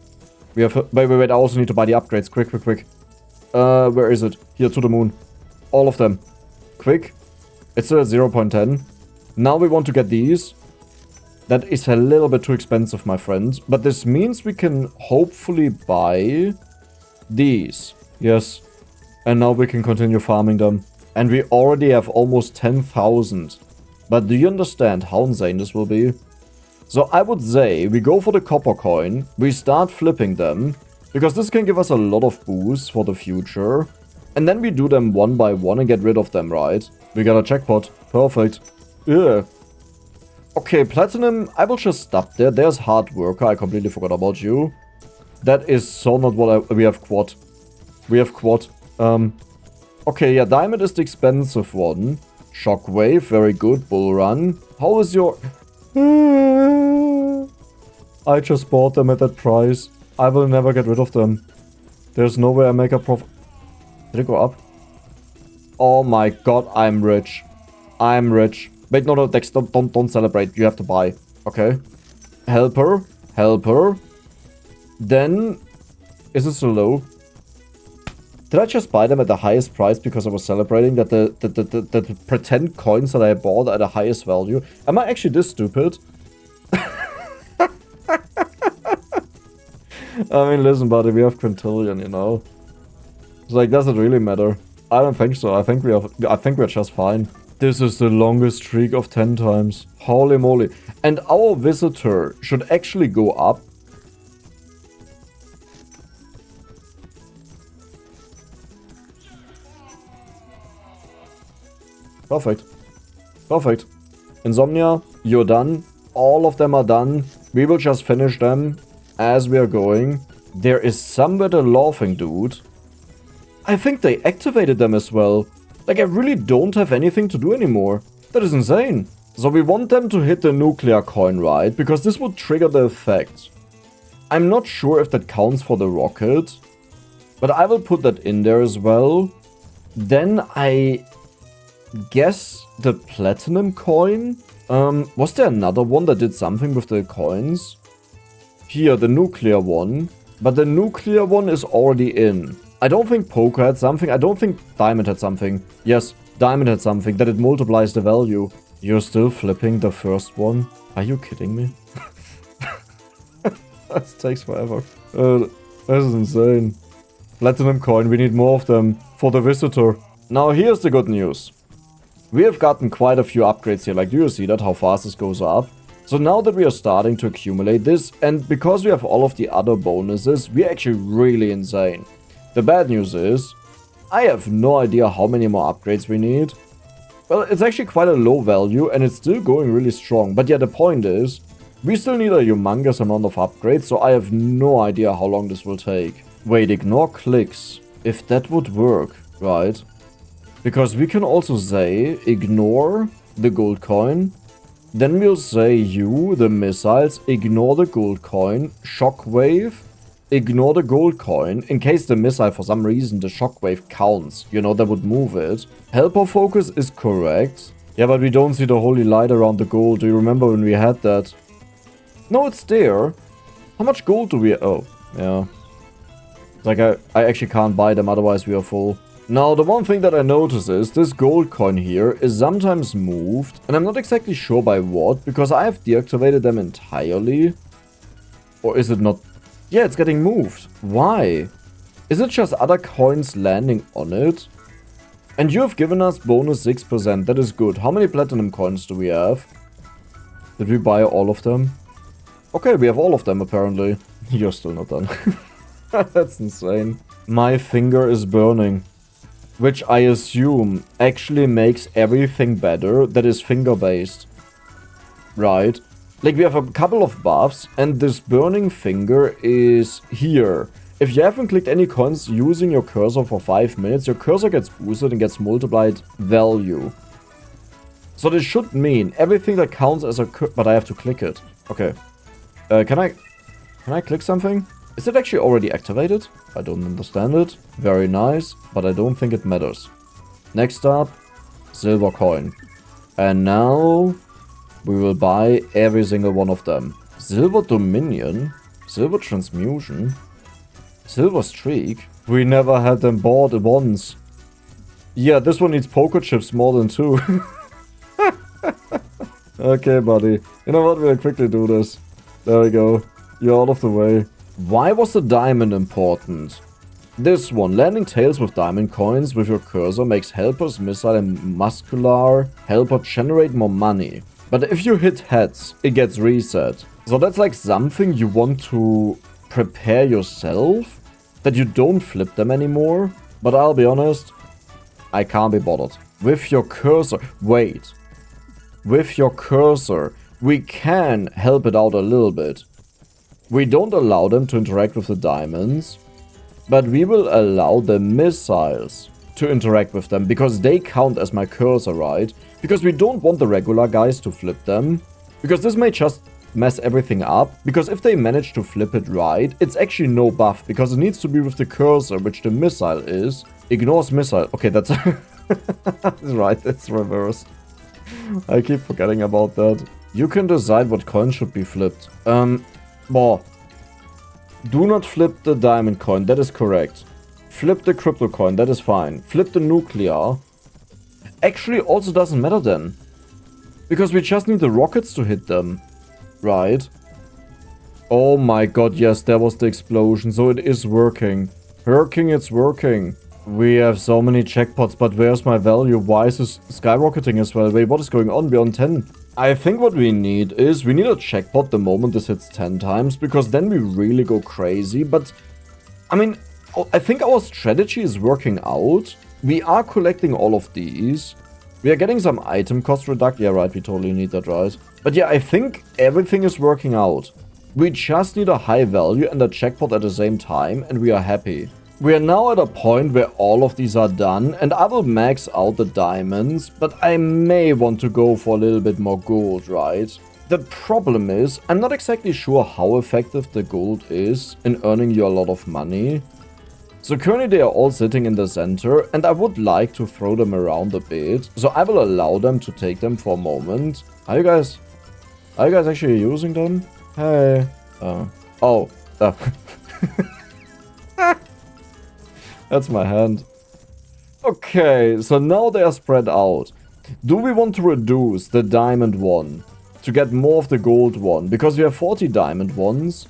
We have... Wait. I also need to buy the upgrades. Quick. Where is it? Here, to the moon. All of them. Quick. It's still at 0.10. Now we want to get these. That is a little bit too expensive, my friends. But this means we can hopefully buy these. Yes. And now we can continue farming them. And we already have almost 10,000. But do you understand how insane this will be? So I would say we go for the copper coin. We start flipping them. Because this can give us a lot of boosts for the future. And then we do them one by one and get rid of them, right? We got a jackpot. Perfect. Yeah. Okay, platinum, I will just stop there. There's hard worker. I completely forgot about you. That is so not what we have quad. We have quad. Okay, yeah, diamond is the expensive one. Shockwave, very good. Bull run. How is your... I just bought them at that price. I will never get rid of them. There's no way I make a profit. Did it go up? Oh my god, I'm rich. I'm rich. Wait, no, Dex, don't celebrate. You have to buy. Okay. Helper. Then, is it so low? Did I just buy them at the highest price because I was celebrating that the pretend coins that I bought are the highest value? Am I actually this stupid? I mean, listen, buddy, we have quintillion, you know. It's like, does it really matter? I don't think so. I think we're just fine. This is the longest streak of 10 times. Holy moly. And our visitor should actually go up. Perfect. Insomnia, you're done. All of them are done. We will just finish them as we are going. There is somewhere the laughing dude. I think they activated them as well. Like, I really don't have anything to do anymore. That is insane. So we want them to hit the nuclear coin, right? Because this would trigger the effect. I'm not sure if that counts for the rocket. But I will put that in there as well. Then I guess the platinum coin. Was there another one that did something with the coins? Here, the nuclear one. But the nuclear one is already in. I don't think poker had something. I don't think diamond had something. Yes, diamond had something, that it multiplies the value. You're still flipping the first one? Are you kidding me? That takes forever. This is insane. Platinum coin, we need more of them for the visitor. Now here's the good news. We have gotten quite a few upgrades here. Like, do you see that, how fast this goes up? So now that we are starting to accumulate this, and because we have all of the other bonuses, we are actually really insane. The bad news is, I have no idea how many more upgrades we need. Well, it's actually quite a low value and it's still going really strong. But yeah, the point is, we still need a humongous amount of upgrades, so I have no idea how long this will take. Wait, ignore clicks. If that would work, right? Because we can also say, ignore the gold coin. Then we'll say you, the missiles, ignore the gold coin, shockwave. Ignore the gold coin, in case the missile for some reason the shockwave counts. You know, that would move it. Helper focus is correct. Yeah, but we don't see the holy light around the gold. Do you remember when we had that? No, it's there. How much gold do we... Oh, yeah. Like, I actually can't buy them, otherwise we are full. Now, the one thing that I notice is this gold coin here is sometimes moved, and I'm not exactly sure by what, because I have deactivated them entirely. Or is it not? Yeah, it's getting moved. Why? Is it just other coins landing on it? And you have given us bonus 6%, that is good. How many platinum coins do we have? Did we buy all of them? Okay, we have all of them apparently. You're still not done. That's insane. My finger is burning. Which I assume actually makes everything better that is finger based. Right? Like we have a couple of buffs and this burning finger is here. If you haven't clicked any coins using your cursor for 5 minutes, your cursor gets boosted and gets multiplied value. So this should mean everything that counts as a but I have to click it. Okay. Can I click something? Is it actually already activated? I don't understand it. Very nice, but I don't think it matters. Next up, silver coin. And now we will buy every single one of them. Silver Dominion, silver Transmutation, silver Streak. We never had them bought at once. Yeah, this one needs poker chips more than 2. Okay, buddy. You know what? We'll quickly do this. There we go. You're out of the way. Why was the diamond important? This one, landing tails with diamond coins with your cursor makes helpers, missile and muscular helper generate more money. But if you hit heads, it gets reset. So that's like something you want to prepare yourself, that you don't flip them anymore. But I'll be honest, I can't be bothered. With your cursor, wait. With your cursor, we can help it out a little bit. We don't allow them to interact with the diamonds, but we will allow the missiles to interact with them because they count as my cursor, right? Because we don't want the regular guys to flip them, because this may just mess everything up, because if they manage to flip it right, it's actually no buff, because it needs to be with the cursor, which the missile is. Ignores missile. Okay, that's right, it's reversed. I keep forgetting about that. You can decide what coin should be flipped. Well, do not flip the diamond coin, that is correct. Flip the crypto coin, that is fine. Flip the nuclear. Actually, also doesn't matter then. Because we just need the rockets to hit them. Right? Oh my god, yes, there was the explosion, so it is working. It's working. We have so many jackpots, but where's my value? Why is this skyrocketing as well? Wait, what is going on? We're on 10. I think what we need is, we need a jackpot the moment this hits 10 times, because then we really go crazy. But, I mean, I think our strategy is working out. We are collecting all of these. We are getting some item cost reduction. Yeah, right, we totally need that, right? But yeah, I think everything is working out. We just need a high value and a jackpot at the same time, and we are happy. We are now at a point where all of these are done, and I will max out the diamonds, but I may want to go for a little bit more gold, right? The problem is, I'm not exactly sure how effective the gold is in earning you a lot of money. So currently they are all sitting in the center, and I would like to throw them around a bit. So I will allow them to take them for a moment. Are you guys actually using them? Hey. Oh. That's my hand. Okay, so now they are spread out. Do we want to reduce the diamond one to get more of the gold one? Because we have 40 diamond ones.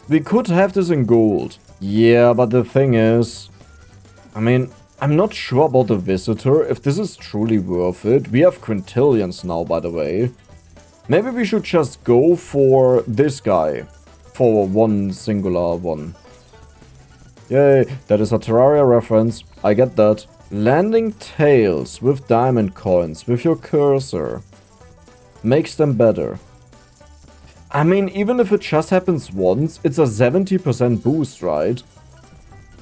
We could have this in gold. Yeah, but the thing is, I mean, I'm not sure about the visitor, if this is truly worth it. We have quintillions now, by the way. Maybe we should just go for this guy. For one singular one. Yay, that is a Terraria reference. I get that. Landing tails with diamond coins with your cursor makes them better. I mean, even if it just happens once, it's a 70% boost, right?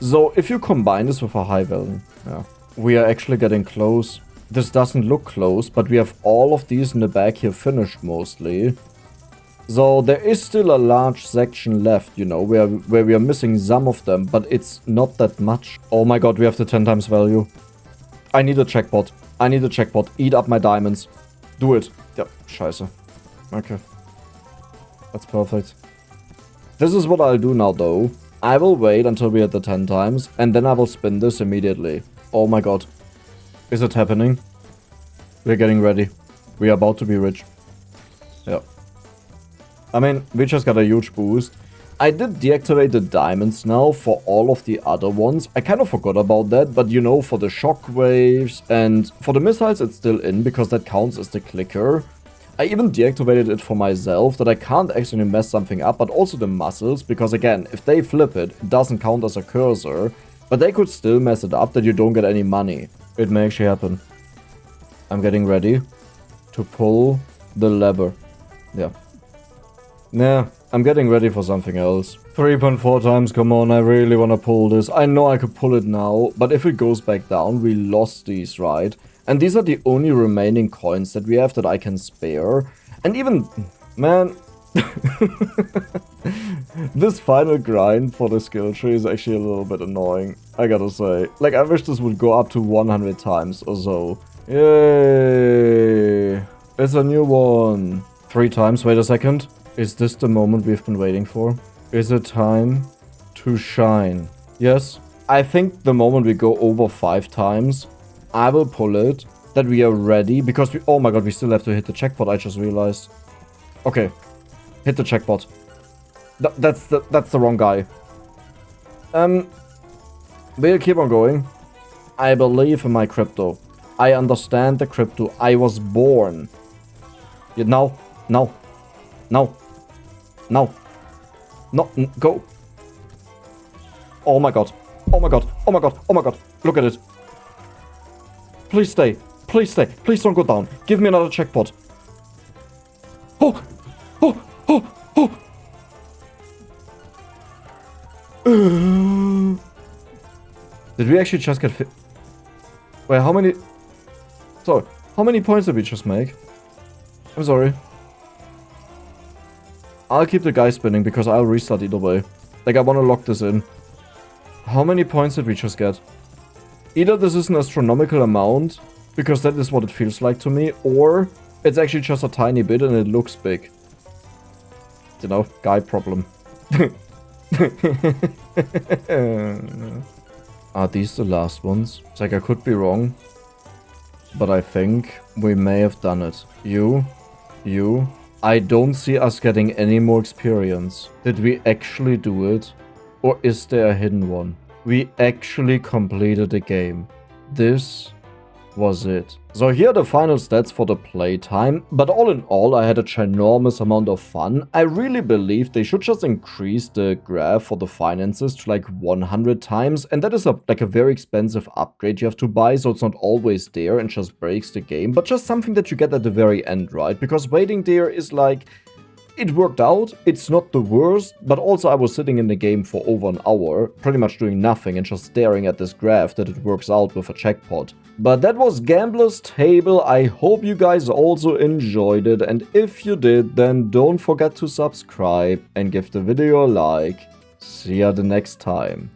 So if you combine this with a high value, yeah. We are actually getting close. This doesn't look close, but we have all of these in the back here finished mostly. So there is still a large section left, you know, where we are missing some of them, but it's not that much. Oh my god, we have the 10 times value. I need a jackpot. I need a jackpot. Eat up my diamonds. Do it. Ja, scheiße. Okay. That's perfect. This is what I'll do now though. I will wait until we hit the 10 times, and then I will spin this immediately. Oh my god. Is it happening? We're getting ready. We are about to be rich. Yeah. I mean, we just got a huge boost. I did deactivate the diamonds now for all of the other ones. I kind of forgot about that, but you know, for the shockwaves and for the missiles, it's still in because that counts as the clicker. I even deactivated it for myself that I can't actually mess something up, but also the muzzles, because again, if they flip it, it doesn't count as a cursor, but they could still mess it up that you don't get any money. It may actually happen. I'm getting ready to pull the lever. Yeah. Nah, I'm getting ready for something else. 3.4 times, come on, I really want to pull this. I know I could pull it now, but if it goes back down, we lost these, right? And these are the only remaining coins that we have that I can spare. And even, man, this final grind for the skill tree is actually a little bit annoying, I gotta say. Like, I wish this would go up to 100 times or so. Yay! It's a new one. 3 times, wait a second. Is this the moment we've been waiting for? Is it time to shine? Yes. I think the moment we go over 5 times, I will pull it, that we are ready, because we... Oh my god, we still have to hit the checkpot, I just realized. Okay. Hit the checkpot. That's the wrong guy. We'll keep on going. I believe in my crypto. I understand the crypto. I was born. Yeah, no. No. No. No. No. Go. Oh my god. Oh my god. Oh my god. Oh my god. Look at it. Please stay. Please stay. Please don't go down. Give me another checkpot. Oh. Oh. Oh. Oh. Did we actually just get fit? Wait, how many... Sorry. How many points did we just make? I'm sorry. I'll keep the guy spinning because I'll restart either way. Like, I want to lock this in. How many points did we just get? Either this is an astronomical amount, because that is what it feels like to me, or it's actually just a tiny bit and it looks big. You know, guy problem. Are these the last ones? It's like, I could be wrong, but I think we may have done it. You. I don't see us getting any more experience. Did we actually do it? Or is there a hidden one? We actually completed the game. This was it. So here are the final stats for the playtime, but all in all I had a ginormous amount of fun. I really believe they should just increase the graph for the finances to like 100 times, and that is like a very expensive upgrade you have to buy, so it's not always there and just breaks the game, but just something that you get at the very end, right? Because waiting there is like... It worked out, it's not the worst, but also I was sitting in the game for over an hour, pretty much doing nothing and just staring at this graph that it works out with a checkpot. But that was Gambler's Table. I hope you guys also enjoyed it, and if you did, then don't forget to subscribe and give the video a like. See ya the next time.